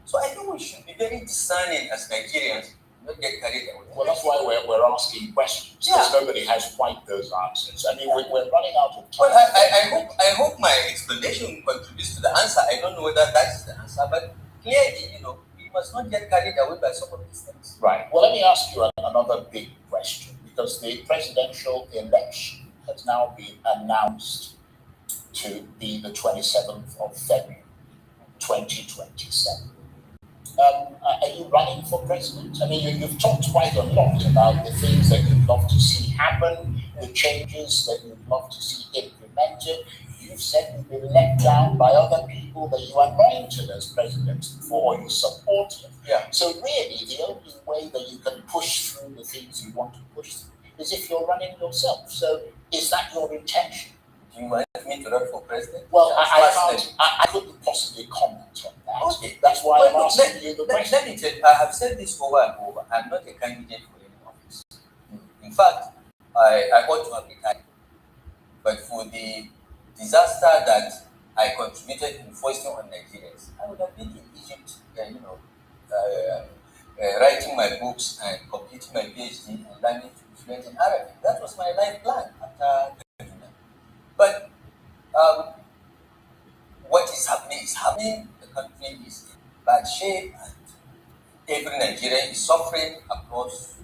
So I think we should be very discerning as Nigerians, not get carried away. Well, that's why we're asking questions. Yeah. Because nobody has quite those answers. I mean, we're running out of time. Well, I hope my explanation contributes to the answer. I don't know whether that is the answer, but clearly, we must not get carried away by some of these things. Right. Well, let me ask you another big question, because the presidential election has now been announced to be the 27th of February, 2027. Are you running for president? I mean, you've talked quite a lot about the things that you'd love to see happen, the changes that you'd love to see implemented. You've said you've been let down by other people that you anointed as president before, you supported. Yeah. So really, the only way that you can push through the things you want to push through is if you're running yourself. So is that your intention? Do you want me to run for president? Well, I couldn't possibly comment on that. Okay. That's why I'm asking you the question. Let me tell you, I have said this over and over. I'm not a candidate for any office. In fact, I ought to have retired. But for the disaster that I contributed in foisting on Nigerians, I would have been in Egypt, writing my books and completing my PhD and learning to be fluent in Arabic. That was my life plan after Kaduna. But what is happening. The country is in bad shape, and every Nigerian is suffering across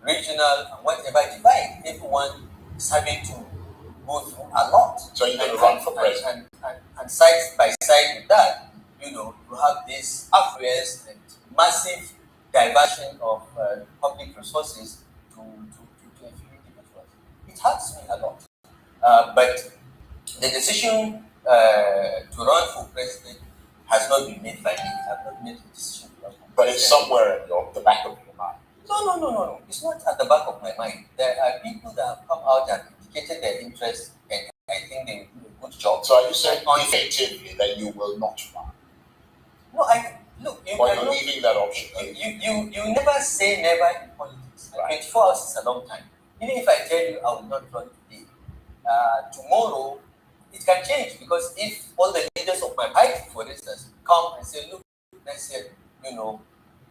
regional and whatever divide. Everyone is having to go through a lot. So you're going to run for president? And side by side with that, you have this affluence and massive diversion of public resources to a few individuals. It hurts me a lot. But the decision to run for president has not been made by me. I have not made the decision to run for president. But it's somewhere at the back of your mind. No. It's not at the back of my mind. There are people that have come out and indicated their interest, and I think they will do a good job. So are you saying effectively that you will not run? No, you're leaving that option. You never say never in politics. Right. 24 hours is a long time. Even if I tell you I will not run today, tomorrow it can change, because if all the leaders of my party, for instance, come and say, look, let's say,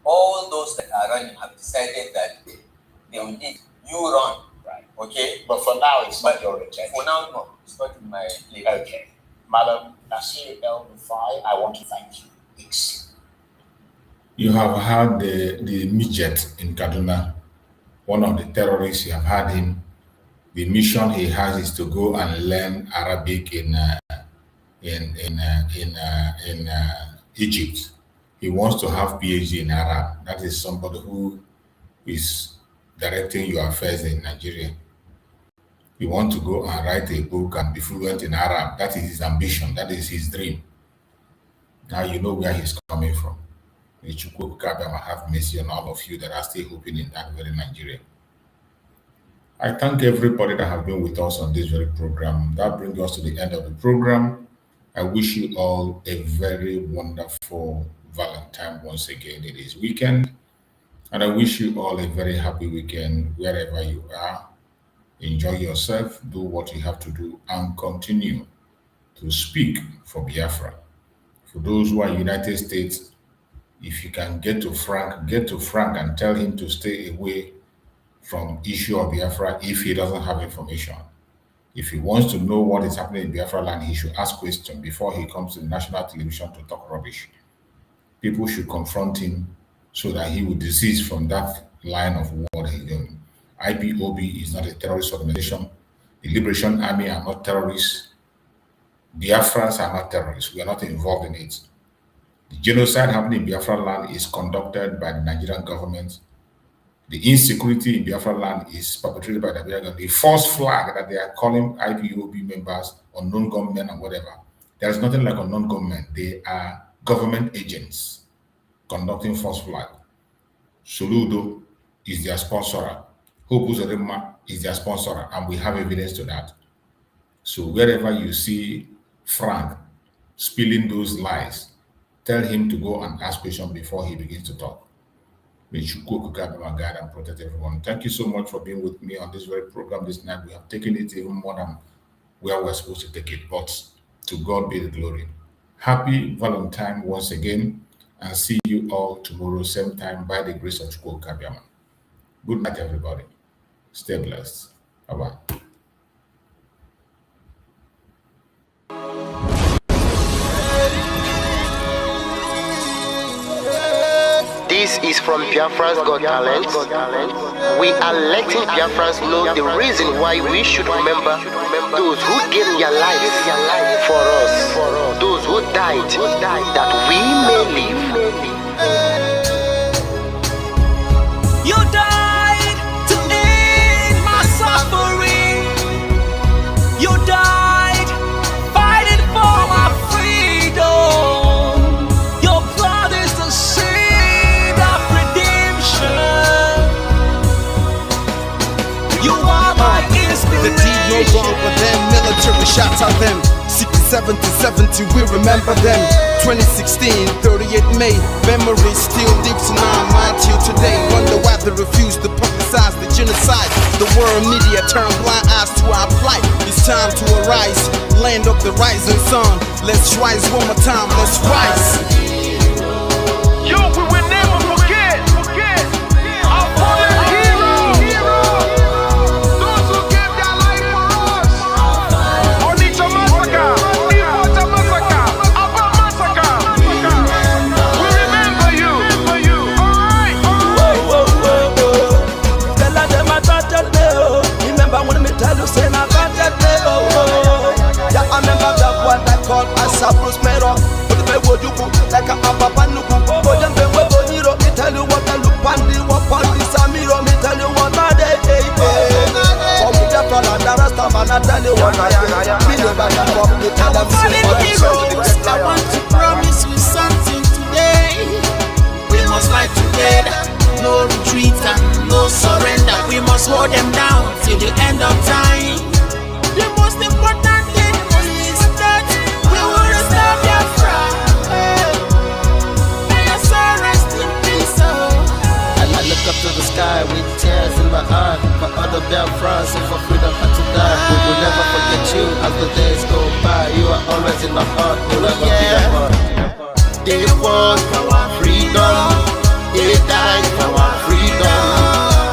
all those that are running have decided that they will lead, you run. Right. Okay? But for now, it's not your intention. For now, no. It's not in my play. Okay. Madam Nasir El-Rufai, I want to thank you. You have had the midget in Kaduna, one of the terrorists. You have had him. The mission he has is to go and learn Arabic in Egypt. He wants to have PhD in Arab. That is somebody who is directing your affairs in Nigeria. You want to go and write a book and be fluent in Arab. That is his ambition. That is his dream. Now you know where he's coming from. May Chukwu have mercy on all of you that are still hoping in that very Nigeria. I thank everybody that have been with us on this very program. That brings us to the end of the program. I wish you all a very wonderful Valentine once again. It is weekend. And I wish you all a very happy weekend wherever you are. Enjoy yourself, do what you have to do, and continue to speak for Biafra. For those who are in the United States, if you can get to Frank and tell him to stay away from issue of Biafra if he doesn't have information. If he wants to know what is happening in Biafra land, he should ask questions before he comes to the national television to talk rubbish. People should confront him so that he will desist from that line of what he's doing. IPOB is not a terrorist organization. The Liberation Army are not terrorists. Biafrans are not terrorists. We are not involved in it. The genocide happening in Biafra land is conducted by the Nigerian government. The insecurity in Biafra land is perpetrated by the Nigerian government. The false flag that they are calling IPOB members, unknown gunmen and whatever. There is nothing like unknown gunmen. They are government agents conducting false flag. Soludo is their sponsor. Hope Uzodinma is their sponsor, and we have evidence to that. So wherever you see Frank spilling those lies, tell him to go and ask questions before he begins to talk. May Chukwu guide and protect everyone. Thank you so much for being with me on this very program this night. We have taken it even more than where we're supposed to take it, but to God be the glory. Happy Valentine once again, and see you all tomorrow, same time, by the grace of Chukwu Kabiama. Good night, everybody. Stay blessed. Bye-bye. This is from Biafrans Got Talent. We are letting Biafrans know the reason why we should remember those who gave their lives for us, those who died that we may live. You died to end my suffering. You died fighting for my freedom. Your blood is the seed of redemption. You are my inspiration. The deed no wrong for them, military shots at them. 67 to 70, we remember them. 2016, 38 May, memory still lives in our mind till today. Wonder why they refuse to publicize the genocide. The world media turn blind eyes to our plight. It's time to arise, land of the rising sun. Let's rise one more time, let's rise. Yo, we will never forget our fallen heroes. Those who gave their life for us. Onitsha massacre, Iwata massacre, Aba massacre. We remember you. Alright. Tell them I got that day. Remember when me tell you say I got that day. Yeah, I remember that what I call a Selflessness. Like a papa nuku, but them they were bonito. Me tell you what I look pandi, what pandi samiro. Me tell you what I day. From Biafra and the rest of man, I tell you what I am. Me never give up. Me tell them Heroes, I want to promise you something today. We must fight together, no retreat and no surrender. We must hold them down till the end of time. The most important thing is that we will restore Biafra. May your soul rest in peace. I look up to the sky with tears in my eye for other Biafrans and for freedom and to die. We will never forget you as the days go by. You are always in my heart, you'll never be apart. They fought for our freedom. They died for our freedom.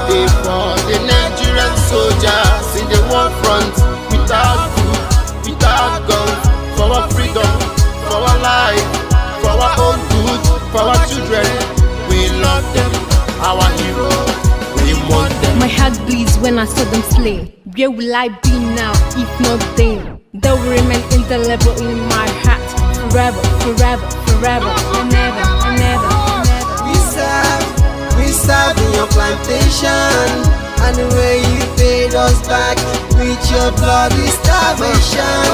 They fought the Nigerian soldiers in the war front without food, without guns, for our freedom, for our life, for our own good, for our children. We love them, our heroes. We want them. My heart bleeds when I saw them slain. Where will I be now if not then? They will remain indelible in my heart forever, forever, forever, and ever, and ever, and ever. We serve in your plantation, and the way you paid us back with your bloody starvation.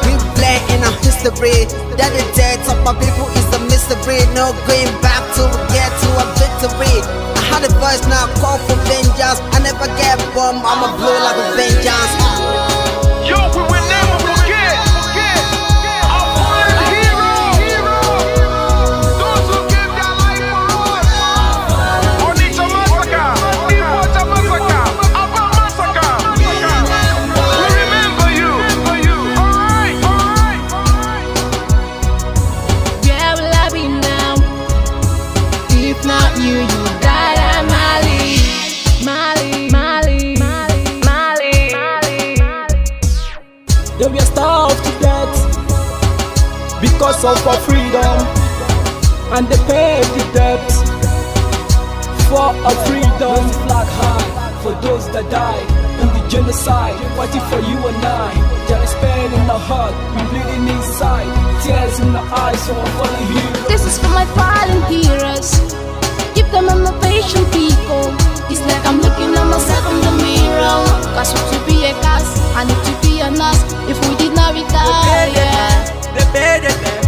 We play in our history that the death of our people is a mystery. No going back to get to a victory. I had a voice now call for vengeance. I never get bombed, I'ma blow like a vengeance. Yo, we will never forget our fallen heroes. Those who gave their life for us. Onitsha massacre, Iwata massacre, Aba massacre. We remember you. Alright. Where will I be now? If not you, you died at Mali. They were starved to death because of our freedom, and they paid the debt for our freedom. Flag high for those that died in the genocide, fighting for you and I. There is pain in our heart, we bleeding inside, tears in the eyes of our fallen heroes. This is for my fallen heroes. Give them motivation, people. It's like I'm looking at myself in the mirror. Cause to be a gas, I need to be a nurse. If we did not retire, They paid the debt.